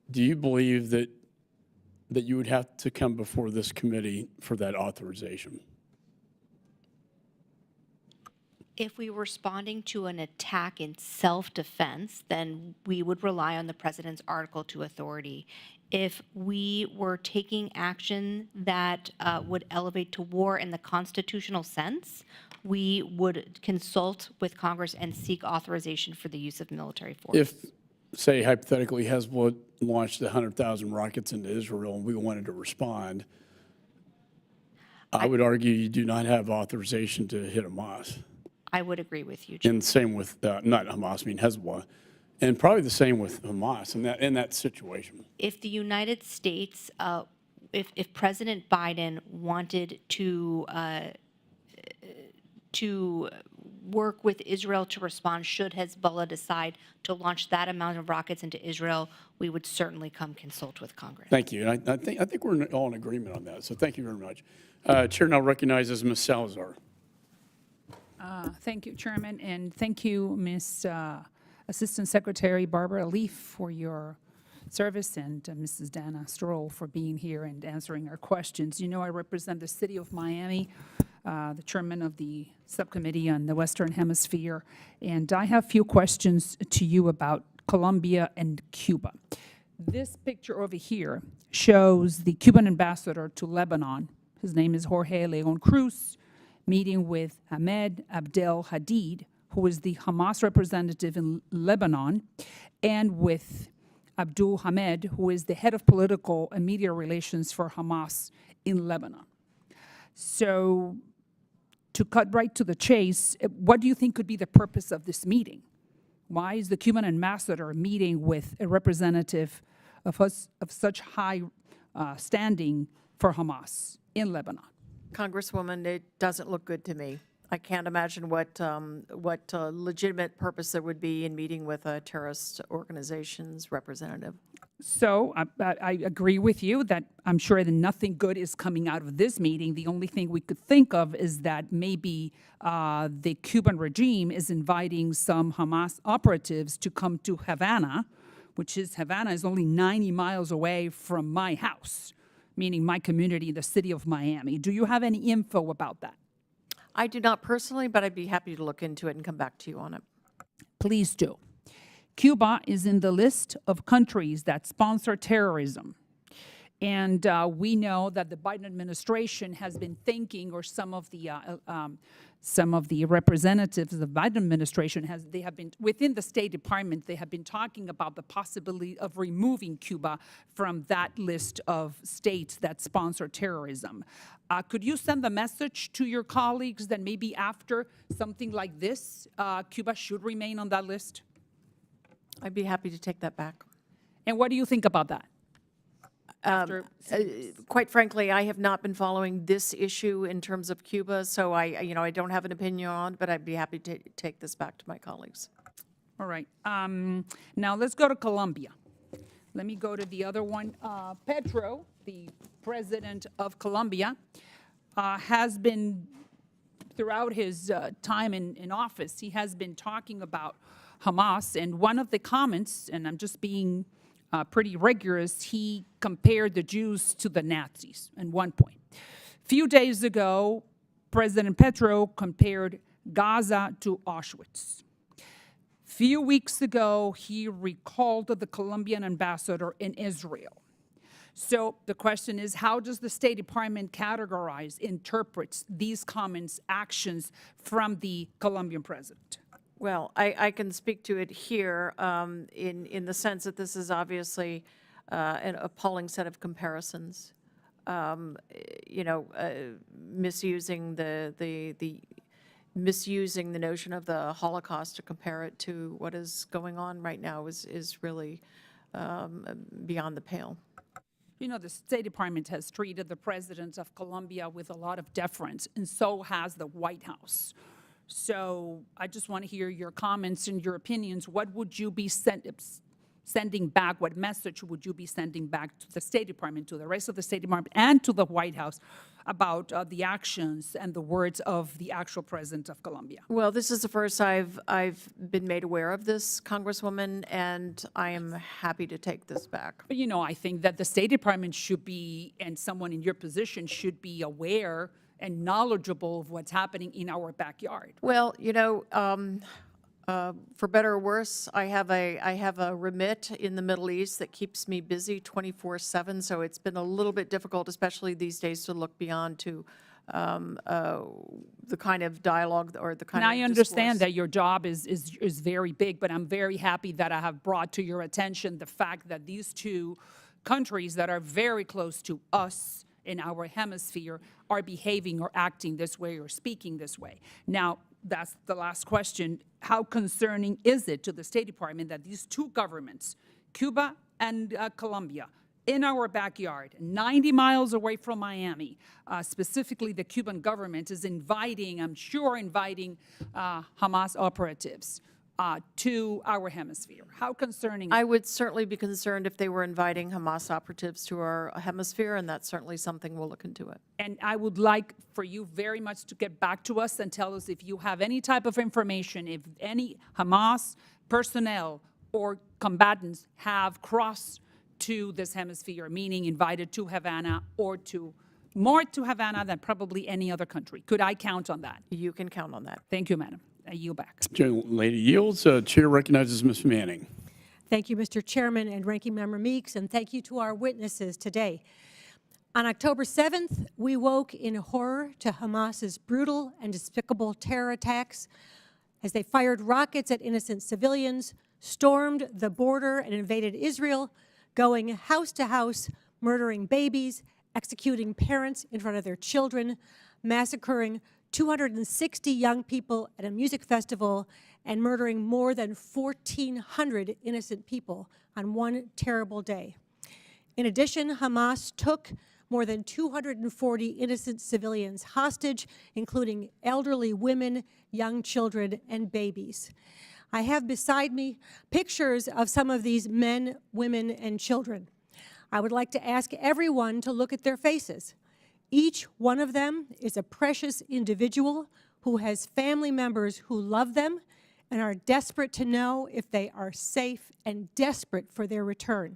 do you believe that you would have to come before this committee for that authorization? If we were responding to an attack in self-defense, then we would rely on the president's Article 2 authority. If we were taking action that would elevate to war in the constitutional sense, we would consult with Congress and seek authorization for the use of military force. If, say, hypothetically, Hezbollah launched 100,000 rockets into Israel and we wanted to respond, I would argue you do not have authorization to hit Hamas. I would agree with you, And same with, not Hamas, I mean Hezbollah. And probably the same with Hamas in that situation. If the United States, if President Biden wanted to work with Israel to respond should Hezbollah decide to launch that amount of rockets into Israel. We would certainly come consult with Congress. Thank you. And I think we're all in agreement on that. So thank you very much. Chair now recognizes Ms. Salazar. Thank you, Chairman, and thank you, Ms. Assistant Secretary Barbara Leaf, for your service, and Mrs. Dana Stroll for being here and answering our questions. You know, I represent the city of Miami, the chairman of the subcommittee on the Western Hemisphere, and I have a few questions to you about Colombia and Cuba. This picture over here shows the Cuban ambassador to Lebanon. His name is Jorge Leon Cruz, meeting with Ahmed Abdel Hadid, who is the Hamas representative in Lebanon, and with Abdul Hamed, who is the head of political and media relations for Hamas in Lebanon. So, to cut right to the chase, what do you think could be the purpose of this meeting? Why is the Cuban ambassador meeting with a representative of such high standing for Hamas in Lebanon? Congresswoman, it doesn't look good to me. I can't imagine what legitimate purpose there would be in meeting with a terrorist organization's representative. So I agree with you that I'm sure that nothing good is coming out of this meeting. The only thing we could think of is that maybe the Cuban regime is inviting some Hamas operatives to come to Havana, Havana is only 90 miles away from my house, meaning my community, the city of Miami. Do you have any info about that? I do not personally, but I'd be happy to look into it and come back to you on it. Please do. Cuba is in the list of countries that sponsor terrorism. And we know that the Biden administration has been thinking, or some of the representatives of the Biden administration they have been within the State Department. They have been talking about the possibility of removing Cuba from that list of states that sponsor terrorism. Could you send the message to your colleagues that maybe after something like this, Cuba should remain on that list? I'd be happy to take that back. And what do you think about that? Quite frankly, I have not been following this issue in terms of Cuba, so I don't have an opinion on it, but I'd be happy to take this back to my colleagues. All right. Now let's go to Colombia. Let me go to the other one. Petro, the president of Colombia, has been, throughout his time in office, he has been talking about Hamas, and one of the comments, and I'm just being pretty rigorous, he compared the Jews to the Nazis at one point. A few days ago, President Petro compared Gaza to Auschwitz. A few weeks ago, he recalled the Colombian ambassador in Israel. So the question is, how does the State Department interprets these comments, actions from the Colombian president? Well, I can speak to it here in the sense that this is obviously an appalling set of comparisons. Misusing misusing the notion of the Holocaust to compare it to what is going on right now is really beyond the pale. You know, the State Department has treated the president of Colombia with a lot of deference, and so has the White House. So I just want to hear your comments and your opinions. What would you be sending back? What message would you be sending back to the State Department, to the rest of the State Department, and to the White House about the actions and the words of the actual president of Colombia? Well, this is the first I've been made aware of this, Congresswoman, and I am happy to take this back. But, you know, I think that the State Department should be, and someone in your position should be aware and knowledgeable of what's happening in our backyard. Well, you know, for better or worse, I have a remit in the Middle East that keeps me busy 24/7. So it's been a little bit difficult, especially these days, to look beyond to the kind of dialogue or the kind of And I understand that your job is very big, but I'm very happy that I have brought to your attention the fact that these two countries that are very close to us in our hemisphere are behaving or acting this way or speaking this way. Now, that's the last question. How concerning is it to the State Department that these two governments, Cuba and Colombia, in our backyard, 90 miles away from Miami. Specifically, the Cuban government is inviting, I'm sure inviting Hamas operatives to our hemisphere. How concerning? I would certainly be concerned if they were inviting Hamas operatives to our hemisphere, and that's certainly something we'll look into it. And I would like for you very much to get back to us and tell us if you have any type of information, if any Hamas personnel or combatants have crossed to this hemisphere, meaning invited to Havana or to more to Havana than probably any other country. Could I count on that? You can count on that. Thank you, Madam. I yield back. Lady yields. Chair recognizes Ms. Manning. Thank you, Mr. Chairman and Ranking Member Meeks, and thank you to our witnesses today. On October 7th, we woke in horror to Hamas's brutal and despicable terror attacks as they fired rockets at innocent civilians, stormed the border and invaded Israel, going house to house, murdering babies, executing parents in front of their children, massacring 260 young people at a music festival, and murdering more than 1,400 innocent people on one terrible day. In addition, Hamas took more than 240 innocent civilians hostage, including elderly women, young children, and babies. I have beside me pictures of some of these men, women, and children. I would like to ask everyone to look at their faces. Each one of them is a precious individual who has family members who love them and are desperate to know if they are safe and desperate for their return.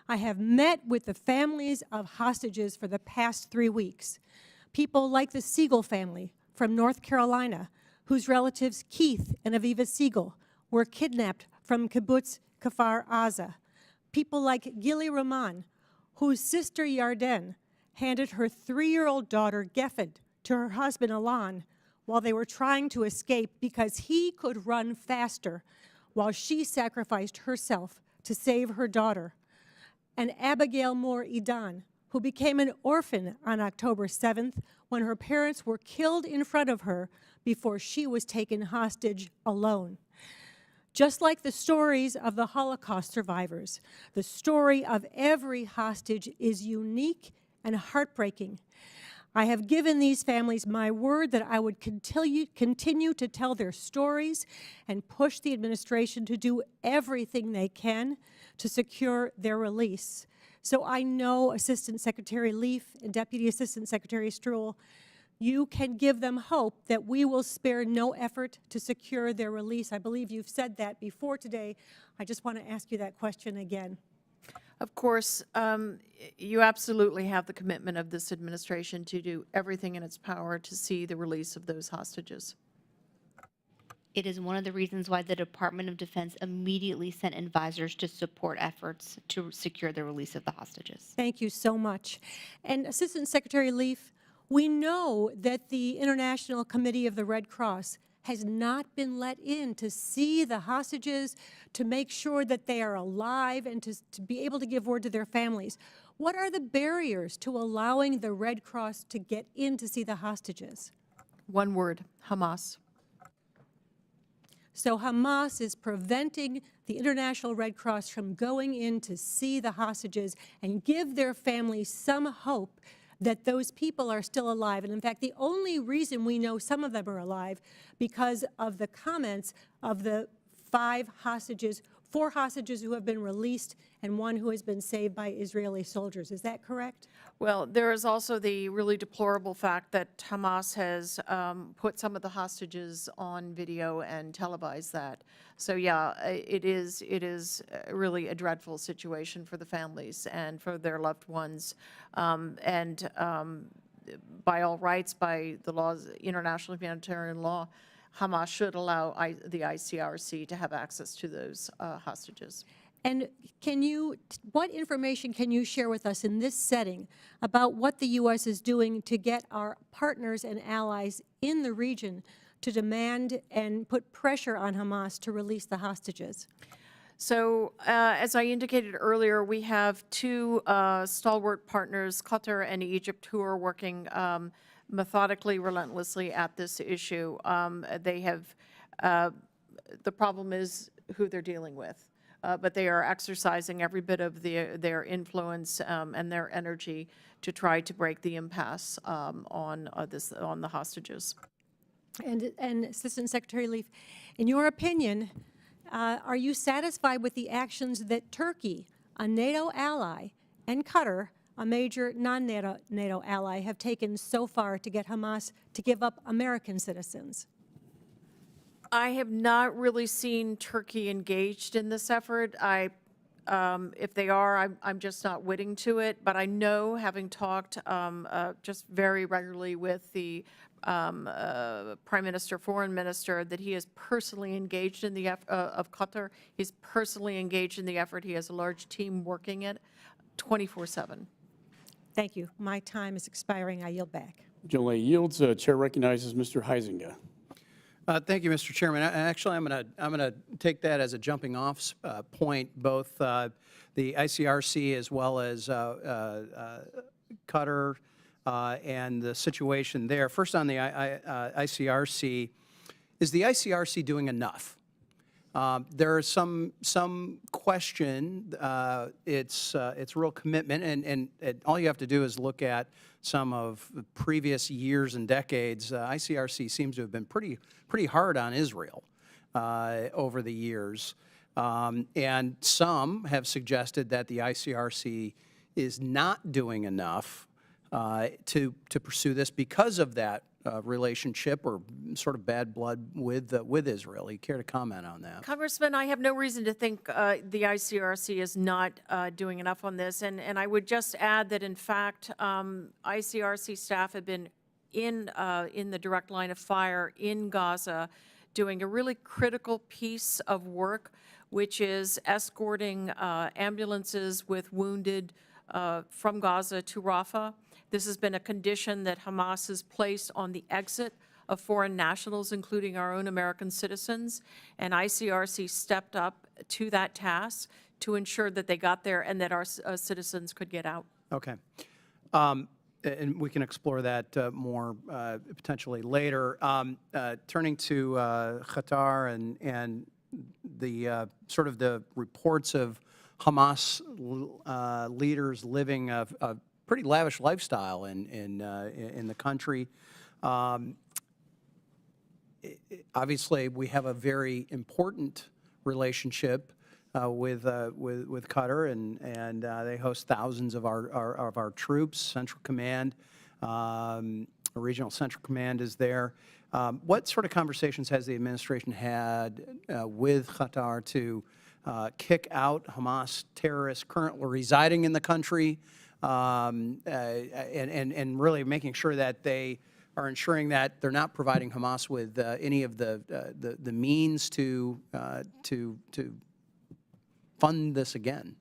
I have met with the families of hostages for the past 3 weeks. People like the Siegel family from North Carolina, whose relatives Keith and Aviva Siegel were kidnapped from kibbutz Kfar Aza. People like Gili Rahman, whose sister Yarden handed her 3-year-old daughter Geffen to her husband Alan while they were trying to escape because he could run faster while she sacrificed herself to save her daughter. And Abigail Moore Edan, who became an orphan on October 7th when her parents were killed in front of her before she was taken hostage alone. Just like the stories of the Holocaust survivors, the story of every hostage is unique and heartbreaking. I have given these families my word that I would continue to tell their stories and push the administration to do everything they can to secure their release. So I know Assistant Secretary Leaf and Deputy Assistant Secretary Stroul, you can give them hope that we will spare no effort to secure their release. I believe you've said that before today. I just want to ask you that question again. Of course, you absolutely have the commitment of this administration to do everything in its power to see the release of those hostages. It is one of the reasons why the Department of Defense immediately sent advisors to support efforts to secure the release of the hostages. Thank you so much. And Assistant Secretary Leaf, we know that the International Committee of the Red Cross has not been let in to see the hostages, to make sure that they are alive, and to be able to give word to their families. What are the barriers to allowing the Red Cross to get in to see the hostages? One word, Hamas. So Hamas is preventing the International Red Cross from going in to see the hostages and give their families some hope that those people are still alive. And in fact, the only reason we know some of them are alive because of the comments of the 4 hostages who have been released and 1 who has been saved by Israeli soldiers. Is that correct? Well, there is also the really deplorable fact that Hamas has put some of the hostages on video and televised that. So yeah, it is really a dreadful situation for the families and for their loved ones. By all rights, by the laws, international humanitarian law, Hamas should allow the ICRC to have access to those hostages. And what information can you share with us in this setting about what the U.S. is doing to get our partners and allies in the region to demand and put pressure on Hamas to release the hostages? So as I indicated earlier, we have 2 stalwart partners, Qatar and Egypt, who are working methodically, relentlessly at this issue. The problem is who they're dealing with. but they are exercising every bit of their influence and their energy to try to break the impasse on the hostages. And Assistant Secretary Leaf, in your opinion, are you satisfied with the actions that Turkey, a NATO ally, and Qatar, a major non-NATO ally, have taken so far to get Hamas to give up American citizens? I have not really seen Turkey engaged in this effort. If they are, I'm just not witting to it. But I know, having talked just very regularly with the Prime Minister, Foreign Minister, that he is personally engaged in the of Qatar. He's personally engaged in the effort. He has a large team working it 24/7. Thank you. My time is expiring. I yield back. Generally yields. Chair recognizes Mr. Heisinger. Thank you, Mr. Chairman. Actually, I'm going to take that as a jumping off point. Both the ICRC as well as Qatar and the situation there. First, on the ICRC, is the ICRC doing enough? There is some question. It's real commitment, and all you have to do is look at some of the previous years and decades. ICRC seems to have been pretty hard on Israel over the years, and some have suggested that the ICRC is not doing enough to pursue this because of that relationship or sort of bad blood with Israel. You care to comment on that? Congressman, I have no reason to think the ICRC is not doing enough on this. And I would just add that, in fact, ICRC staff have been in the direct line of fire in Gaza doing a really critical piece of work, which is escorting ambulances with wounded from Gaza to Rafah. This has been a condition that Hamas has placed on the exit of foreign nationals, including our own American citizens, and ICRC stepped up to that task to ensure that they got there and that our citizens could get out. Okay. And we can explore that more potentially later. Turning to Qatar and the sort of the reports of Hamas leaders living a pretty lavish lifestyle in the country. Obviously, we have a very important relationship with Qatar, and they host thousands of our troops. Central Command, regional Central Command is there. What sort of conversations has the administration had with Qatar to kick out Hamas terrorists currently residing in the country, and really making sure that they are ensuring that they're not providing Hamas with any of the means to fund this again?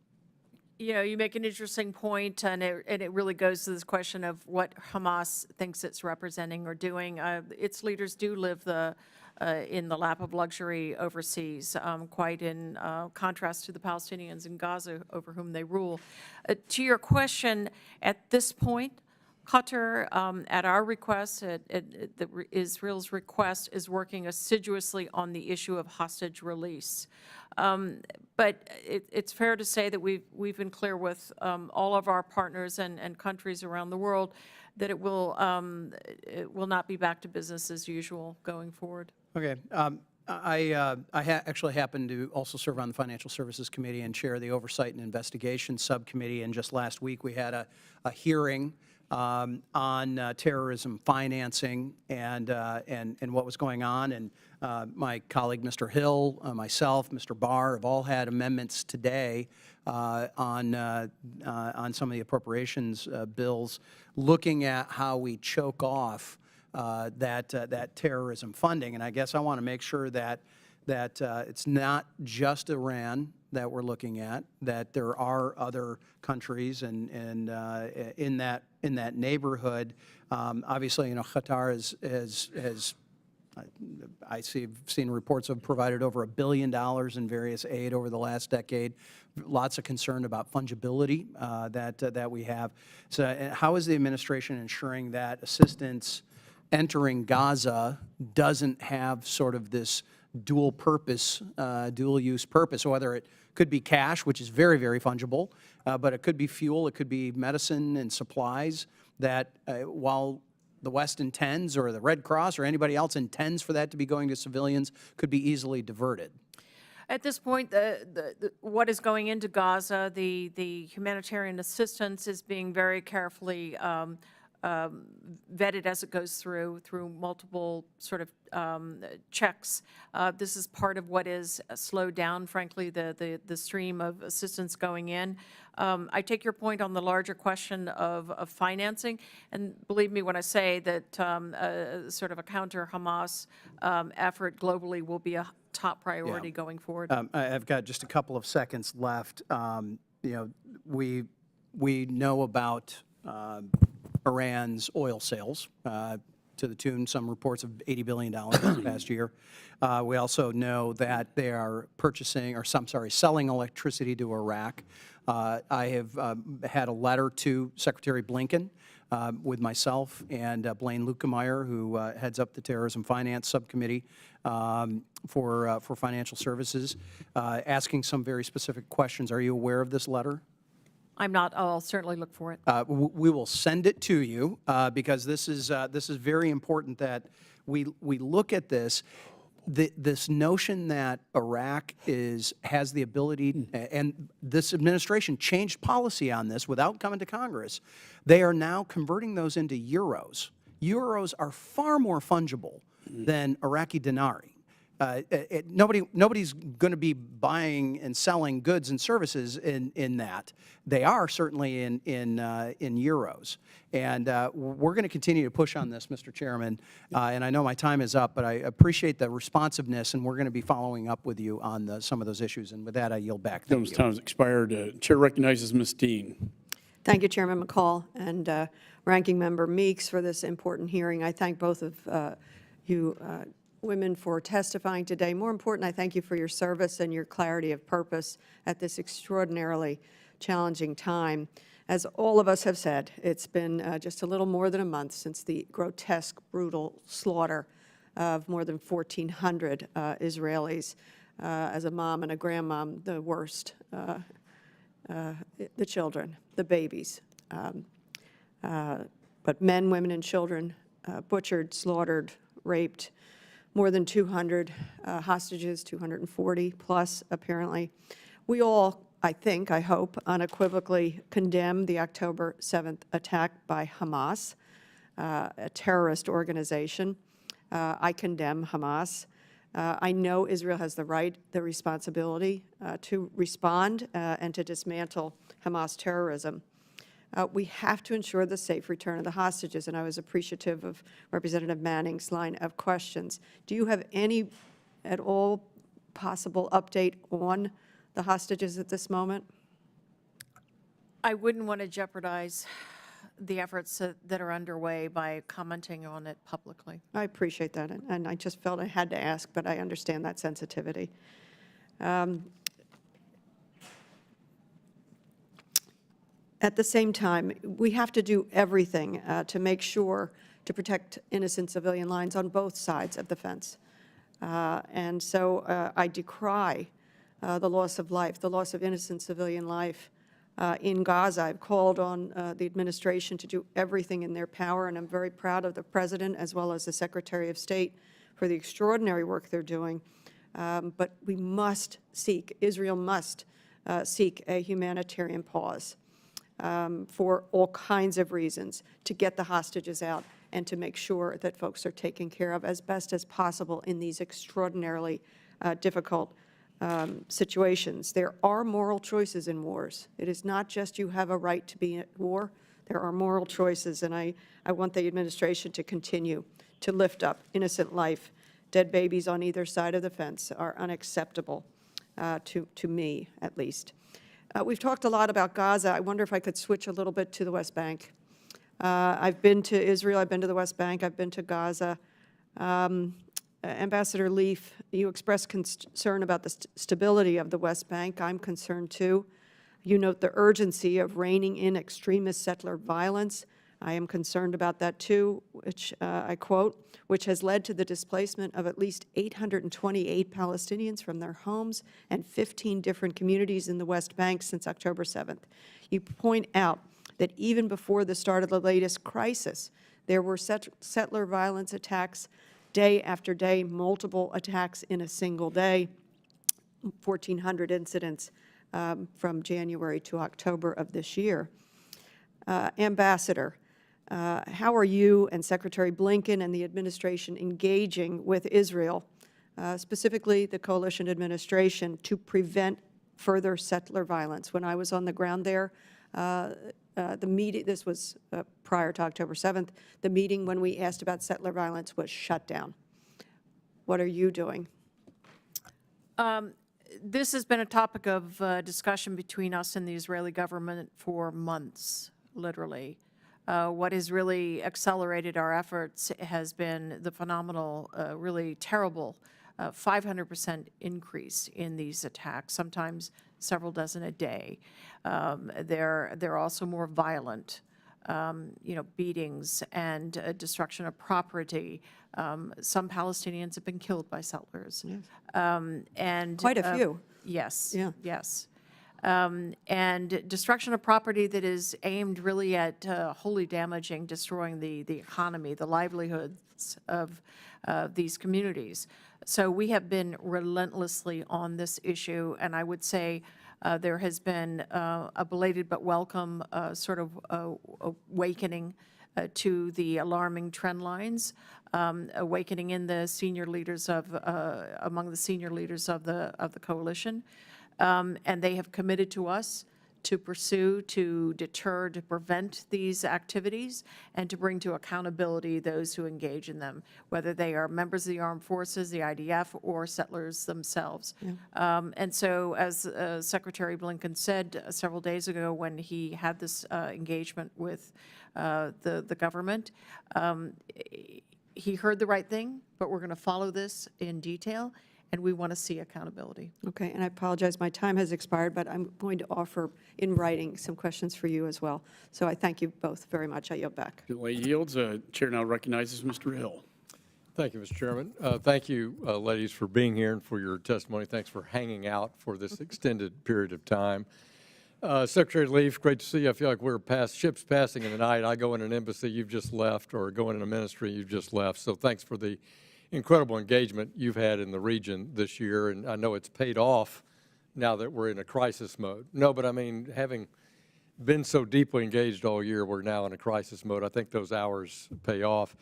You know, you make an interesting point, and it really goes to this question of what Hamas thinks it's representing or doing. Its leaders do live in the lap of luxury overseas, quite in contrast to the Palestinians in Gaza over whom they rule. To your question, at this point, Qatar, at our request, Israel's request, is working assiduously on the issue of hostage release. But it's fair to say that we've been clear with all of our partners and countries around the world that it will not be back to business as usual going forward. Okay. I actually happen to also serve on the Financial Services Committee and chair the Oversight and Investigation Subcommittee. And just last week we had a hearing on terrorism financing and what was going on. And my colleague, Mr. Hill, myself, Mr. Barr, have all had amendments today on some of the appropriations bills, looking at how we choke off that terrorism funding. And I guess I want to make sure that it's not just Iran that we're looking at, that there are other countries and in that neighborhood. Obviously, you know, Qatar has I've seen reports have provided over $1 billion in various aid over the last decade. Lots of concern about fungibility that we have. So how is the administration ensuring that assistance entering Gaza doesn't have sort of this dual purpose, dual use purpose, whether it could be cash, which is very, very fungible, but it could be fuel, it could be medicine and supplies that while the West intends, or the Red Cross or anybody else intends for that to be going to civilians, could be easily diverted. At this point, what is going into Gaza, the humanitarian assistance is being very carefully vetted as it goes through multiple sort of checks. This is part of what is slowed down, frankly, the stream of assistance going in. I take your point on the larger question of financing, and believe me when I say that sort of a counter-Hamas effort globally will be a top priority going forward. I've got just a couple of seconds left. We know about Iran's oil sales to the tune, some reports of $80 billion this past year. We also know that they are selling electricity to Iraq. I have had a letter to Secretary Blinken with myself and Blaine Lukemeyer, who heads up the Terrorism Finance Subcommittee for Financial Services, asking some very specific questions. Are you aware of this letter? I'm not. I'll certainly look for it. We will send it to you because this is very important that we look at this. This notion that Iraq has the ability, and this administration changed policy on this without coming to Congress. They are now converting those into euros. Euros are far more fungible than Iraqi dinari. Nobody's going to be buying and selling goods and services in that. They are certainly in euros, and we're going to continue to push on this, Mr. Chairman. And I know my time is up, but I appreciate the responsiveness, and we're going to be following up with you on some of those issues. And with that, I yield back. Thank you. Time has expired. Chair recognizes Ms. Dean. Thank you, Chairman McCall and Ranking Member Meeks, for this important hearing. I thank both of you women for testifying today. More important, I thank you for your service and your clarity of purpose at this extraordinarily challenging time. As all of us have said, it's been just a little more than a month since the grotesque, brutal slaughter of more than 1,400 Israelis. As a mom and a grandmom, the worst, the children, the babies, but men, women, and children butchered, slaughtered, raped, more than 200 hostages, 240 plus, apparently. We all, I hope, unequivocally condemn the October 7th attack by Hamas, a terrorist organization. I condemn Hamas. I know Israel has the right, the responsibility to respond and to dismantle Hamas terrorism. We have to ensure the safe return of the hostages, and I was appreciative of Representative Manning's line of questions. Do you have any at all possible update on the hostages at this moment? I wouldn't want to jeopardize the efforts that are underway by commenting on it publicly. I appreciate that, and I just felt I had to ask, but I understand that sensitivity. At the same time, we have to do everything to make sure to protect innocent civilian lives on both sides of the fence. And so I decry the loss of life, the loss of innocent civilian life in Gaza. I've called on the administration to do everything in their power, and I'm very proud of the President as well as the Secretary of State for the extraordinary work they're doing. But we must seek, Israel must seek a humanitarian pause. For all kinds of reasons, to get the hostages out and to make sure that folks are taken care of as best as possible in these extraordinarily difficult situations. There are moral choices in wars. It is not just you have a right to be at war. There are moral choices, and I want the administration to continue to lift up innocent life. Dead babies on either side of the fence are unacceptable to me, at least. We've talked a lot about Gaza. I wonder if I could switch a little bit to the West Bank. I've been to Israel. I've been to the West Bank. I've been to Gaza. Ambassador Leaf, you expressed concern about the stability of the West Bank. I'm concerned, too. You note the urgency of reining in extremist settler violence, I am concerned about that too, which I quote, which has led to the displacement of at least 828 Palestinians from their homes and 15 different communities in the West Bank since October 7th. You point out that even before the start of the latest crisis, there were settler violence attacks day after day, multiple attacks in a single day, 1,400 incidents from January to October of this year. Ambassador, how are you and Secretary Blinken and the administration engaging with Israel, specifically the coalition administration, to prevent further settler violence? When I was on the ground there, the meeting, this was prior to October 7th, the meeting when we asked about settler violence was shut down. What are you doing? This has been a topic of discussion between us and the Israeli government for months, literally. What has really accelerated our efforts has been the phenomenal, really terrible 500% increase in these attacks, sometimes several dozen a day. They're also more violent, beatings and destruction of property. Some Palestinians have been killed by settlers. Yes. And quite a few. Yes. Yeah. Yes. And destruction of property that is aimed really at wholly damaging, destroying the economy, the livelihoods of these communities. So we have been relentlessly on this issue, and I would say there has been a belated but welcome sort of awakening to the alarming trend lines, awakening in the senior leaders among the senior leaders of the coalition. And they have committed to us to pursue, to deter, to prevent these activities, and to bring to accountability those who engage in them, whether they are members of the armed forces, the IDF, or settlers themselves. Yeah. And so, as Secretary Blinken said several days ago when he had this engagement with the government, he heard the right thing, but we're going to follow this in detail, and we want to see accountability. Okay, and I apologize, my time has expired, but I'm going to offer in writing some questions for you as well. So I thank you both very much. I yield back. The lady yields. Chair now recognizes Mr. Hill. Thank you, Mr. Chairman. Thank you, ladies, for being here and for your testimony. Thanks for hanging out for this extended period of time. Secretary Leaf, great to see you. I feel like we're ships passing in the night. I go in an embassy, you've just left, or go in a ministry, you've just left. So thanks for the incredible engagement you've had in the region this year, and I know it's paid off now that we're in a crisis mode. No, but I mean, having been so deeply engaged all year, we're now in a crisis mode. I think those hours pay off.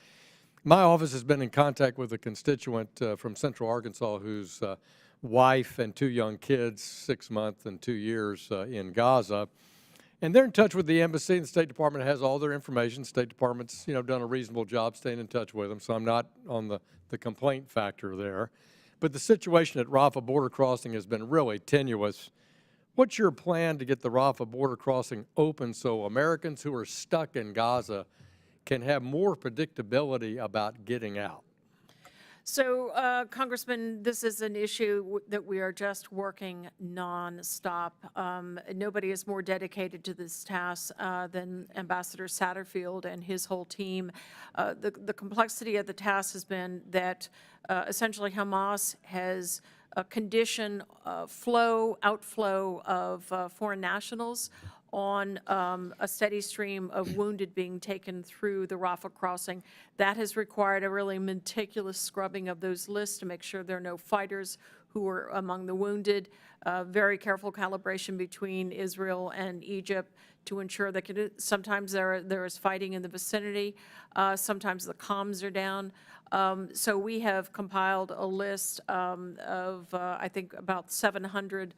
My office has been in contact with a constituent from Central Arkansas whose wife and 2 young kids, 6 months and 2 years in Gaza. And they're in touch with the embassy, and the State Department has all their information. State Department's, done a reasonable job staying in touch with them, so I'm not on the complaint factor there. But the situation at Rafah border crossing has been really tenuous. What's your plan to get the Rafah border crossing open so Americans who are stuck in Gaza can have more predictability about getting out? So, Congressman, this is an issue that we are just working nonstop. Nobody is more dedicated to this task than Ambassador Satterfield and his whole team. The complexity of the task has been that essentially Hamas has conditioned outflow of foreign nationals on a steady stream of wounded being taken through the Rafah crossing. That has required a really meticulous scrubbing of those lists to make sure there are no fighters who are among the wounded. Very careful calibration between Israel and Egypt to ensure that sometimes there is fighting in the vicinity. Sometimes the comms are down. So we have compiled a list of, I think, about 700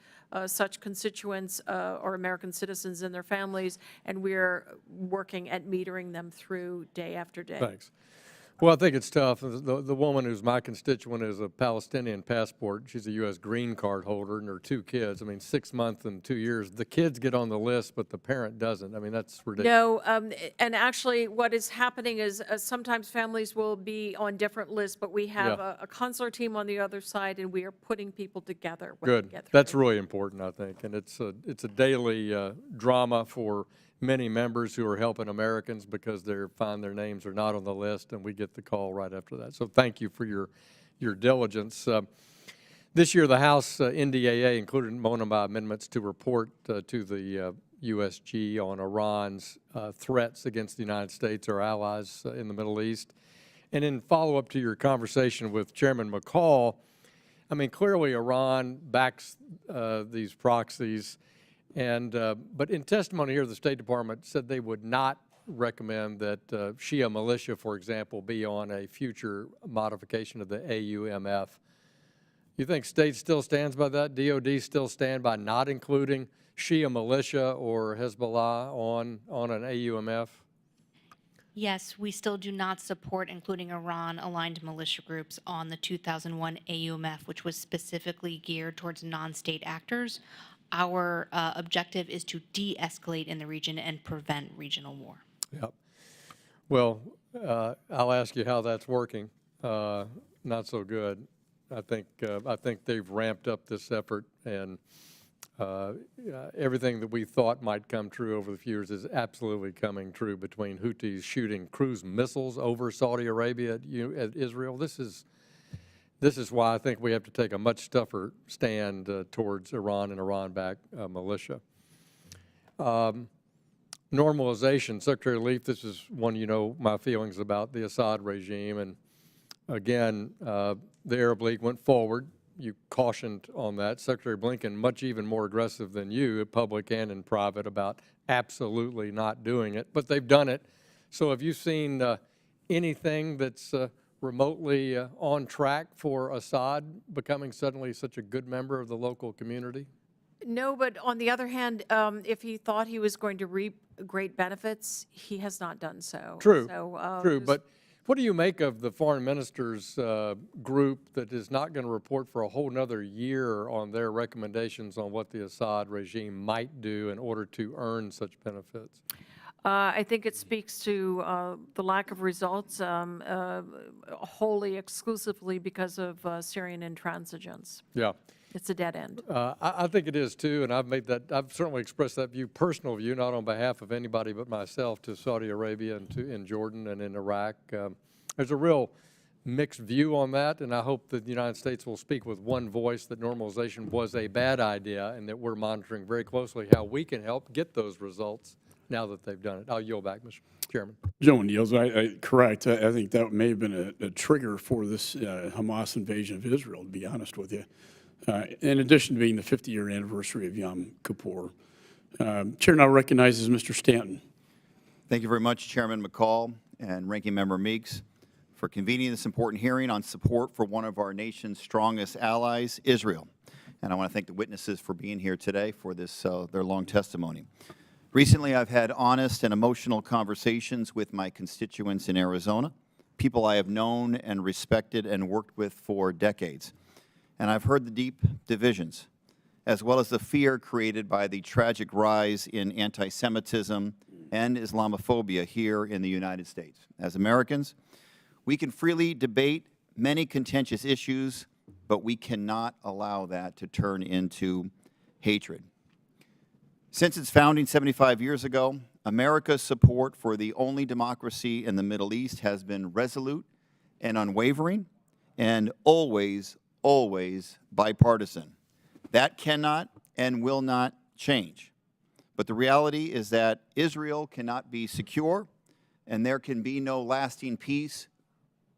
such constituents or American citizens and their families, and we're working at metering them through day after day. Thanks. Well, I think it's tough. The woman who's my constituent is a Palestinian passport. She's a U.S. green card holder, and her 2 kids. I mean, 6 months and 2 years. The kids get on the list, but the parent doesn't. I mean, that's ridiculous. No, and actually what is happening is sometimes families will be on different lists, but we have a consular team on the other side, and we are putting people together when Good. they get through. That's really important, I think, and it's a daily drama for many members who are helping Americans because they find their names are not on the list, and we get the call right after that. So thank you for your diligence. This year, the House NDAA included one of my amendments to report to the USG on Iran's threats against the United States or allies in the Middle East. And in follow-up to your conversation with Chairman McCall, I mean, clearly Iran backs these proxies, and but in testimony here, the State Department said they would not recommend that Shia militia, for example, be on a future modification of the AUMF. You think state still stands by that? DOD still stand by not including Shia militia or Hezbollah on an AUMF? Yes, we still do not support including Iran-aligned militia groups on the 2001 AUMF, which was specifically geared towards non-state actors. Our objective is to de-escalate in the region and prevent regional war. Yep. Well, I'll ask you how that's working. Not so good. I think they've ramped up this effort, and everything that we thought might come true over the few years is absolutely coming true between Houthis shooting cruise missiles over Saudi Arabia at Israel. This is why I think we have to take a much tougher stand towards Iran and Iran-backed militia. Normalization, Secretary Leaf, this is one you know my feelings about the Assad regime, and again, the Arab League went forward. You cautioned on that. Secretary Blinken, much even more aggressive than you, public and in private, about absolutely not doing it, but they've done it. So have you seen anything that's remotely on track for Assad becoming suddenly such a good member of the local community? No, but on the other hand, if he thought he was going to reap great benefits, he has not done so. True, So, true. But what do you make of the foreign ministers group that is not going to report for a whole nother year on their recommendations on what the Assad regime might do in order to earn such benefits? I think it speaks to the lack of results wholly exclusively because of Syrian intransigence. Yeah. It's a dead end. I think it is too, and I've certainly expressed that view, personal view, not on behalf of anybody but myself, to Saudi Arabia and in Jordan and in Iraq. There's a real mixed view on that, and I hope that the United States will speak with one voice that normalization was a bad idea, and that we're monitoring very closely how we can help get those results now that they've done it. I'll yield back, Mr. Chairman. Joan yields. Correct. I think that may have been a trigger for this Hamas invasion of Israel, to be honest with you. In addition to being the 50-year anniversary of Yom Kippur. Chair now recognizes Mr. Stanton. Thank you very much, Chairman McCall and Ranking Member Meeks, for convening this important hearing on support for one of our nation's strongest allies, Israel. And I want to thank the witnesses for being here today for this their long testimony. Recently, I've had honest and emotional conversations with my constituents in Arizona, people I have known and respected and worked with for decades. And I've heard the deep divisions, as well as the fear created by the tragic rise in anti-Semitism and Islamophobia here in the United States. As Americans, we can freely debate many contentious issues, but we cannot allow that to turn into hatred. Since its founding 75 years ago, America's support for the only democracy in the Middle East has been resolute and unwavering and always bipartisan. That cannot and will not change. But the reality is that Israel cannot be secure, and there can be no lasting peace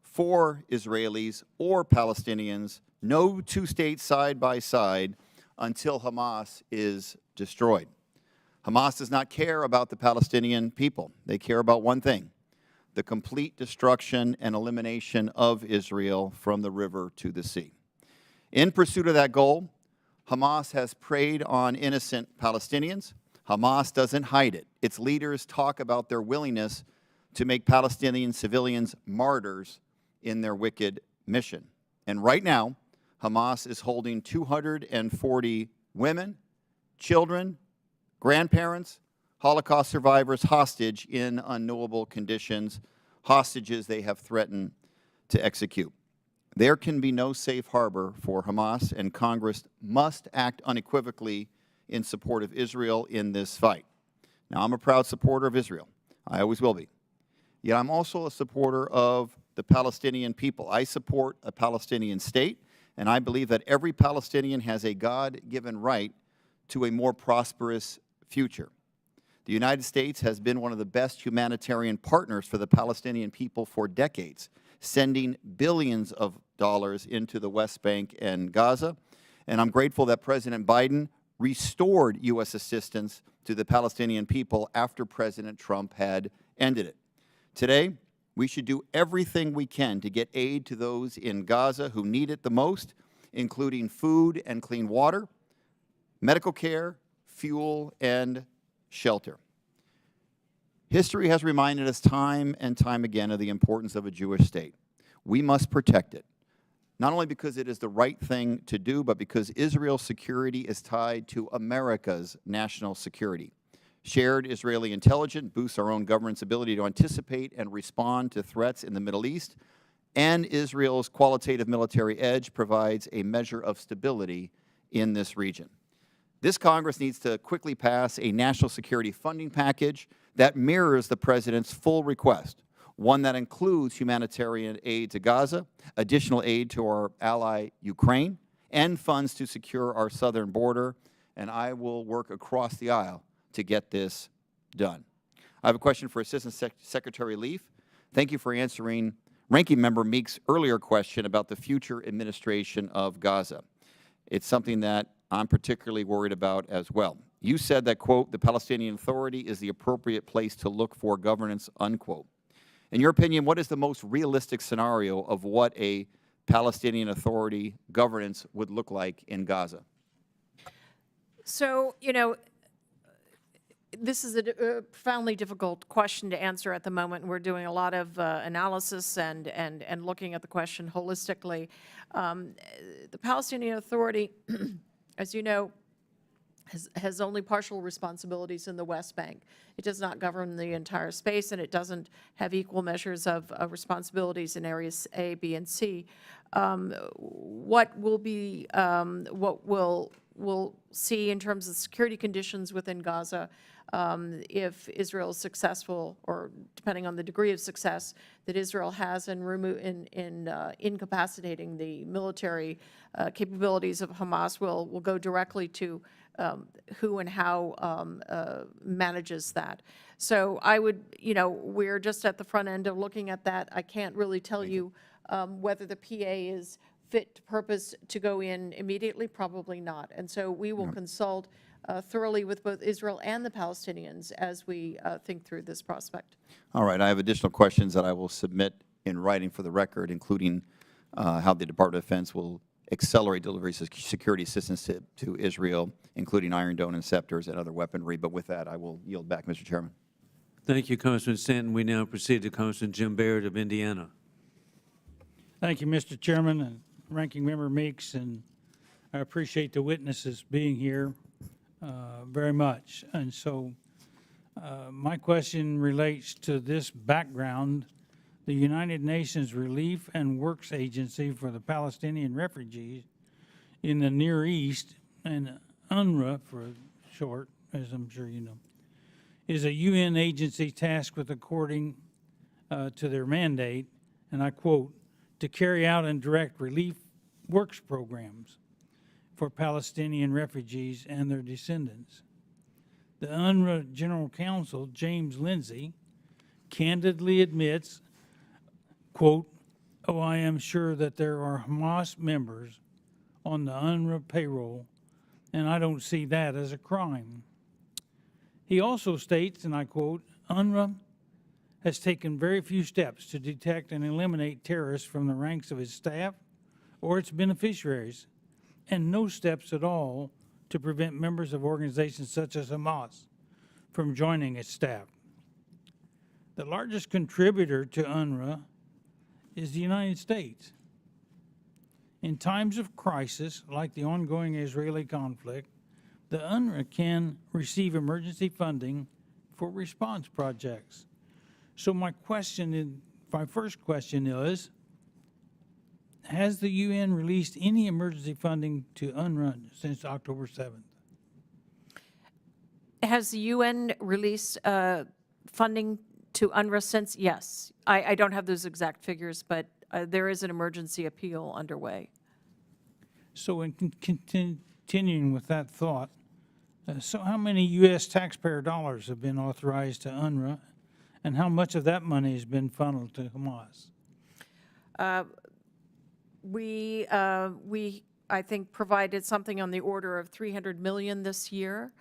for Israelis or Palestinians, no two states side by side, until Hamas is destroyed. Hamas does not care about the Palestinian people. They care about one thing: the complete destruction and elimination of Israel from the river to the sea. In pursuit of that goal, Hamas has preyed on innocent Palestinians. Hamas doesn't hide it. Its leaders talk about their willingness to make Palestinian civilians martyrs in their wicked mission. And right now, Hamas is holding 240 women, children, grandparents, Holocaust survivors hostage in unknowable conditions, hostages they have threatened to execute. There can be no safe harbor for Hamas, and Congress must act unequivocally in support of Israel in this fight. Now, I'm a proud supporter of Israel. I always will be. Yet I'm also a supporter of the Palestinian people. I support a Palestinian state, and I believe that every Palestinian has a God-given right to a more prosperous future. The United States has been one of the best humanitarian partners for the Palestinian people for decades, sending billions of dollars into the West Bank and Gaza. And I'm grateful that President Biden restored U.S. assistance to the Palestinian people after President Trump had ended it. Today, we should do everything we can to get aid to those in Gaza who need it the most, including food and clean water, medical care, fuel, and shelter. History has reminded us time and time again of the importance of a Jewish state. We must protect it, not only because it is the right thing to do, but because Israel's security is tied to America's national security. Shared Israeli intelligence boosts our own government's ability to anticipate and respond to threats in the Middle East, and Israel's qualitative military edge provides a measure of stability in this region. This Congress needs to quickly pass a national security funding package that mirrors the President's full request, one that includes humanitarian aid to Gaza, additional aid to our ally Ukraine, and funds to secure our southern border, and I will work across the aisle to get this done. I have a question for Assistant Secretary Leaf. Thank you for answering Ranking Member Meek's earlier question about the future administration of Gaza. It's something that I'm particularly worried about as well. You said that, quote, the Palestinian Authority is the appropriate place to look for governance, unquote. In your opinion, what is the most realistic scenario of what a Palestinian Authority governance would look like in Gaza? So, you know, this is a profoundly difficult question to answer at the moment. We're doing a lot of analysis and looking at the question holistically. The Palestinian Authority, as you know, has only partial responsibilities in the West Bank. It does not govern the entire space, and it doesn't have equal measures of responsibilities in areas A, B, and C. What will be, what we'll see in terms of security conditions within Gaza, if Israel is successful, or depending on the degree of success that Israel has in incapacitating the military capabilities of Hamas, will go directly to who and how manages that. So I would, you know, we're just at the front end of looking at that. I can't really tell you whether the PA is fit to purpose to go in immediately, probably not. And so we will consult thoroughly with both Israel and the Palestinians as we think through this prospect. All right, I have additional questions that I will submit in writing for the record, including how the Department of Defense will accelerate deliveries of security assistance to Israel, including Iron Dome and Scepters and other weaponry. But with that, I will yield back, Mr. Chairman. Thank you, Congressman Stanton. We now proceed to Congressman Jim Baird of Indiana. Thank you, Mr. Chairman and Ranking Member Meeks, and I appreciate the witnesses being here very much. And so my question relates to this background. The United Nations Relief and Works Agency for the Palestinian Refugees in the Near East, and UNRWA for short, as I'm sure you know, is a UN agency tasked with, according to their mandate, and I quote, to carry out and direct relief works programs for Palestinian refugees and their descendants. The UNRWA General Counsel, James Lindsay, candidly admits, quote, oh, I am sure that there are Hamas members on the UNRWA payroll, and I don't see that as a crime. He also states, and I quote, UNRWA has taken very few steps to detect and eliminate terrorists from the ranks of its staff or its beneficiaries, and no steps at all to prevent members of organizations such as Hamas from joining its staff. The largest contributor to UNRWA is the United States. In times of crisis, like the ongoing Israeli conflict, the UNRWA can receive emergency funding for response projects. So my first question is, has the UN released any emergency funding to UNRWA since October 7th? Has the UN released funding to UNRWA since? Yes. I don't have those exact figures, but there is an emergency appeal underway. So in continuing with that thought, so how many U.S. taxpayer dollars have been authorized to UNRWA, and how much of that money has been funneled to Hamas? We, I think, provided something on the order of $300 million this year.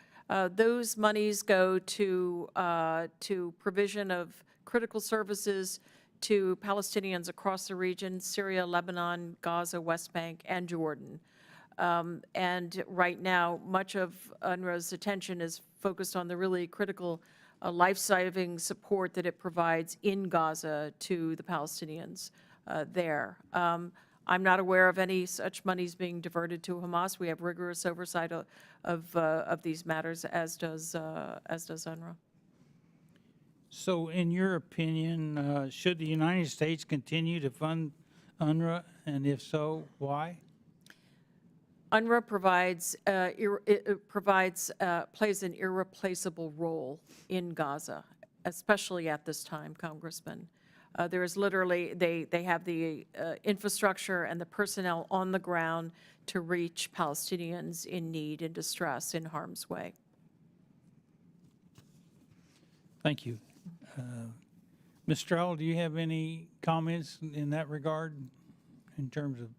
Those monies go to provision of critical services to Palestinians across the region: Syria, Lebanon, Gaza, West Bank, and Jordan. And right now, much of UNRWA's attention is focused on the really critical life-saving support that it provides in Gaza to the Palestinians there. I'm not aware of any such monies being diverted to Hamas. We have rigorous oversight of these matters, as does UNRWA. So in your opinion, should the United States continue to fund UNRWA, and if so, why? UNRWA plays an irreplaceable role in Gaza, especially at this time, Congressman. There is literally, they have the infrastructure and the personnel on the ground to reach Palestinians in need, in distress, in harm's way. Thank you. Ms. Stroll, do you have any comments in that regard in terms of?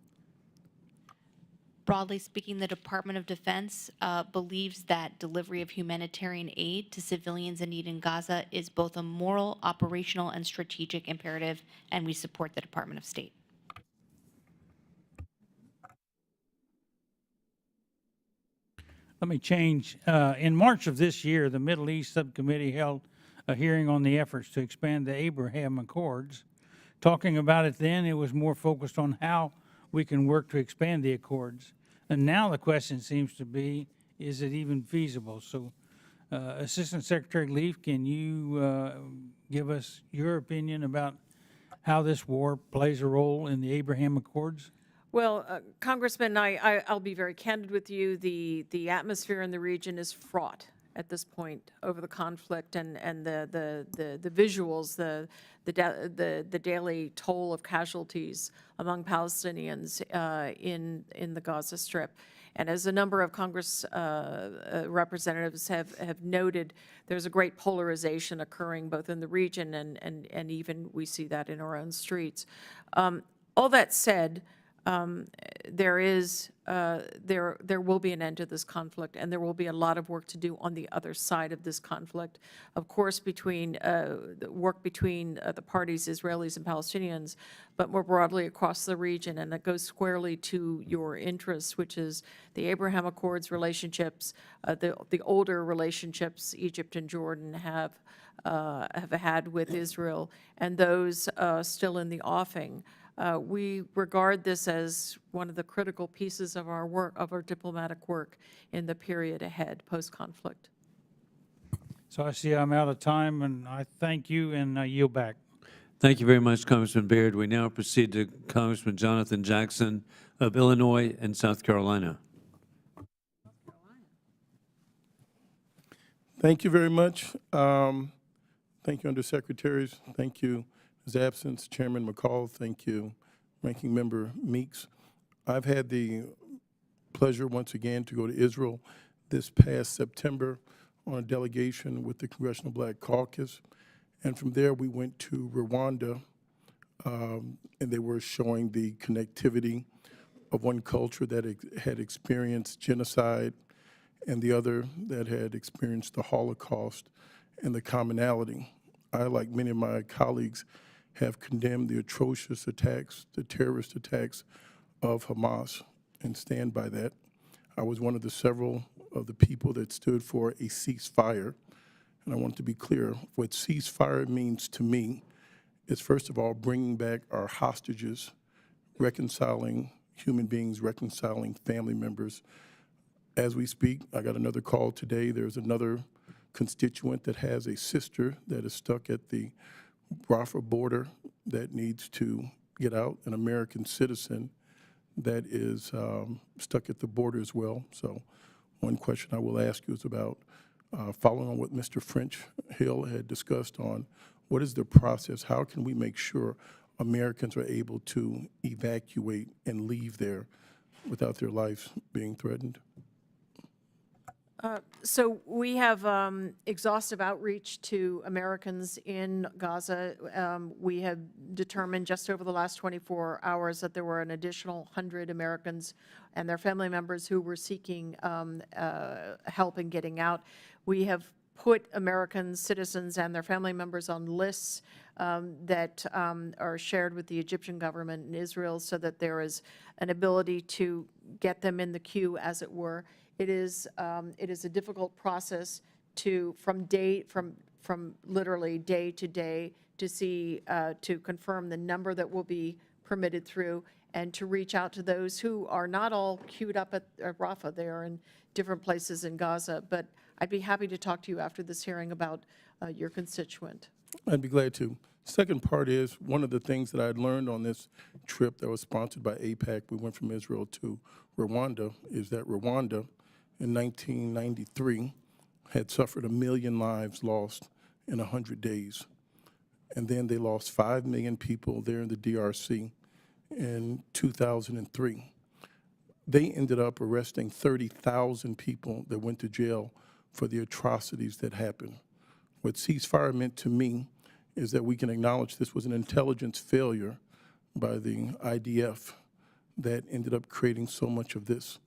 Broadly speaking, the Department of Defense believes that delivery of humanitarian aid to civilians in need in Gaza is both a moral, operational, and strategic imperative, and we support the Department of State. Let me change. In March of this year, the Middle East Subcommittee held a hearing on the efforts to expand the Abraham Accords. Talking about it then, it was more focused on how we can work to expand the Accords. And now the question seems to be, is it even feasible? So, Assistant Secretary Leaf, can you give us your opinion about how this war plays a role in the Abraham Accords? Well, Congressman, I'll be very candid with you. The atmosphere in the region is fraught at this point over the conflict and the visuals, the daily toll of casualties among Palestinians in the Gaza Strip. And as a number of Congress representatives have noted, there's a great polarization occurring both in the region and even we see that in our own streets. All that said, there will be an end to this conflict, and there will be a lot of work to do on the other side of this conflict. Of course, between the work between the parties, Israelis and Palestinians, but more broadly across the region, and that goes squarely to your interests, which is the Abraham Accords relationships, the older relationships Egypt and Jordan have had with Israel, and those still in the offing. We regard this as one of the critical pieces of our work, of our diplomatic work in the period ahead, post-conflict. So I see I'm out of time, and I thank you, and I yield back. Thank you very much, Congressman Baird. We now proceed to Congressman Jonathan Jackson of Illinois and South Carolina. Thank you very much. Thank you, Undersecretaries. Thank you, his absence, Chairman McCall. Thank you, Ranking Member Meeks. I've had the pleasure once again to go to Israel this past September on a delegation with the Congressional Black Caucus. And from there, we went to Rwanda, and they were showing the connectivity of one culture that had experienced genocide and the other that had experienced the Holocaust and the commonality. I, like many of my colleagues, have condemned the atrocious attacks, the terrorist attacks of Hamas, and stand by that. I was one of the several of the people that stood for a ceasefire. And I want to be clear, what ceasefire means to me is, first of all, bringing back our hostages, reconciling human beings, reconciling family members. As we speak, I got another call today. There's another constituent that has a sister that is stuck at the Rafah border that needs to get out, an American citizen that is stuck at the border as well. So one question I will ask you is about following on what Mr. French Hill had discussed on what is the process, how can we make sure Americans are able to evacuate and leave there without their lives being threatened? So we have exhaustive outreach to Americans in Gaza. We have determined just over the last 24 hours that there were an additional 100 Americans and their family members who were seeking help in getting out. We have put American citizens and their family members on lists that are shared with the Egyptian government and Israel so that there is an ability to get them in the queue, as it were. It is a difficult process from literally day to day to confirm the number that will be permitted through and to reach out to those who are not all queued up at Rafah. They are in different places in Gaza. But I'd be happy to talk to you after this hearing about your constituent. I'd be glad to. Second part is one of the things that I had learned on this trip that was sponsored by AIPAC, we went from Israel to Rwanda, is that Rwanda in 1993 had suffered 1 million lives lost in 100 days. And then they lost 5 million people there in the DRC in 2003. They ended up arresting 30,000 people that went to jail for the atrocities that happened. What ceasefire meant to me is that we can acknowledge this was an intelligence failure by the IDF that ended up creating so much of this.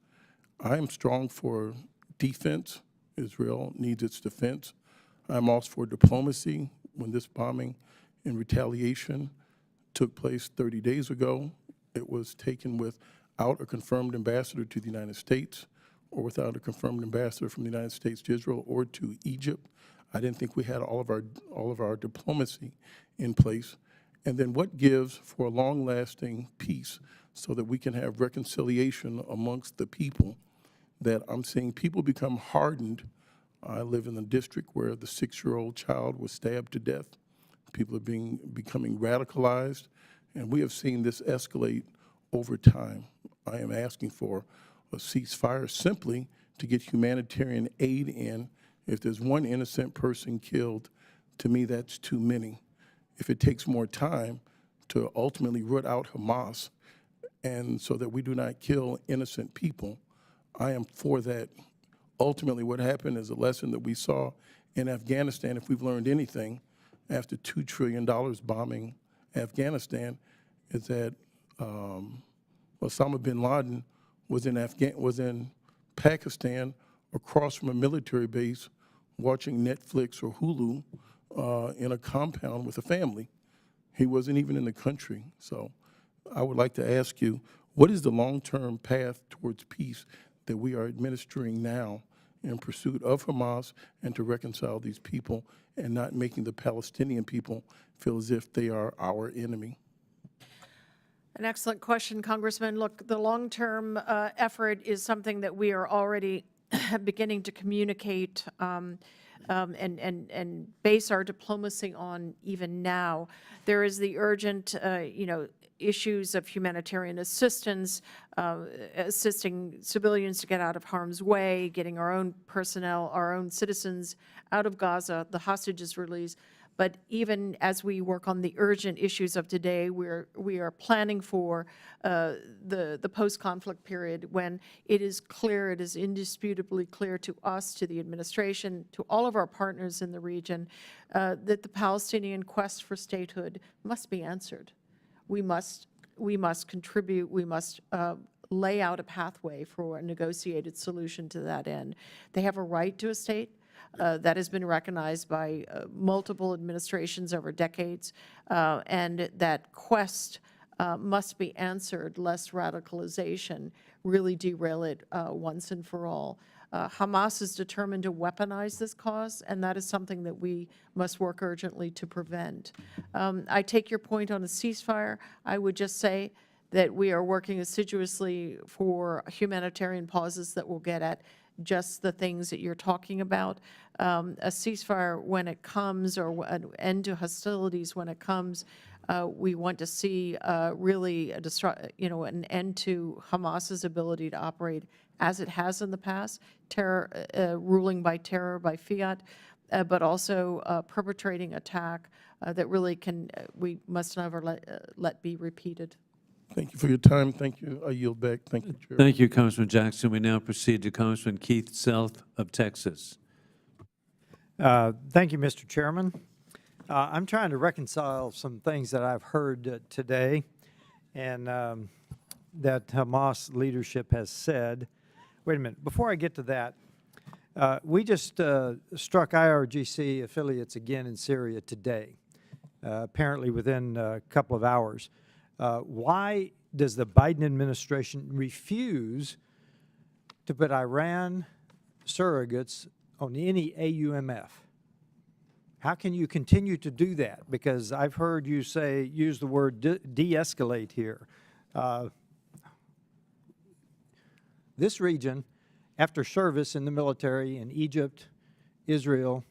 I am strong for defense. Israel needs its defense. I'm also for diplomacy. When this bombing in retaliation took place 30 days ago, it was taken without a confirmed ambassador to the United States or without a confirmed ambassador from the United States to Israel or to Egypt. I didn't think we had all of our diplomacy in place. And then what gives for a long-lasting peace so that we can have reconciliation amongst the people, that I'm seeing people become hardened. I live in a district where the 6-year-old child was stabbed to death. People are becoming radicalized, and we have seen this escalate over time. I am asking for a ceasefire simply to get humanitarian aid in. If there's one innocent person killed, to me that's too many. If it takes more time to ultimately root out Hamas and so that we do not kill innocent people, I am for that. Ultimately, what happened is a lesson that we saw in Afghanistan, if we've learned anything, after $2 trillion bombing Afghanistan, is that Osama bin Laden was in Pakistan across from a military base watching Netflix or Hulu in a compound with a family. He wasn't even in the country. So I would like to ask you, what is the long-term path towards peace that we are administering now in pursuit of Hamas and to reconcile these people and not making the Palestinian people feel as if they are our enemy? An excellent question, Congressman. Look, the long-term effort is something that we are already beginning to communicate and base our diplomacy on even now. There is the urgent, issues of humanitarian assistance, assisting civilians to get out of harm's way, getting our own personnel, our own citizens out of Gaza, the hostages released. But even as we work on the urgent issues of today, we are planning for the post-conflict period when it is clear, it is indisputably clear to us, to the administration, to all of our partners in the region, that the Palestinian quest for statehood must be answered. We must contribute, we must lay out a pathway for a negotiated solution to that end. They have a right to a state. That has been recognized by multiple administrations over decades, and that quest must be answered, lest radicalization really derail it once and for all. Hamas is determined to weaponize this cause, and that is something that we must work urgently to prevent. I take your point on a ceasefire. I would just say that we are working assiduously for humanitarian pauses that will get at just the things that you're talking about. A ceasefire when it comes, or an end to hostilities when it comes, We want to see really an end to Hamas's ability to operate as it has in the past, ruling by terror, by fiat, but also perpetrating attack that really we must never let be repeated. Thank you for your time. Thank you. I yield back. Thank you, Chair. Thank you, Congressman Jackson. We now proceed to Congressman Keith Self of Texas. Thank you, Mr. Chairman. I'm trying to reconcile some things that I've heard today and that Hamas leadership has said. Wait a minute. Before I get to that, we just struck IRGC affiliates again in Syria today, apparently within a couple of hours. Why does the Biden administration refuse to put Iran surrogates on any AUMF? How can you continue to do that? Because I've heard you use the word de-escalate here. This region, after service in the military in Egypt, Israel,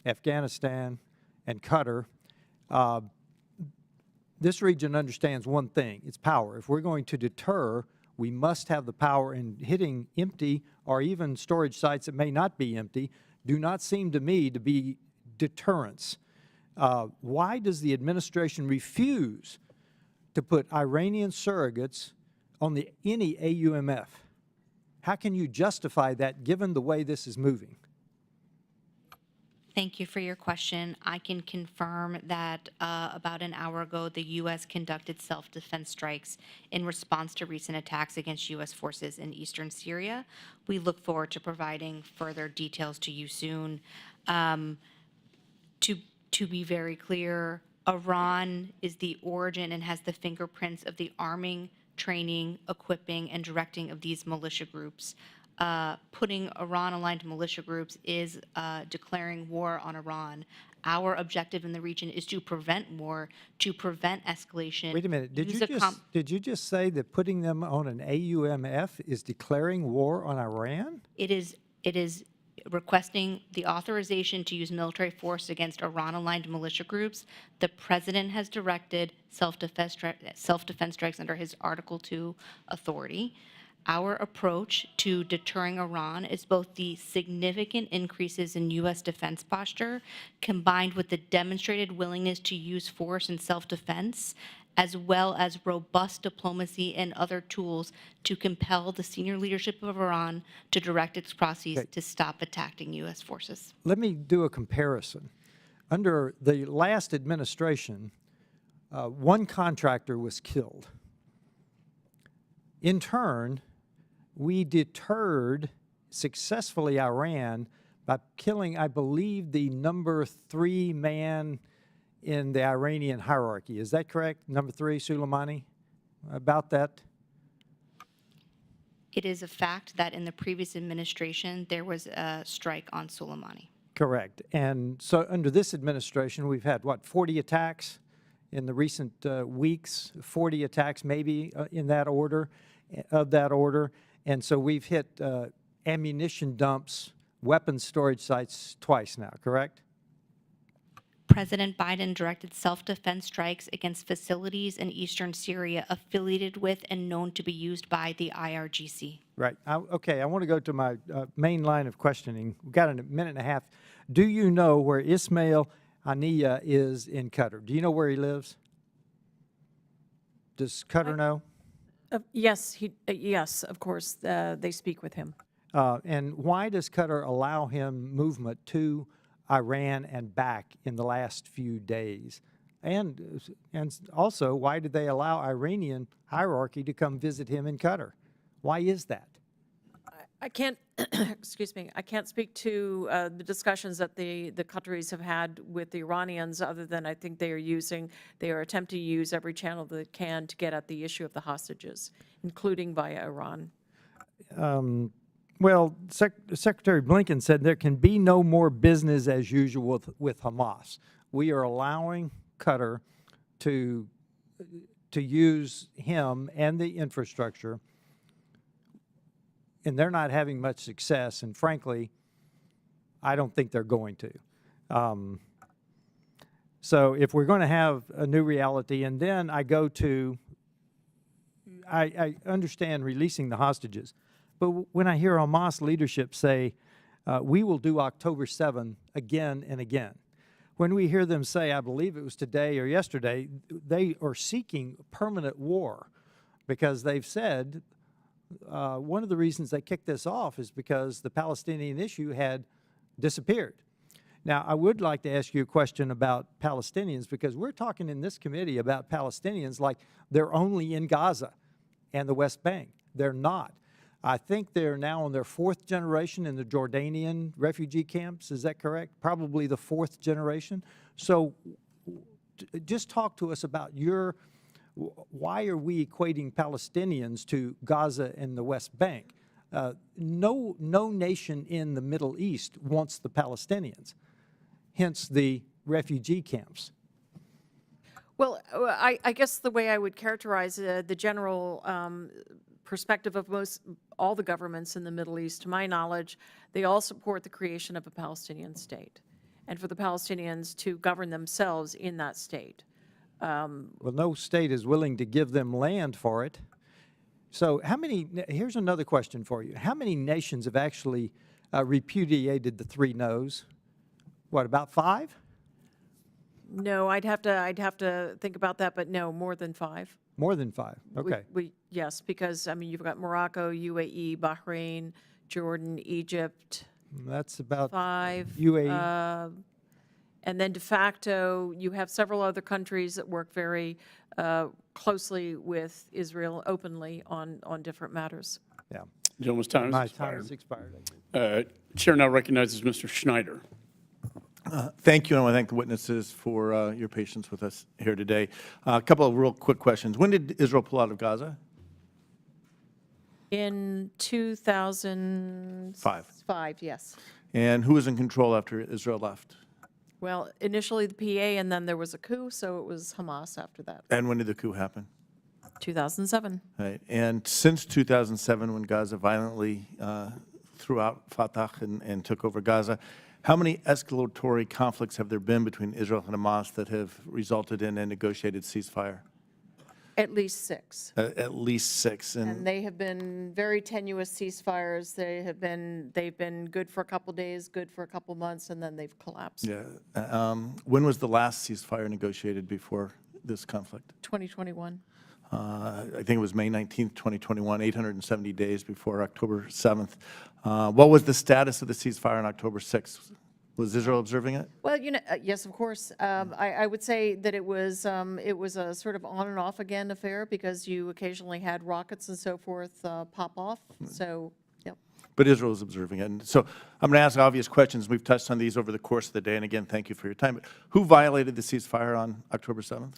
Afghanistan, and Qatar, this region understands one thing, it's power. If we're going to deter, we must have the power, and hitting empty or even storage sites that may not be empty do not seem to me to be deterrence. Why does the administration refuse to put Iranian surrogates on any AUMF? How can you justify that given the way this is moving? Thank you for your question. I can confirm that about an hour ago, the U.S. conducted self-defense strikes in response to recent attacks against U.S. forces in eastern Syria. We look forward to providing further details to you soon. To be very clear, Iran is the origin and has the fingerprints of the arming, training, equipping, and directing of these militia groups. Putting Iran-aligned militia groups is declaring war on Iran. Our objective in the region is to prevent war, to prevent escalation. Wait a minute. Did you just say that putting them on an AUMF is declaring war on Iran? It is requesting the authorization to use military force against Iran-aligned militia groups. The president has directed self-defense strikes under his Article 2 authority. Our approach to deterring Iran is both the significant increases in U.S. defense posture combined with the demonstrated willingness to use force in self-defense, as well as robust diplomacy and other tools to compel the senior leadership of Iran to direct its proxies to stop attacking U.S. forces. Let me do a comparison. Under the last administration, one contractor was killed. In turn, we deterred successfully Iran by killing, I believe, the number 3 man in the Iranian hierarchy. Is that correct? Number 3, Soleimani? About that? It is a fact that in the previous administration, there was a strike on Soleimani. Correct. And so under this administration, we've had, what, 40 attacks in the recent weeks, 40 attacks maybe in that order, of that order. And so we've hit ammunition dumps, weapons storage sites twice now, correct? President Biden directed self-defense strikes against facilities in eastern Syria affiliated with and known to be used by the IRGC. Right. Okay, I want to go to my main line of questioning. We've got a minute and a half. Do you know where Ismail Haniyeh is in Qatar? Do you know where he lives? Does Qatar know? Yes, yes, of course, they speak with him. And why does Qatar allow him movement to Iran and back in the last few days? And also, why did they allow Iranian hierarchy to come visit him in Qatar? Why is that? I can't, excuse me, I can't speak to the discussions that the Qataris have had with the Iranians, other than I think they are attempting to use every channel they can to get at the issue of the hostages, including via Iran. Well, Secretary Blinken said there can be no more business as usual with Hamas. We are allowing Qatar to use him and the infrastructure, and they're not having much success, and frankly, I don't think they're going to. So if we're going to have a new reality, and then I go to, I understand releasing the hostages, but when I hear Hamas leadership say, we will do October 7 again and again, when we hear them say, I believe it was today or yesterday, they are seeking permanent war because they've said one of the reasons they kicked this off is because the Palestinian issue had disappeared. Now, I would like to ask you a question about Palestinians because we're talking in this committee about Palestinians like they're only in Gaza and the West Bank. They're not. I think they're now on their 4th generation in the Jordanian refugee camps. Is that correct? Probably the 4th generation. So just talk to us about why are we equating Palestinians to Gaza and the West Bank? No nation in the Middle East wants the Palestinians, hence the refugee camps. Well, I guess the way I would characterize the general perspective of all the governments in the Middle East, to my knowledge, they all support the creation of a Palestinian state and for the Palestinians to govern themselves in that state. Well, no state is willing to give them land for it. So here's another question for you. How many nations have actually repudiated the 3 no's? What, about 5? No, I'd have to think about that, but no, more than 5. More than 5, okay. Yes, because, I mean, you've got Morocco, UAE, Bahrain, Jordan, Egypt. That's about 5. UAE. And then de facto, you have several other countries that work very closely with Israel openly on different matters. Yeah. Gentleman's time My is time expired. has expired. Chair now recognizes Mr. Schneider. Thank you, and I want to thank the witnesses for your patience with us here today. A couple of real quick questions. When did Israel pull out of Gaza? In 2005, yes. And who was in control after Israel left? Well, initially the PA, and then there was a coup, so it was Hamas after that. And when did the coup happen? 2007. Right. And since 2007, when Gaza violently threw out Fatah and took over Gaza, how many escalatory conflicts have there been between Israel and Hamas that have resulted in a negotiated ceasefire? At least 6. At least 6. And they have been very tenuous ceasefires. They've been good for a couple days, good for a couple months, and then they've collapsed. Yeah. When was the last ceasefire negotiated before this conflict? 2021. I think it was May 19th, 2021, 870 days before October 7th. What was the status of the ceasefire on October 6th? Was Israel observing it? Well, yes, of course. I would say that it was a sort of on and off again affair because you occasionally had rockets and so forth pop off. So, yep. But Israel was observing it. And so I'm going to ask obvious questions. We've touched on these over the course of the day. And again, thank you for your time. But who violated the ceasefire on October 7th?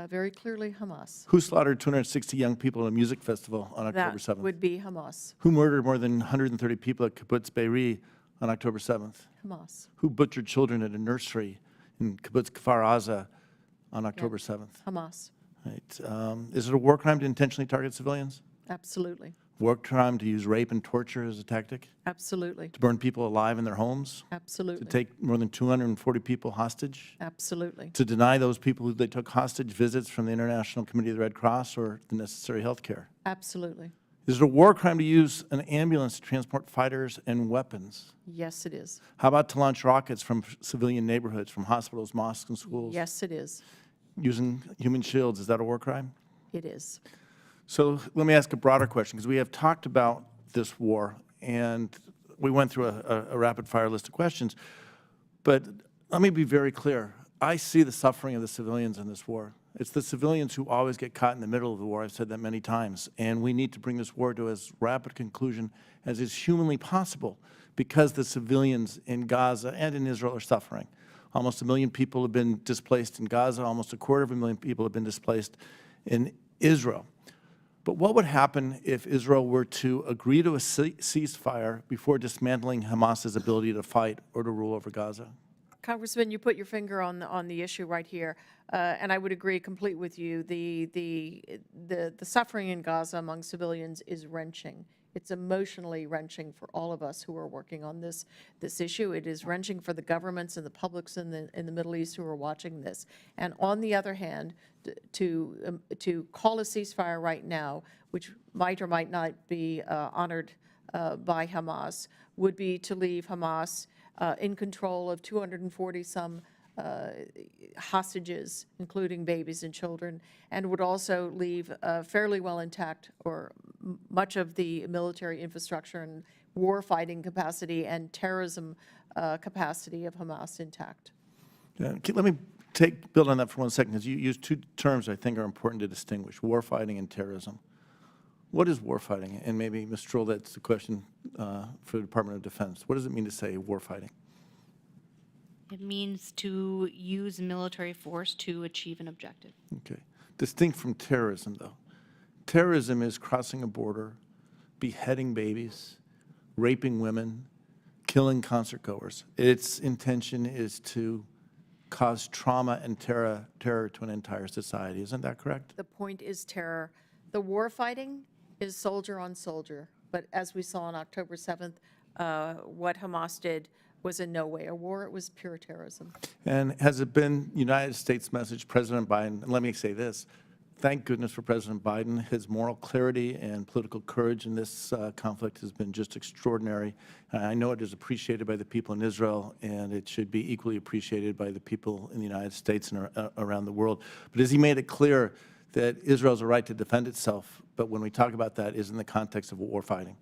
Very clearly Hamas. Who slaughtered 260 young people at a music festival on October 7th? That would be Hamas. Who murdered more than 130 people at Kibbutz Be'eri on October 7th? Hamas. Who butchered children at a nursery in Kibbutz Kfar Aza on October 7th? Hamas. Right. Is it a war crime to intentionally target civilians? Absolutely. War crime to use rape and torture as a tactic? Absolutely. To burn people alive in their homes? Absolutely. To take more than 240 people hostage? Absolutely. To deny those people who they took hostage visits from the International Committee of the Red Cross or the necessary health care? Absolutely. Is it a war crime to use an ambulance to transport fighters and weapons? Yes, it is. How about to launch rockets from civilian neighborhoods, from hospitals, mosques, and schools? Yes, it is. Using human shields, is that a war crime? It is. So let me ask a broader question, because we have talked about this war, and we went through a rapid-fire list of questions. But let me be very clear. I see the suffering of the civilians in this war. It's the civilians who always get caught in the middle of the war. I've said that many times. And we need to bring this war to as rapid conclusion as is humanly possible, because the civilians in Gaza and in Israel are suffering. Almost 1 million people have been displaced in Gaza. Almost 250,000 people have been displaced in Israel. But what would happen if Israel were to agree to a ceasefire before dismantling Hamas's ability to fight or to rule over Gaza? Congressman, you put your finger on the issue right here, and I would agree completely with you. The suffering in Gaza among civilians is wrenching. It's emotionally wrenching for all of us who are working on this issue. It is wrenching for the governments and the publics in the Middle East who are watching this. And on the other hand, to call a ceasefire right now, which might or might not be honored by Hamas, would be to leave Hamas in control of 240-some hostages, including babies and children, and would also leave fairly well intact, or much of the military infrastructure and war-fighting capacity and terrorism capacity of Hamas intact. Let me build on that for 1 second, because you used two terms I think are important to distinguish: warfighting and terrorism. What is warfighting? And maybe, Ms. Stroll, that's the question for the Department of Defense. What does it mean to say warfighting? It means to use military force to achieve an objective. Okay. Distinct from terrorism, though. Terrorism is crossing a border, beheading babies, raping women, killing concertgoers. Its intention is to cause trauma and terror to an entire society. Isn't that correct? The point is terror. The war fighting is soldier on soldier. But as we saw on October 7th, what Hamas did was in no way a war. It was pure terrorism. And has it been United States message, President Biden, and let me say this, thank goodness for President Biden. His moral clarity and political courage in this conflict has been just extraordinary. I know it is appreciated by the people in Israel, and it should be equally appreciated by the people in the United States and around the world. But as he made it clear that Israel has a right to defend itself, but when we talk about that, is in the context of war fighting.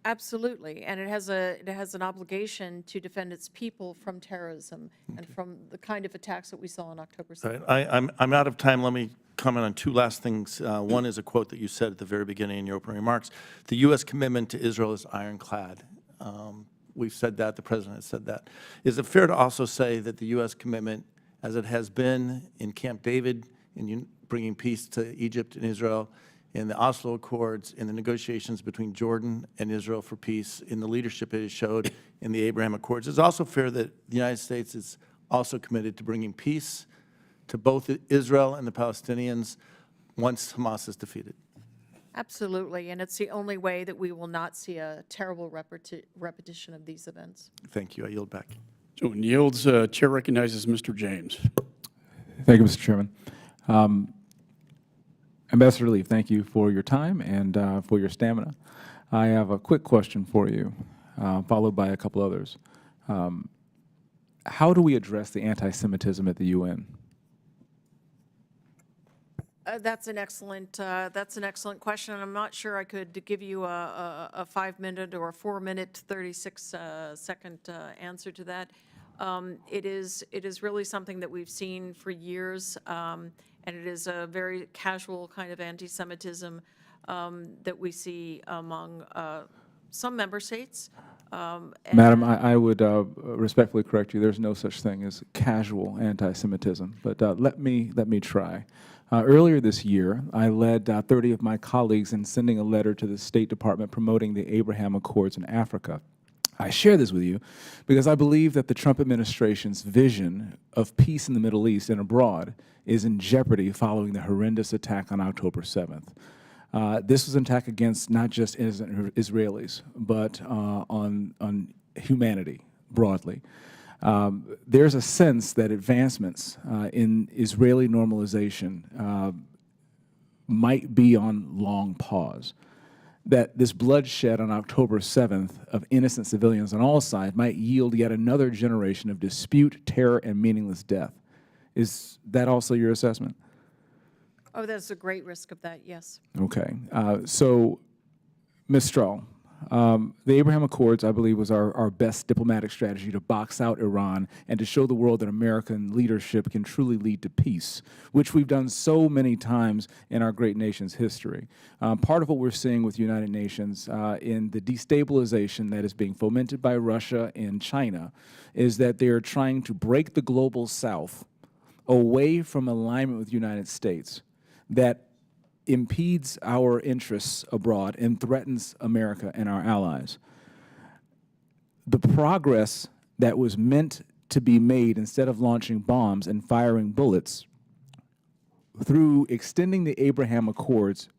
Absolutely, and it has an obligation to defend its people from terrorism and from the kind of attacks that we saw on October 7th. Right. I'm out of time. Let me comment on two last things. One is a quote that you said at the very beginning in your opening remarks. The U.S. commitment to Israel is ironclad. We've said that. The President has said that. Is it fair to also say that the U.S. commitment, as it has been in Camp David, in bringing peace to Egypt and Israel, in the Oslo Accords, in the negotiations between Jordan and Israel for peace, in the leadership it has showed in the Abraham Accords, it's also fair that the United States is also committed to bringing peace to both Israel and the Palestinians once Hamas is defeated? Absolutely, and it's the only way that we will not see a terrible repetition of these events. Thank you. I yield back. So when yields, Chair recognizes Mr. James. Thank you, Mr. Chairman. Ambassador Leaf, thank you for your time and for your stamina. I have a quick question for you, followed by a couple others. How do we address the anti-Semitism at the UN? That's an excellent question, and I'm not sure I could give you a 5-minute or a 4-minute, 36-second answer to that. It is really something that we've seen for years, and it is a very casual kind of anti-Semitism that we see among some member states. Madam, I would respectfully correct you. There's no such thing as casual anti-Semitism, but let me try. Earlier this year, I led 30 of my colleagues in sending a letter to the State Department promoting the Abraham Accords in Africa. I share this with you because I believe that the Trump administration's vision of peace in the Middle East and abroad is in jeopardy following the horrendous attack on October 7th. This was an attack against not just innocent Israelis, but on humanity broadly. There's a sense that advancements in Israeli normalization might be on long pause, that this bloodshed on October 7th of innocent civilians on all sides might yield yet another generation of dispute, terror, and meaningless death. Is that also your assessment? Oh, there's a great risk of that, yes. Okay. So, Ms. Strahl, the Abraham Accords, I believe, was our best diplomatic strategy to box out Iran and to show the world that American leadership can truly lead to peace, which we've done so many times in our great nation's history. Part of what we're seeing with the United Nations in the destabilization that is being fomented by Russia and China is that they are trying to break the global South away from alignment with the United States that impedes our interests abroad and threatens America and our allies. The progress that was meant to be made, instead of launching bombs and firing bullets, through extending the Abraham Accords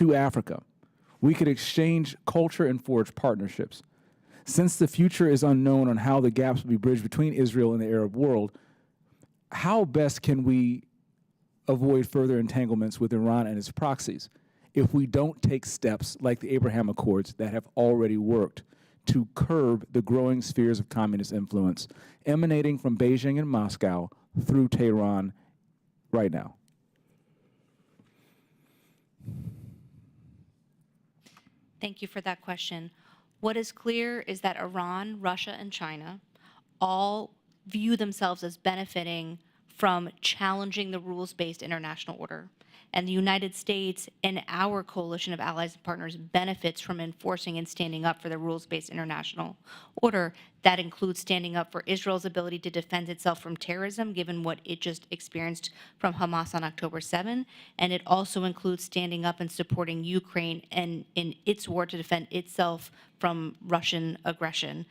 to Africa. We could exchange culture and forge partnerships. Since the future is unknown on how the gaps will be bridged between Israel and the Arab world, how best can we avoid further entanglements with Iran and its proxies if we don't take steps like the Abraham Accords that have already worked to curb the growing spheres of communist influence emanating from Beijing and Moscow through Tehran right now? Thank you for that question. What is clear is that Iran, Russia, and China all view themselves as benefiting from challenging the rules-based international order. And the United States and our coalition of allies and partners benefits from enforcing and standing up for the rules-based international order. That includes standing up for Israel's ability to defend itself from terrorism, given what it just experienced from Hamas on October 7. And it also includes standing up and supporting Ukraine and in its war to defend itself from Russian aggression.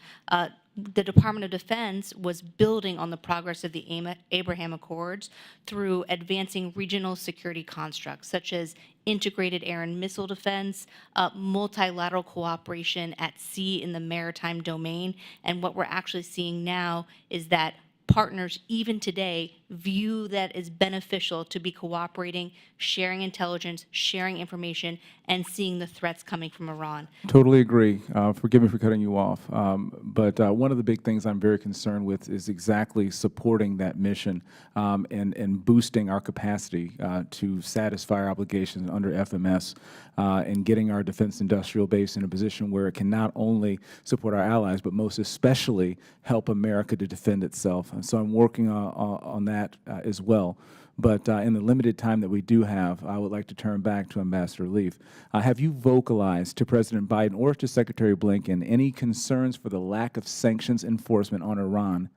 The Department of Defense was building on the progress of the Abraham Accords through advancing regional security constructs, such as integrated air and missile defense, multilateral cooperation at sea in the maritime domain. And what we're actually seeing now is that partners, even today, view that as beneficial to be cooperating, sharing intelligence, sharing information, and seeing the threats coming from Iran. Totally agree. Forgive me for cutting you off. But one of the big things I'm very concerned with is exactly supporting that mission and boosting our capacity to satisfy our obligations under FMS and getting our defense industrial base in a position where it can not only support our allies, but most especially help America to defend itself. And so I'm working on that as well. But in the limited time that we do have, I would like to turn back to Ambassador Leaf. Have you vocalized to President Biden or to Secretary Blinken any concerns for the lack of sanctions enforcement on Iran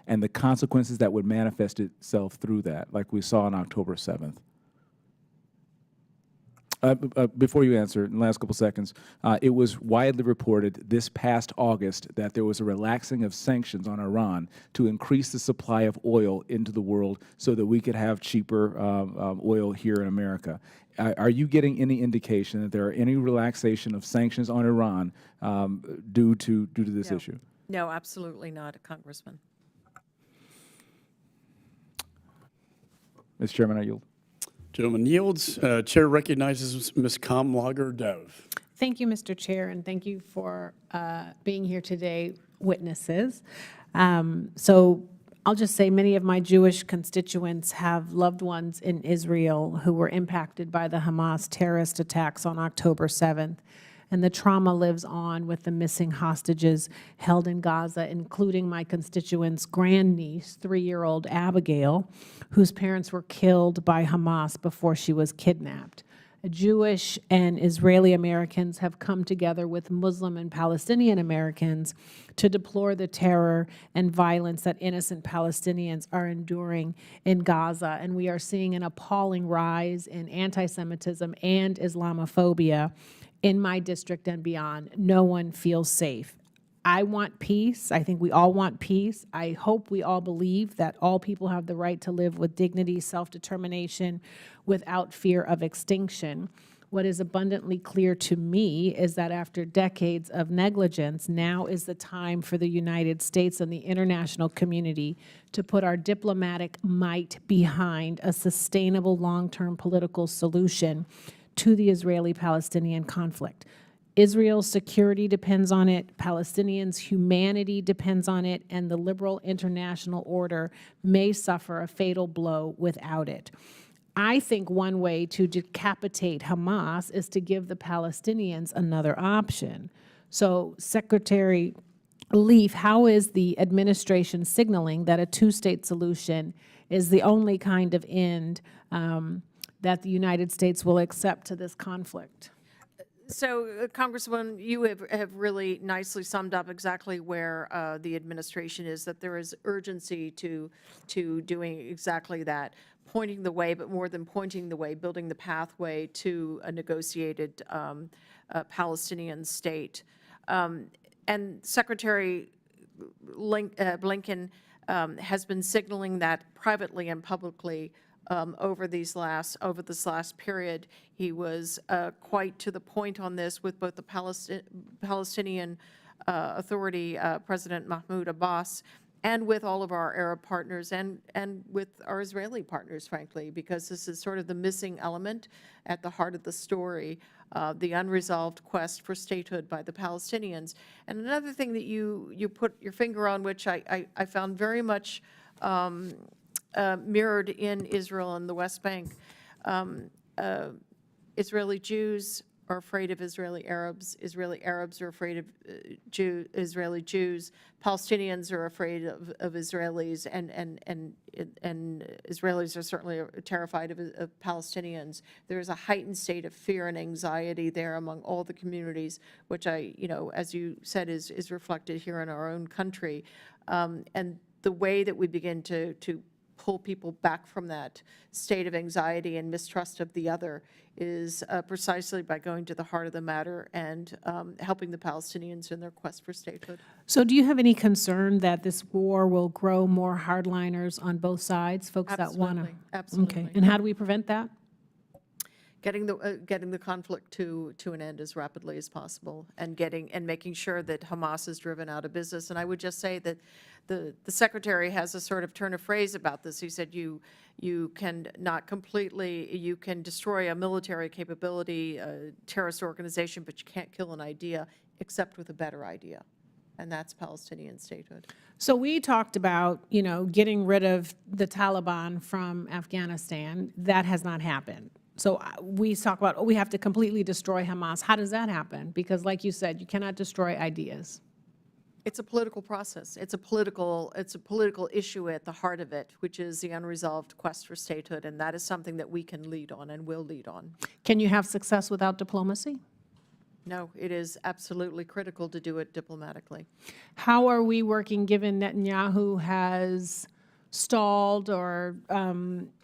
and the consequences that would manifest itself through that, like we saw on October 7th? Before you answer, in the last couple seconds, it was widely reported this past August that there was a relaxing of sanctions on Iran to increase the supply of oil into the world so that we could have cheaper oil here in America. Are you getting any indication that there are any relaxation of sanctions on Iran due to this issue? No, absolutely not, Congressman. Mr. Chairman, I yield. Gentleman yields. Chair recognizes Ms. Kamlager-Dove. Thank you, Mr. Chair, and thank you for being here today, witnesses. So I'll just say many of my Jewish constituents have loved ones in Israel who were impacted by the Hamas terrorist attacks on October 7th. And the trauma lives on with the missing hostages held in Gaza, including my constituent's grandniece, 3-year-old Abigail, whose parents were killed by Hamas before she was kidnapped. Jewish and Israeli Americans have come together with Muslim and Palestinian Americans to deplore the terror and violence that innocent Palestinians are enduring in Gaza. And we are seeing an appalling rise in anti-Semitism and Islamophobia in my district and beyond. No one feels safe. I want peace. I think we all want peace. I hope we all believe that all people have the right to live with dignity, self-determination, without fear of extinction. What is abundantly clear to me is that after decades of negligence, now is the time for the United States and the international community to put our diplomatic might behind a sustainable long-term political solution to the Israeli-Palestinian conflict. Israel's security depends on it, Palestinians' humanity depends on it, and the liberal international order may suffer a fatal blow without it. I think one way to decapitate Hamas is to give the Palestinians another option. So, Secretary Leaf, how is the administration signaling that a two-state solution is the only kind of end that the United States will accept to this conflict? So, Congresswoman, you have really nicely summed up exactly where the administration is, that there is urgency to doing exactly that, pointing the way, but more than pointing the way, building the pathway to a negotiated Palestinian state. And Secretary Blinken has been signaling that privately and publicly over this last period. He was quite to the point on this with both the Palestinian Authority, President Mahmoud Abbas, and with all of our Arab partners and with our Israeli partners, frankly, because this is sort of the missing element at the heart of the story, the unresolved quest for statehood by the Palestinians. And another thing that you put your finger on, which I found very much mirrored in Israel and the West Bank, Israeli Jews are afraid of Israeli Arabs. Israeli Arabs are afraid of Israeli Jews. Palestinians are afraid of Israelis, and Israelis are certainly terrified of Palestinians. There is a heightened state of fear and anxiety there among all the communities, which as you said, is reflected here in our own country. And the way that we begin to pull people back from that state of anxiety and mistrust of the other is precisely by going to the heart of the matter and helping the Palestinians in their quest for statehood. So do you have any concern that this war will grow more hardliners on both sides, folks that want to? Absolutely. Okay, and how do we prevent that? Getting the conflict to an end as rapidly as possible, and making sure that Hamas is driven out of business. And I would just say that the secretary has a sort of turn of phrase about this. He said you can destroy a military capability, a terrorist organization, but you can't kill an idea except with a better idea, and that's Palestinian statehood. So we talked about, getting rid of the Taliban from Afghanistan. That has not happened. So we talk about, we have to completely destroy Hamas. How does that happen? Because like you said, you cannot destroy ideas. It's a political process. It's a political issue at the heart of it, which is the unresolved quest for statehood, and that is something that we can lead on and will lead on. Can you have success without diplomacy? No, it is absolutely critical to do it diplomatically. How are we working, given Netanyahu has stalled or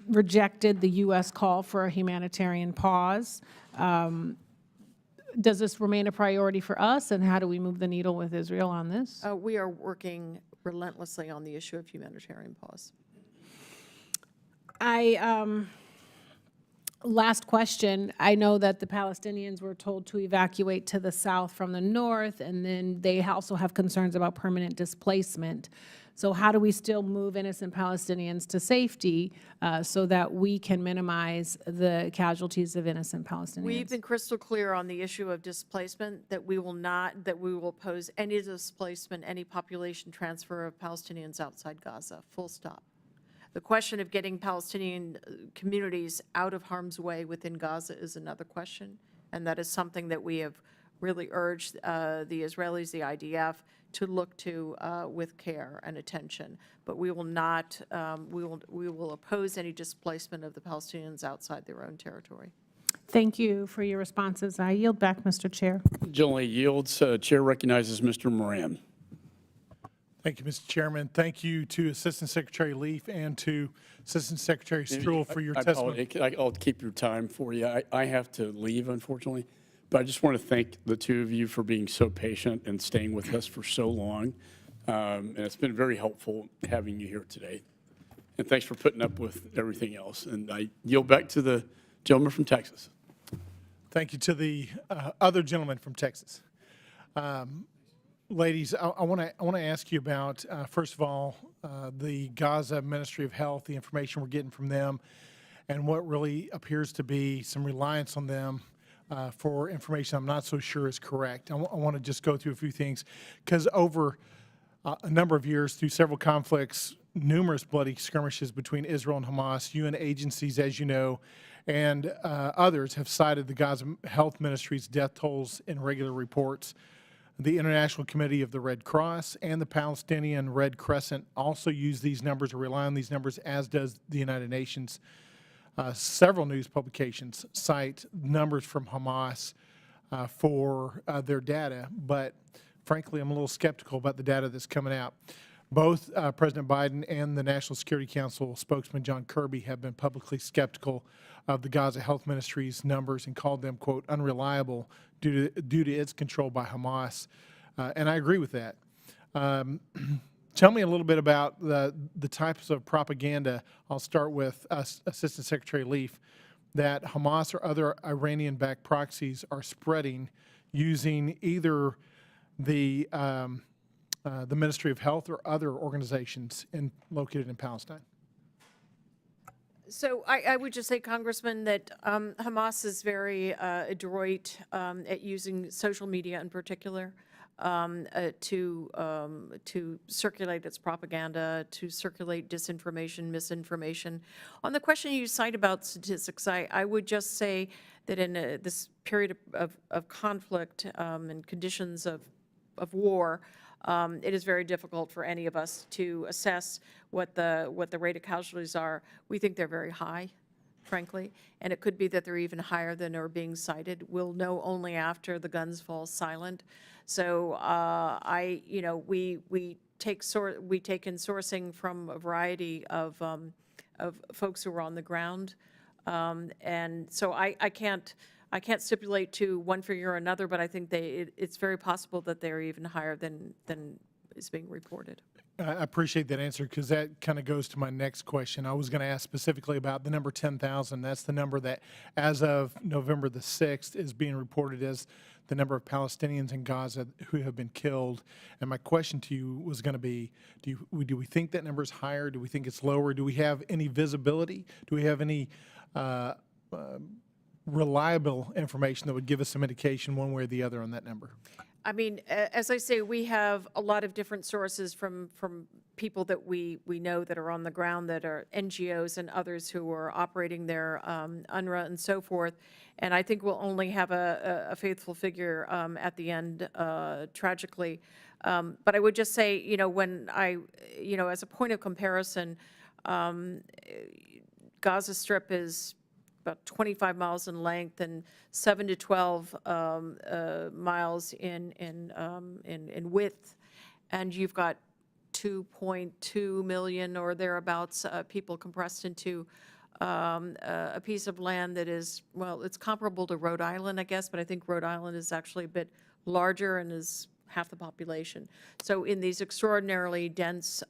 rejected the U.S. call for a humanitarian pause? Does this remain a priority for us, and how do we move the needle with Israel on this? We are working relentlessly on the issue of humanitarian pause. Last question. I know that the Palestinians were told to evacuate to the south from the north, and then they also have concerns about permanent displacement. So how do we still move innocent Palestinians to safety so that we can minimize the casualties of innocent Palestinians? We've been crystal clear on the issue of displacement, that we will oppose any displacement, any population transfer of Palestinians outside Gaza, full stop. The question of getting Palestinian communities out of harm's way within Gaza is another question, and that is something that we have really urged the Israelis, the IDF, to look to with care and attention. But we will not, we will oppose any displacement of the Palestinians outside their own territory. Thank you for your responses. I yield back, Mr. Chair. Generally yields. Chair recognizes Mr. Moran. Thank you, Mr. Chairman. Thank you to Assistant Secretary Leaf and to Assistant Secretary Stroll for your testimony. I'll keep your time for you. I have to leave, unfortunately, but I just want to thank the two of you for being so patient and staying with us for so long. And it's been very helpful having you here today. And thanks for putting up with everything else. And I yield back to the gentleman from Texas. Thank you to the other gentleman from Texas. Ladies, I want to ask you about, first of all, the Gaza Ministry of Health, the information we're getting from them, and what really appears to be some reliance on them for information I'm not so sure is correct. I want to just go through a few things, because over a number of years, through several conflicts, numerous bloody skirmishes between Israel and Hamas, UN agencies, as you know, and others have cited the Gaza Health Ministry's death tolls in regular reports. The International Committee of the Red Cross and the Palestinian Red Crescent also use these numbers or rely on these numbers, as does the United Nations. Several news publications cite numbers from Hamas for their data, but frankly, I'm a little skeptical about the data that's coming out. Both President Biden and the National Security Council spokesman John Kirby have been publicly skeptical of the Gaza Health Ministry's numbers and called them, quote, unreliable due to its control by Hamas. And I agree with that. Tell me a little bit about the types of propaganda. I'll start with Assistant Secretary Leaf, that Hamas or other Iranian-backed proxies are spreading using either the Ministry of Health or other organizations located in Palestine. So I would just say, Congressman, that Hamas is very adroit at using social media in particular to circulate its propaganda, to circulate disinformation, misinformation. On the question you cite about statistics, I would just say that in this period of conflict and conditions of war, it is very difficult for any of us to assess what the rate of casualties are. We think they're very high, frankly, and it could be that they're even higher than are being cited. We'll know only after the guns fall silent. So we take in sourcing from a variety of folks who are on the ground, and so I can't stipulate to one figure or another, but I think it's very possible that they're even higher than is being reported. I appreciate that answer, because that kind of goes to my next question. I was going to ask specifically about the number 10,000. That's the number that, as of November the 6th, is being reported as the number of Palestinians in Gaza who have been killed. And my question to you was going to be, do we think that number is higher? Do we think it's lower? Do we have any visibility? Do we have any reliable information that would give us some indication one way or the other on that number? I mean, as I say, we have a lot of different sources from people that we know that are on the ground, that are NGOs and others who are operating there, UNRWA and so forth. And I think we'll only have a faithful figure at the end, tragically. But I would just say, when as a point of comparison, Gaza Strip is about 25 miles in length and 7 to 12 miles in width, and you've got 2.2 million or thereabouts people compressed into a piece of land that is, well, it's comparable to Rhode Island, I guess, but I think Rhode Island is actually a bit larger and is half the population. So in these extraordinarily dense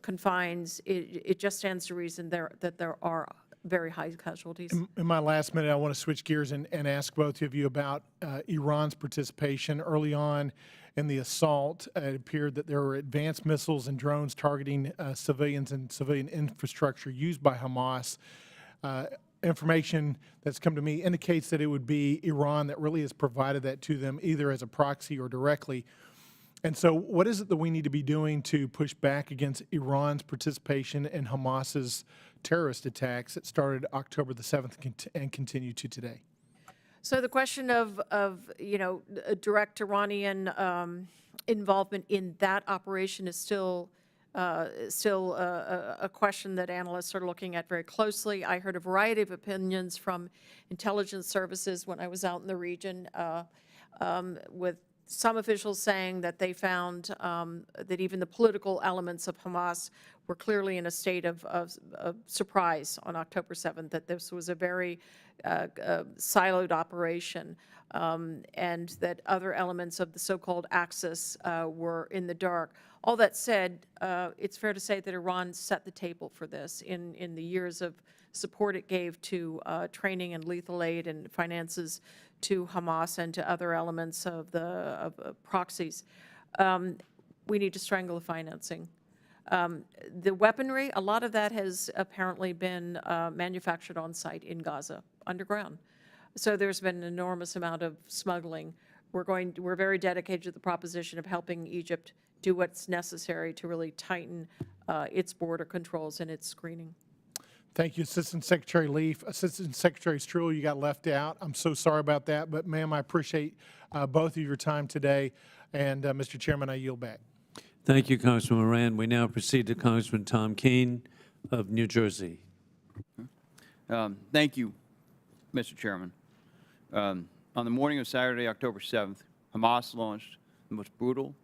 confines, it just stands to reason that there are very high casualties. In my last minute, I want to switch gears and ask both of you about Iran's participation. Early on in the assault, it appeared that there were advanced missiles and drones targeting civilians and civilian infrastructure used by Hamas. Information that's come to me indicates that it would be Iran that really has provided that to them, either as a proxy or directly. And so what is it that we need to be doing to push back against Iran's participation in Hamas's terrorist attacks that started October the 7th and continue to today? So the question of direct Iranian involvement in that operation is still a question that analysts are looking at very closely. I heard a variety of opinions from intelligence services when I was out in the region, with some officials saying that they found that even the political elements of Hamas were clearly in a state of surprise on October 7th, that this was a very siloed operation, and that other elements of the so-called Axis were in the dark. All that said, it's fair to say that Iran set the table for this in the years of support it gave to training and lethal aid and finances to Hamas and to other elements of the proxies. We need to strangle the financing. The weaponry, a lot of that has apparently been manufactured on site in Gaza, underground. So there's been an enormous amount of smuggling. We're very dedicated to the proposition of helping Egypt do what's necessary to really tighten its border controls and its screening. Thank you, Assistant Secretary Leaf. Assistant Secretary Struhl, you got left out. I'm so sorry about that, but ma'am, I appreciate both of your time today. And Mr. Chairman, I yield back. Thank you, Congressman Moran. We now proceed to Congressman Tom Keene of New Jersey. Thank you, Mr. Chairman. On the morning of Saturday, October 7th, Hamas launched the most brutal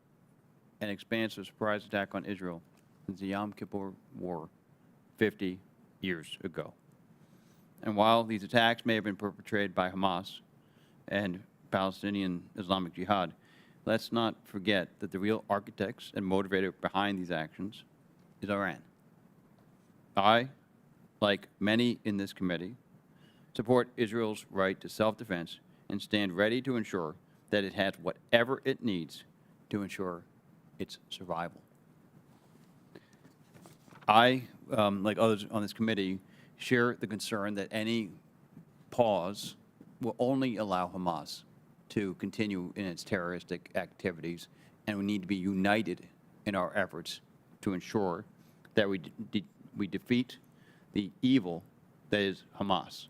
and expansive surprise attack on Israel since the Yom Kippur War 50 years ago. And while these attacks may have been perpetrated by Hamas and Palestinian Islamic Jihad, let's not forget that the real architects and motivator behind these actions is Iran. I, like many in this committee, support Israel's right to self-defense and stand ready to ensure that it has whatever it needs to ensure its survival. I, like others on this committee, share the concern that any pause will only allow Hamas to continue in its terroristic activities, and we need to be united in our efforts to ensure that we defeat the evil that is Hamas.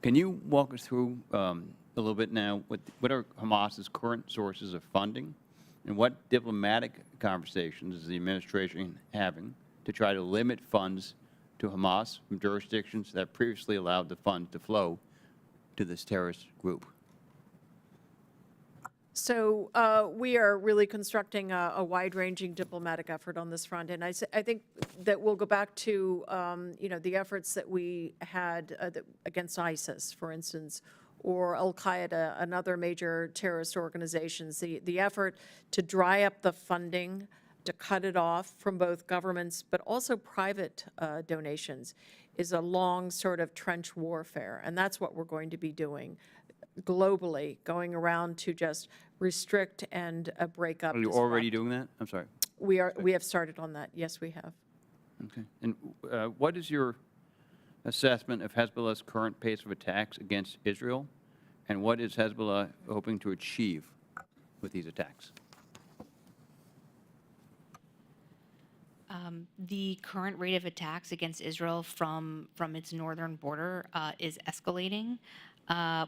Can you walk us through a little bit now what are Hamas's current sources of funding, and what diplomatic conversations is the administration having to try to limit funds to Hamas from jurisdictions that previously allowed the funds to flow to this terrorist group? So we are really constructing a wide-ranging diplomatic effort on this front, and I think that we'll go back to the efforts that we had against ISIS, for instance, or Al-Qaeda and other major terrorist organizations. The effort to dry up the funding, to cut it off from both governments but also private donations is a long sort of trench warfare, and that's what we're going to be doing globally, going around to just restrict and break up. Are you already doing that? I'm sorry. We have started on that. Yes, we have. Okay. And what is your assessment of Hezbollah's current pace of attacks against Israel, and what is Hezbollah hoping to achieve with these attacks? The current rate of attacks against Israel from its northern border is escalating.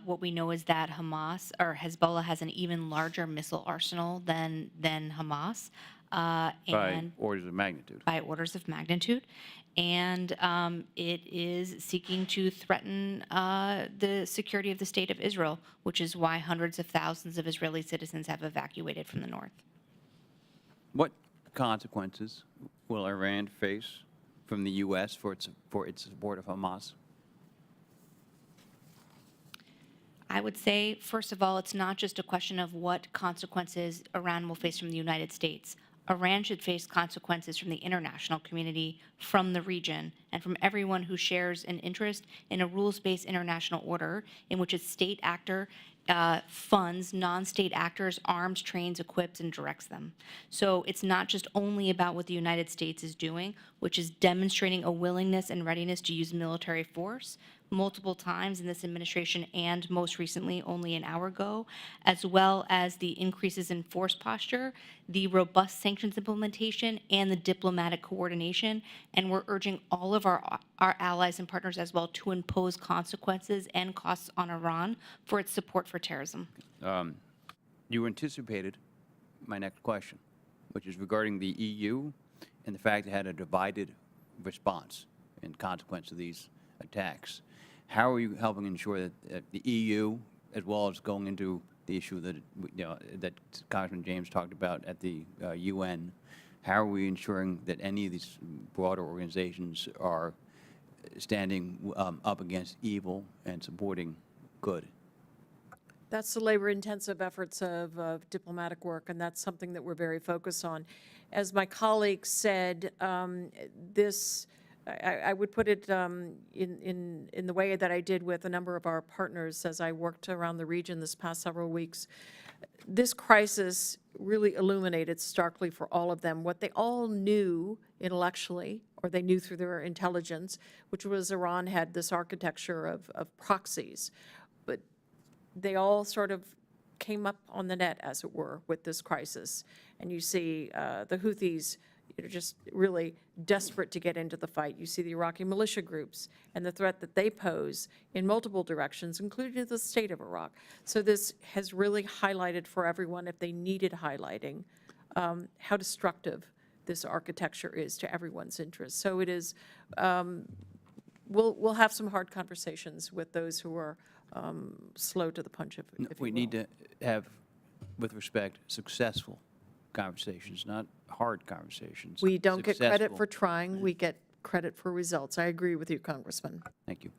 What we know is that Hezbollah has an even larger missile arsenal than Hamas. By orders of magnitude. By orders of magnitude. And it is seeking to threaten the security of the state of Israel, which is why hundreds of thousands of Israeli citizens have evacuated from the north. What consequences will Iran face from the U.S. for its support of Hamas? I would say, first of all, it's not just a question of what consequences Iran will face from the United States. Iran should face consequences from the international community, from the region, and from everyone who shares an interest in a rules-based international order in which a state actor funds non-state actors, arms, trains, equips, and directs them. So it's not just only about what the United States is doing, which is demonstrating a willingness and readiness to use military force multiple times in this administration and most recently only an hour ago, as well as the increases in force posture, the robust sanctions implementation, and the diplomatic coordination. And we're urging all of our allies and partners as well to impose consequences and costs on Iran for its support for terrorism. You anticipated my next question, which is regarding the EU and the fact it had a divided response in consequence of these attacks. How are you helping ensure that the EU, as well as going into the issue that that Congressman James talked about at the UN, how are we ensuring that any of these broader organizations are standing up against evil and supporting good? That's the labor-intensive efforts of diplomatic work, and that's something that we're very focused on. As my colleague said, I would put it in the way that I did with a number of our partners as I worked around the region this past several weeks. This crisis really illuminated starkly for all of them what they all knew intellectually, or they knew through their intelligence, which was Iran had this architecture of proxies. But they all sort of came up on the net, as it were, with this crisis. And you see the Houthis just really desperate to get into the fight. You see the Iraqi militia groups and the threat that they pose in multiple directions, including the state of Iraq. So this has really highlighted for everyone, if they needed highlighting, how destructive this architecture is to everyone's interest. So it is, we'll have some hard conversations with those who are slow to the punch, if you We will. need to have, with respect, successful conversations, not hard conversations. We don't get credit Successful. for trying, we get credit for results. I agree with you, Congressman. Thank you.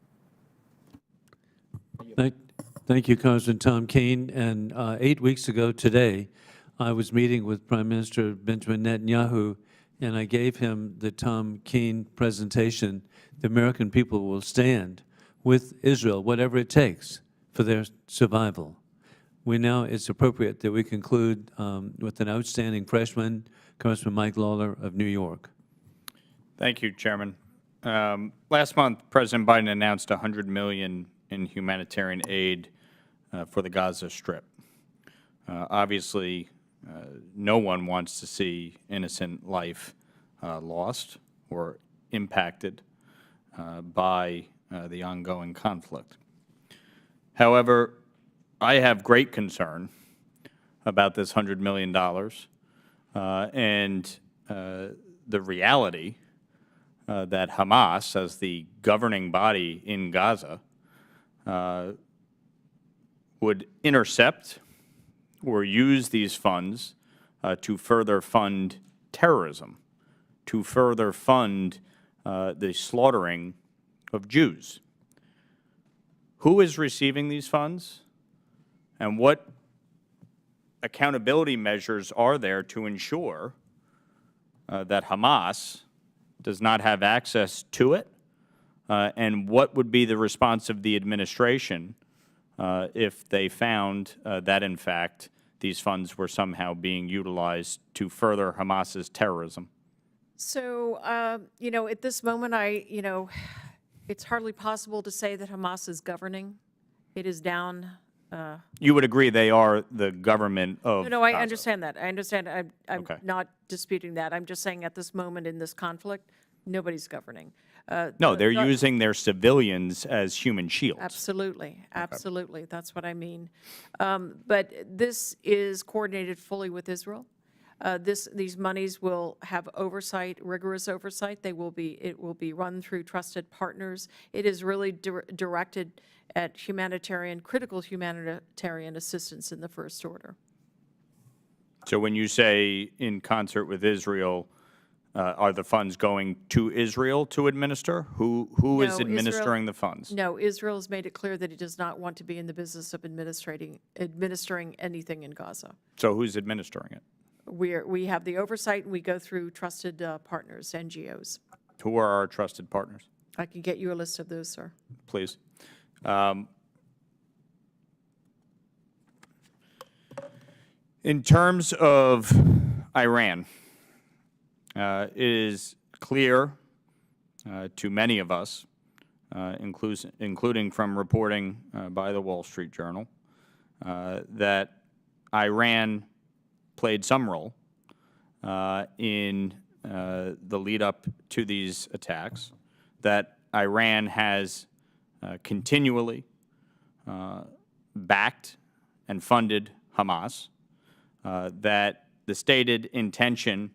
Thank you, Congressman Tom Keane. And 8 weeks ago today, I was meeting with Prime Minister Benjamin Netanyahu, and I gave him the Tom Keene presentation. The American people will stand with Israel, whatever it takes, for their survival. It's appropriate that we conclude with an outstanding freshman, Congressman Mike Lawler of New York. Thank you, Chairman. Last month, President Biden announced $100 million in humanitarian aid for the Gaza Strip. Obviously, no one wants to see innocent life lost or impacted by the ongoing conflict. However, I have great concern about this $100 million and the reality that Hamas, as the governing body in Gaza, would intercept or use these funds to further fund terrorism, to further fund the slaughtering of Jews. Who is receiving these funds, and what accountability measures are there to ensure that Hamas does not have access to it, and what would be the response of the administration if they found that, in fact, these funds were somehow being utilized to further Hamas's terrorism? So, at this moment, it's hardly possible to say that Hamas is governing. It is down. You would agree they are the government of No, I Gaza. understand that. I understand. I'm Okay. not disputing that. I'm just saying at this moment in this conflict, nobody's governing. No, they're using their civilians as human shields. Absolutely, absolutely. That's what I mean. But this is coordinated fully with Israel. These monies will have oversight, rigorous oversight. It will be run through trusted partners. It is really directed at critical humanitarian assistance in the first order. So when you say in concert with Israel, are the funds going to Israel to administer? Who is No, administering the funds? No, Israel has made it clear that it does not want to be in the business of administering anything in Gaza. So who's administering it? We have the oversight, and we go through trusted partners, NGOs. Who are our trusted partners? I can get you a list of those, sir. Please. In terms of Iran, it is clear to many of us, including from reporting by the Wall Street Journal, that Iran played some role in the lead up to these attacks, that Iran has continually backed and funded Hamas, that the stated intention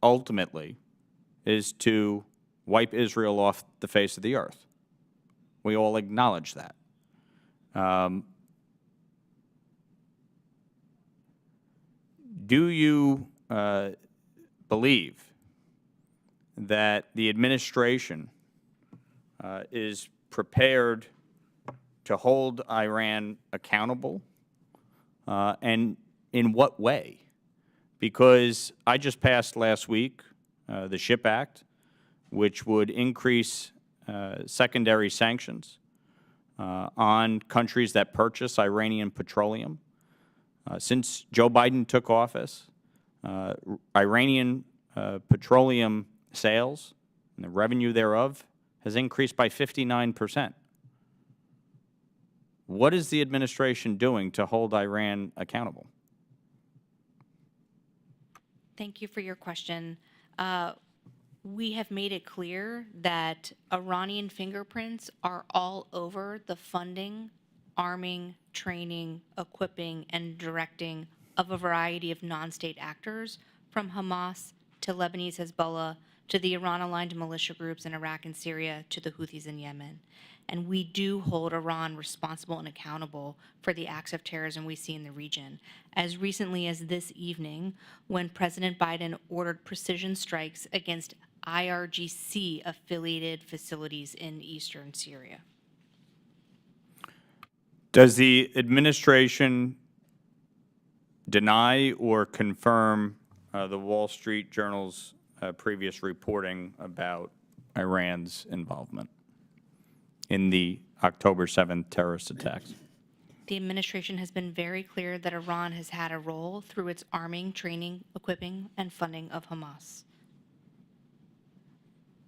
ultimately is to wipe Israel off the face of the earth. We all acknowledge that. Do you believe that the administration is prepared to hold Iran accountable, and in what way? Because I just passed last week the SHIP Act, which would increase secondary sanctions on countries that purchase Iranian petroleum. Since Joe Biden took office, Iranian petroleum sales and the revenue thereof has increased by 59%. What is the administration doing to hold Iran accountable? Thank you for your question. We have made it clear that Iranian fingerprints are all over the funding, arming, training, equipping, and directing of a variety of non-state actors, from Hamas to Lebanese Hezbollah to the Iran-aligned militia groups in Iraq and Syria to the Houthis in Yemen. And we do hold Iran responsible and accountable for the acts of terrorism we see in the region. As recently as this evening, when President Biden ordered precision strikes against IRGC-affiliated facilities in eastern Syria. Does the administration deny or confirm the Wall Street Journal's previous reporting about Iran's involvement in the October 7th terrorist attacks? The administration has been very clear that Iran has had a role through its arming, training, equipping, and funding of Hamas.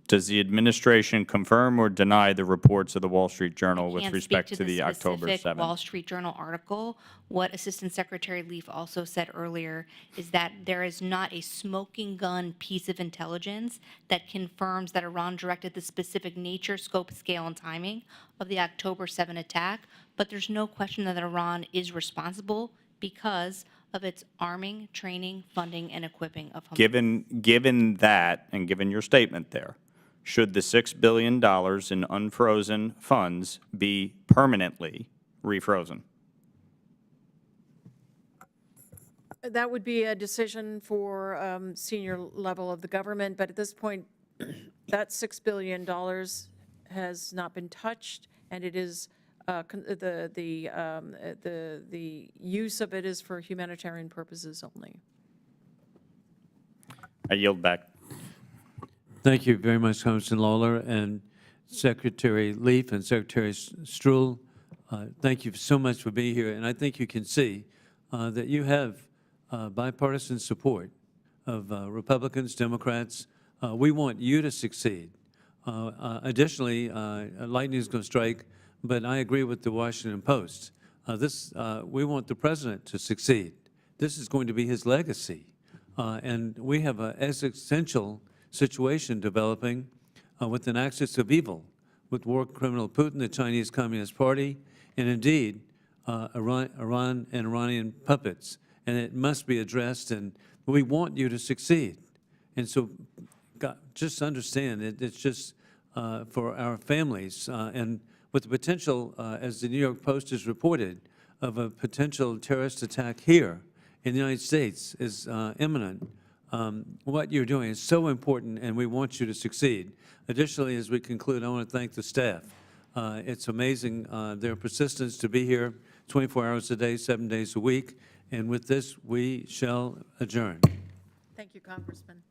Does the administration confirm or deny the reports of the Wall Street Journal with respect to the October 7th? Wall Street Journal article. What Assistant Secretary Leaf also said earlier is that there is not a smoking gun piece of intelligence that confirms that Iran directed the specific nature, scope, scale, and timing of the October 7 attack, but there's no question that Iran is responsible because of its arming, training, funding, and equipping of Hamas. Given that, and given your statement there, should the $6 billion in unfrozen funds be permanently refrozen? That would be a decision for senior level of the government, but at this point, that $6 billion has not been touched, and it is the use of it is for humanitarian purposes only. I yield back. Thank you very much, Congressman Lawler, and Secretary Leaf and Secretary Struhl. Thank you so much for being here, and I think you can see that you have bipartisan support of Republicans, Democrats. We want you to succeed. Additionally, lightning is going to strike, but I agree with the Washington Post. We want the president to succeed. This is going to be his legacy, and we have an existential situation developing with an axis of evil, with war criminal Putin, the Chinese Communist Party, and indeed Iran and Iranian puppets. And it must be addressed, and we want you to succeed. And so just understand it's just for our families. And with the potential, as the New York Post has reported, of a potential terrorist attack here in the United States is imminent. What you're doing is so important, and we want you to succeed. Additionally, as we conclude, I want to thank the staff. It's amazing their persistence to be here 24 hours a day, 7 days a week. And with this, we shall adjourn. Thank you, Congressman.